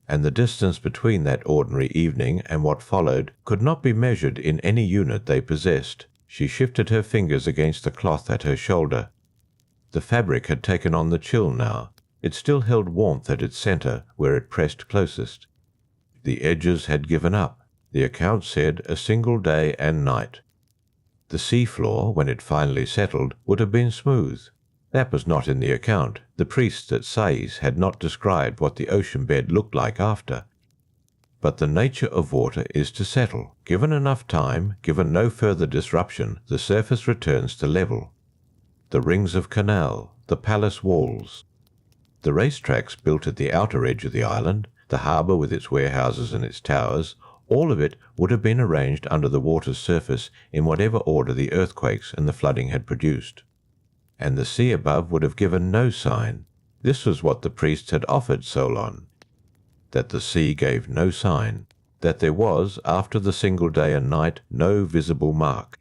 and the distance between that ordinary evening and what followed could not be measured in any unit they possessed. She shifted her fingers against the cloth at her shoulder. The fabric had taken on the chill now. It still held warmth at its center, where it pressed closest. The edges had given up. The account said a single day and night. The sea floor, when it finally settled, would have been smooth. That was not in the account. The priests at Sais had not described what the ocean bed looked like after. But the nature of water is to settle. Given enough time, given no further disruption, the surface returns to level. The rings of canal, the palace walls, the racetracks built at the outer edge of the island, the harbour with its warehouses and its towers, all of it would have been arranged under the water's surface in whatever order the earthquakes and the flooding had produced. And the sea above would have given no sign. This was what the priests had offered Solon, that the sea gave no sign, that there was, after the single day and night, no visible mark.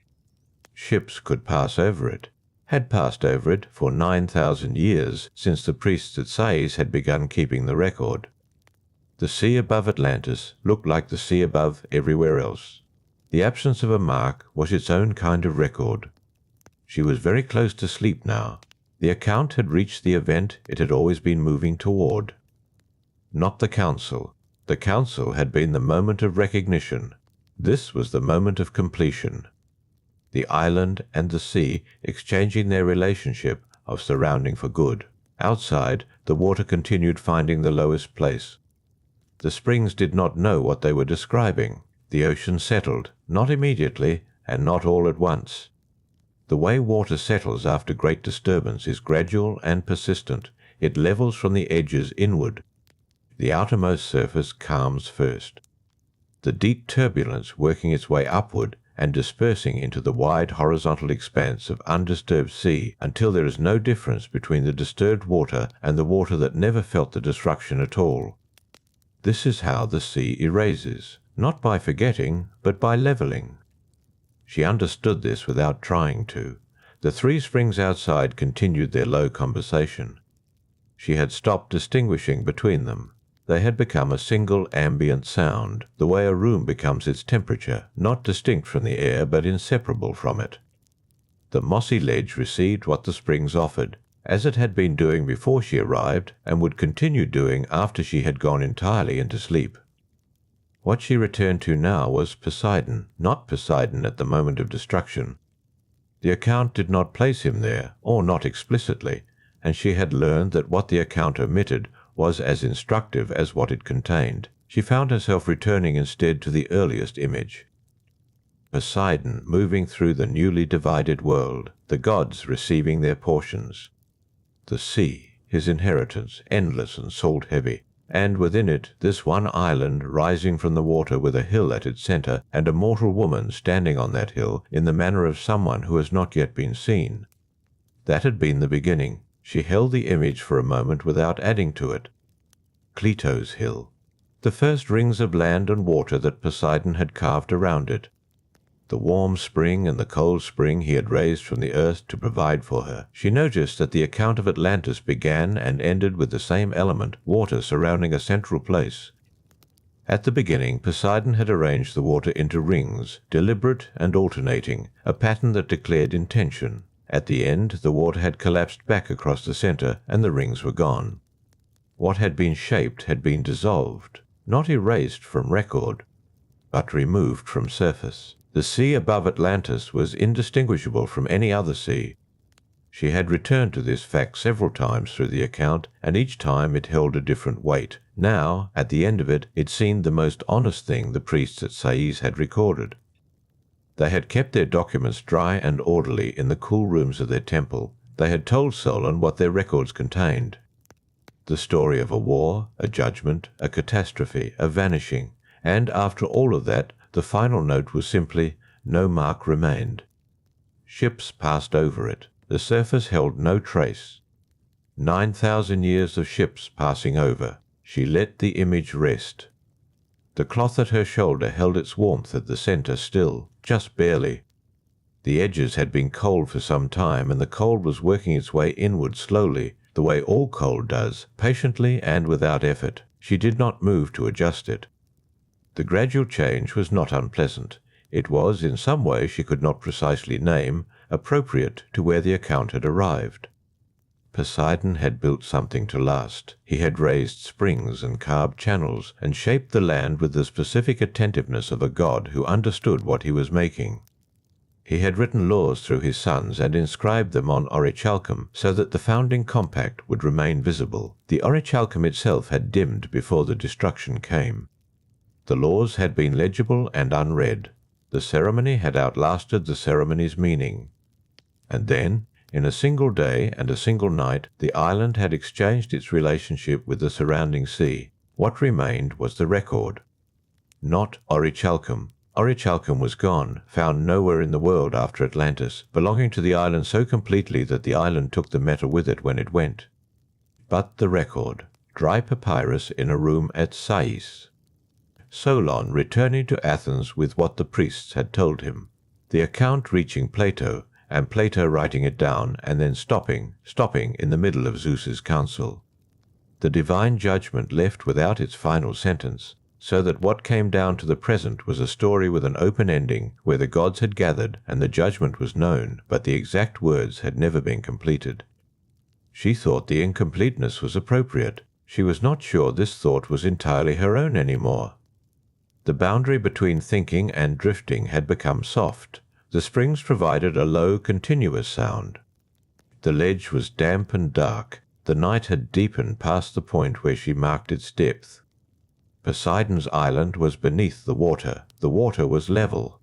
Ships could pass over it, had passed over it for 9,000 years since the priests at Sais had begun keeping the record. The sea above Atlantis looked like the sea above everywhere else. The absence of a mark was its own kind of record. She was very close to sleep now. The account had reached the event it had always been moving toward. Not the council. The council had been the moment of recognition. This was the moment of completion. The island and the sea exchanging their relationship of surrounding for good. Outside, the water continued finding the lowest place. The springs did not know what they were describing. The ocean settled, not immediately, and not all at once. The way water settles after great disturbance is gradual and persistent. It levels from the edges inward. The outermost surface calms first. The deep turbulence working its way upward and dispersing into the wide horizontal expanse of undisturbed sea until there is no difference between the disturbed water and the water that never felt the disruption at all. This is how the sea erases, not by forgetting, but by leveling. She understood this without trying to. The three springs outside continued their low conversation. She had stopped distinguishing between them. They had become a single ambient sound, the way a room becomes its temperature, not distinct from the air but inseparable from it. The mossy ledge received what the springs offered, as it had been doing before she arrived and would continue doing after she had gone entirely into sleep. What she returned to now was Poseidon, not Poseidon at the moment of destruction. The account did not place him there, or not explicitly, and she had learned that what the account omitted was as instructive as what it contained. She found herself returning instead to the earliest image. Poseidon moving through the newly divided world, the gods receiving their portions. The sea, his inheritance, endless and salt-heavy, and within it this one island rising from the water with a hill at its centre and a mortal woman standing on that hill in the manner of someone who has not yet been seen. That had been the beginning. She held the image for a moment without adding to it. Cleito's hill. The first rings of land and water that Poseidon had carved around it. The warm spring and the cold spring he had raised from the earth to provide for her. She noticed that the account of Atlantis began and ended with the same element, water surrounding a central place. At the beginning, Poseidon had arranged the water into rings, deliberate and alternating, a pattern that declared intention. At the end, the water had collapsed back across the center and the rings were gone. What had been shaped had been dissolved, not erased from record, but removed from surface. The sea above Atlantis was indistinguishable from any other sea. She had returned to this fact several times through the account, and each time it held a different weight. Now, at the end of it, it seemed the most honest thing the priests at Sais had recorded. They had kept their documents dry and orderly in the cool rooms of their temple. They had told Solon what their records contained. The story of a war, a judgment, a catastrophe, a vanishing, and after all of that, the final note was simply, no mark remained. Ships passed over it. The surface held no trace. 9,000 years of ships passing over. She let the image rest. The cloth at her shoulder held its warmth at the center still, just barely. The edges had been cold for some time, and the cold was working its way inward slowly, the way all cold does, patiently and without effort. She did not move to adjust it. The gradual change was not unpleasant. It was, in some way she could not precisely name, appropriate to where the account had arrived. Poseidon had built something to last. He had raised springs and carved channels, and shaped the land with the specific attentiveness of a god who understood what he was making. He had written laws through his sons and inscribed them on orichalcum so that the founding compact would remain visible. The orichalcum itself had dimmed before the destruction came. The laws had been legible and unread. The ceremony had outlasted the ceremony's meaning. And then, in a single day and a single night, the island had exchanged its relationship with the surrounding sea. What remained was the record. Not orichalcum. Orichalcum was gone, found nowhere in the world after Atlantis, belonging to the island so completely that the island took the metal with it when it went. But the record. Dry papyrus in a room at Sais. Solon returning to Athens with what the priests had told him. The account reaching Plato, and Plato writing it down and then stopping in the middle of Zeus's council. The divine judgment left without its final sentence, so that what came down to the present was a story with an open ending where the gods had gathered and the judgment was known, but the exact words had never been completed. She thought the incompleteness was appropriate. She was not sure this thought was entirely her own anymore. The boundary between thinking and drifting had become soft. The springs provided a low, continuous sound. The ledge was damp and dark. The night had deepened past the point where she marked its depth. Poseidon's island was beneath the water. The water was level.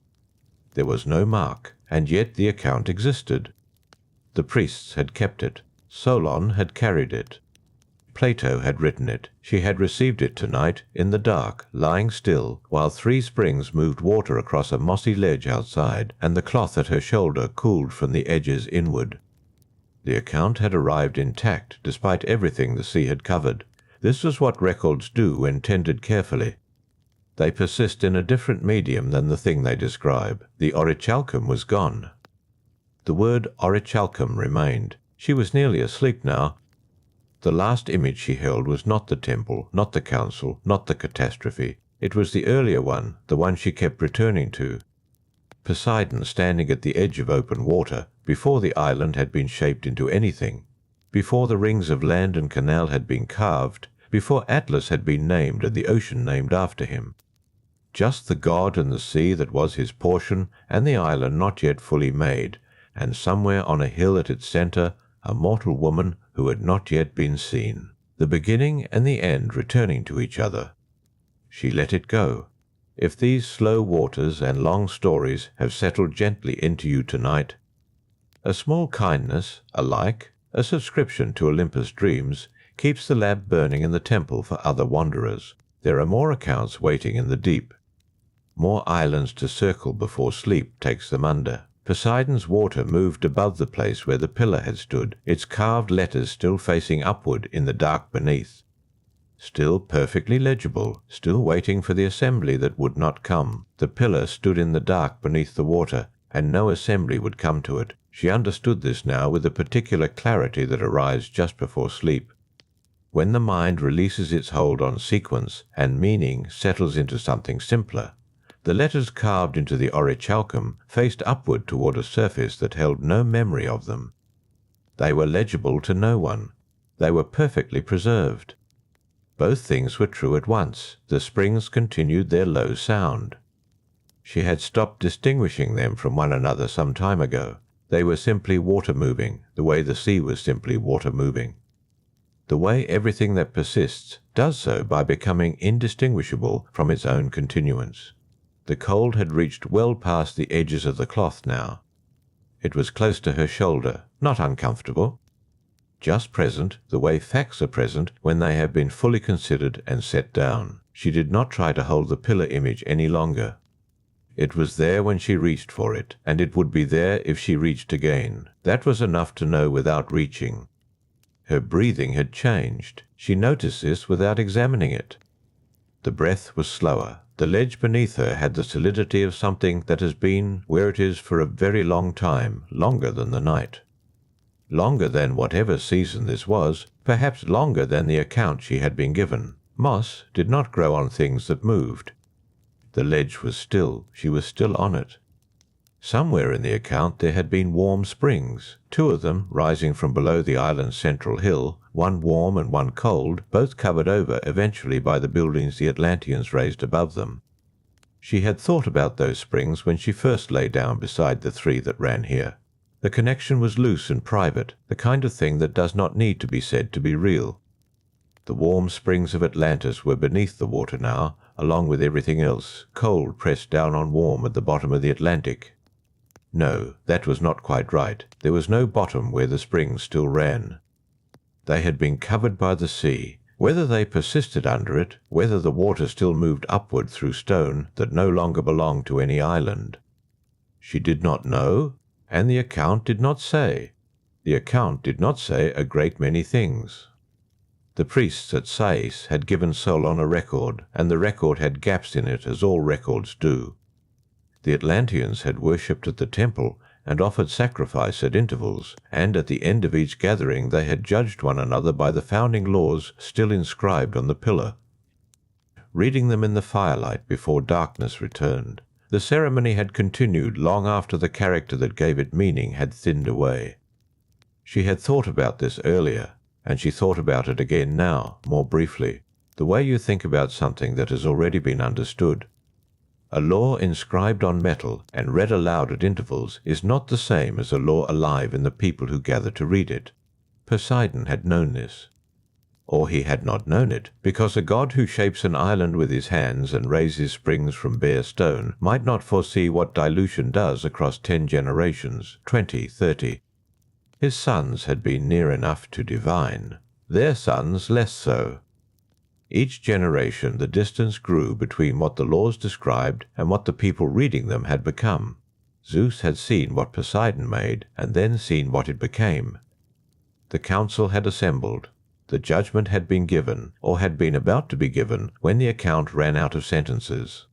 There was no mark, and yet the account existed. The priests had kept it. Solon had carried it. Plato had written it. She had received it tonight, in the dark, lying still, while 3 springs moved water across a mossy ledge outside, and the cloth at her shoulder cooled from the edges inward. The account had arrived intact, despite everything the sea had covered. This was what records do when tended carefully. They persist in a different medium than the thing they describe. The orichalcum was gone. The word orichalcum remained. She was nearly asleep now. The last image she held was not the temple, not the council, not the catastrophe. It was the earlier one, the one she kept returning to. Poseidon standing at the edge of open water, before the island had been shaped into anything, before the rings of land and canal had been carved, before Atlas had been named and the ocean named after him. Just the god and the sea that was his portion, and the island not yet fully made, and somewhere on a hill at its centre, a mortal woman who had not yet been seen. The beginning and the end returning to each other. She let it go. If these slow waters and long stories have settled gently into you tonight, a small kindness, a like, a subscription to Olympus Dreams, keeps the lamp burning in the temple for other wanderers. There are more accounts waiting in the deep. More islands to circle before sleep takes them under. Poseidon's water moved above the place where the pillar had stood, its carved letters still facing upward in the dark beneath. Still perfectly legible, still waiting for the assembly that would not come. The pillar stood in the dark beneath the water, and no assembly would come to it. She understood this now with a particular clarity that arrives just before sleep. When the mind releases its hold on sequence, and meaning settles into something simpler, the letters carved into the orichalcum faced upward toward a surface that held no memory of them. They were legible to no one. They were perfectly preserved. Both things were true at once. The springs continued their low sound. She had stopped distinguishing them from one another some time ago. They were simply water moving, the way the sea was simply water moving. The way everything that persists does so by becoming indistinguishable from its own continuance. The cold had reached well past the edges of the cloth now. It was close to her shoulder, not uncomfortable. Just present, the way facts are present when they have been fully considered and set down. She did not try to hold the pillar image any longer. It was there when she reached for it, and it would be there if she reached again. That was enough to know without reaching. Her breathing had changed. She noticed this without examining it. The breath was slower. The ledge beneath her had the solidity of something that has been where it is for a very long time, longer than the night. Longer than whatever season this was, perhaps longer than the account she had been given. Moss did not grow on things that moved. The ledge was still, she was still on it. Somewhere in the account there had been warm springs, 2 of them rising from below the island's central hill, one warm and one cold, both covered over eventually by the buildings the Atlanteans raised above them. She had thought about those springs when she first lay down beside the 3 that ran here. The connection was loose and private, the kind of thing that does not need to be said to be real. The warm springs of Atlantis were beneath the water now, along with everything else, cold pressed down on warm at the bottom of the Atlantic. No, that was not quite right. There was no bottom where the springs still ran. They had been covered by the sea. Whether they persisted under it, whether the water still moved upward through stone that no longer belonged to any island, she did not know, and the account did not say. The account did not say a great many things. The priests at Sais had given Solon a record, and the record had gaps in it as all records do. The Atlanteans had worshipped at the temple and offered sacrifice at intervals, and at the end of each gathering they had judged one another by the founding laws still inscribed on the pillar. Reading them in the firelight before darkness returned, the ceremony had continued long after the character that gave it meaning had thinned away. She had thought about this earlier, and she thought about it again now, more briefly, the way you think about something that has already been understood. A law inscribed on metal and read aloud at intervals is not the same as a law alive in the people who gather to read it. Poseidon had known this. Or he had not known it, because a god who shapes an island with his hands and raises springs from bare stone might not foresee what dilution does across 10 generations, 20, 30. His sons had been near enough to divine, their sons less so. Each generation the distance grew between what the laws described and what the people reading them had become. Zeus had seen what Poseidon made, and then seen what it became. The council had assembled. The judgment had been given, or had been about to be given, when the account ran out of sentences.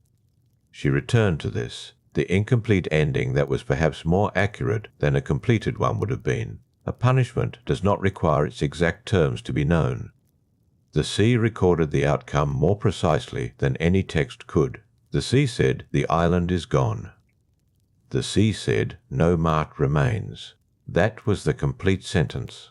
She returned to this, the incomplete ending that was perhaps more accurate than a completed one would have been. A punishment does not require its exact terms to be known. The sea recorded the outcome more precisely than any text could. The sea said, "The island is gone." The sea said, "No mark remains." That was the complete sentence.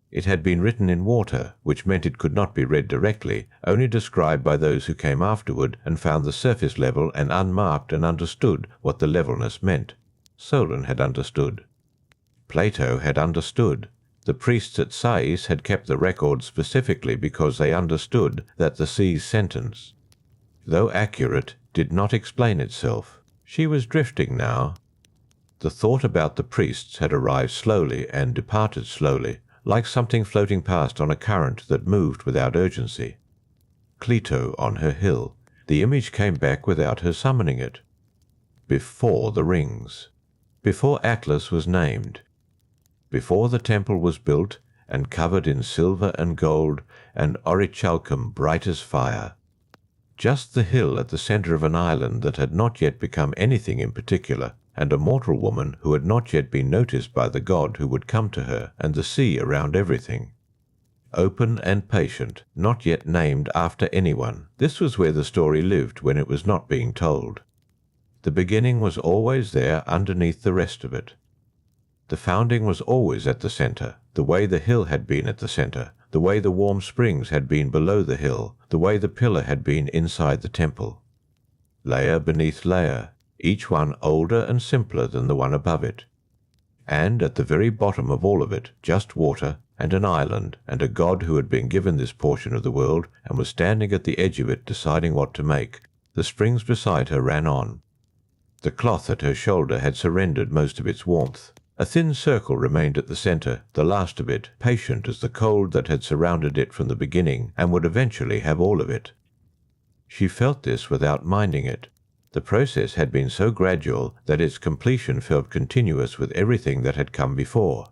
It had been written in water, which meant it could not be read directly, only described by those who came afterward and found the surface level and unmarked and understood what the levelness meant. Solon had understood. Plato had understood. The priests at Sais had kept the record specifically because they understood that the sea's sentence, though accurate, did not explain itself. She was drifting now. The thought about the priests had arrived slowly and departed slowly, like something floating past on a current that moved without urgency. Cleito on her hill. The image came back without her summoning it. Before the rings. Before Atlas was named. Before the temple was built and covered in silver and gold and orichalcum bright as fire. Just the hill at the center of an island that had not yet become anything in particular, and a mortal woman who had not yet been noticed by the god who would come to her, and the sea around everything. Open and patient, not yet named after anyone. This was where the story lived when it was not being told. The beginning was always there underneath the rest of it. The founding was always at the center, the way the hill had been at the center, the way the warm springs had been below the hill, the way the pillar had been inside the temple. Layer beneath layer, each one older and simpler than the one above it. And at the very bottom of all of it, just water, and an island, and a god who had been given this portion of the world and was standing at the edge of it deciding what to make. The springs beside her ran on. The cloth at her shoulder had surrendered most of its warmth. A thin circle remained at the center, the last of it, patient as the cold that had surrounded it from the beginning and would eventually have all of it. She felt this without minding it. The process had been so gradual that its completion felt continuous with everything that had come before.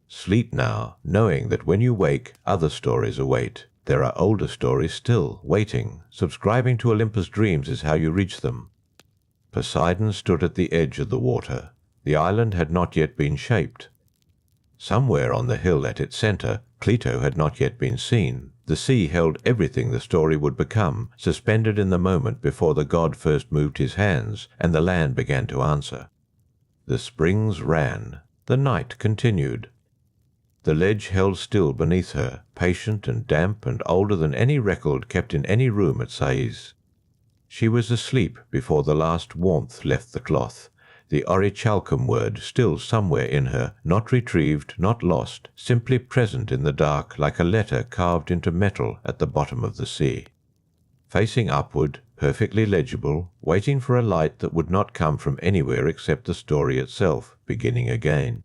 Sleep now, knowing that when you wake, other stories await. There are older stories still, waiting. Subscribing to Olympus Dreams is how you reach them. Poseidon stood at the edge of the water. The island had not yet been shaped. Somewhere on the hill at its center, Cleito had not yet been seen. The sea held everything the story would become, suspended in the moment before the god first moved his hands, and the land began to answer. The springs ran. The night continued. The ledge held still beneath her, patient and damp and older than any record kept in any room at Sais. She was asleep before the last warmth left the cloth, the orichalcum word still somewhere in her, not retrieved, not lost, simply present in the dark like a letter carved into metal at the bottom of the sea. Facing upward, perfectly legible, waiting for a light that would not come from anywhere except the story itself, beginning again.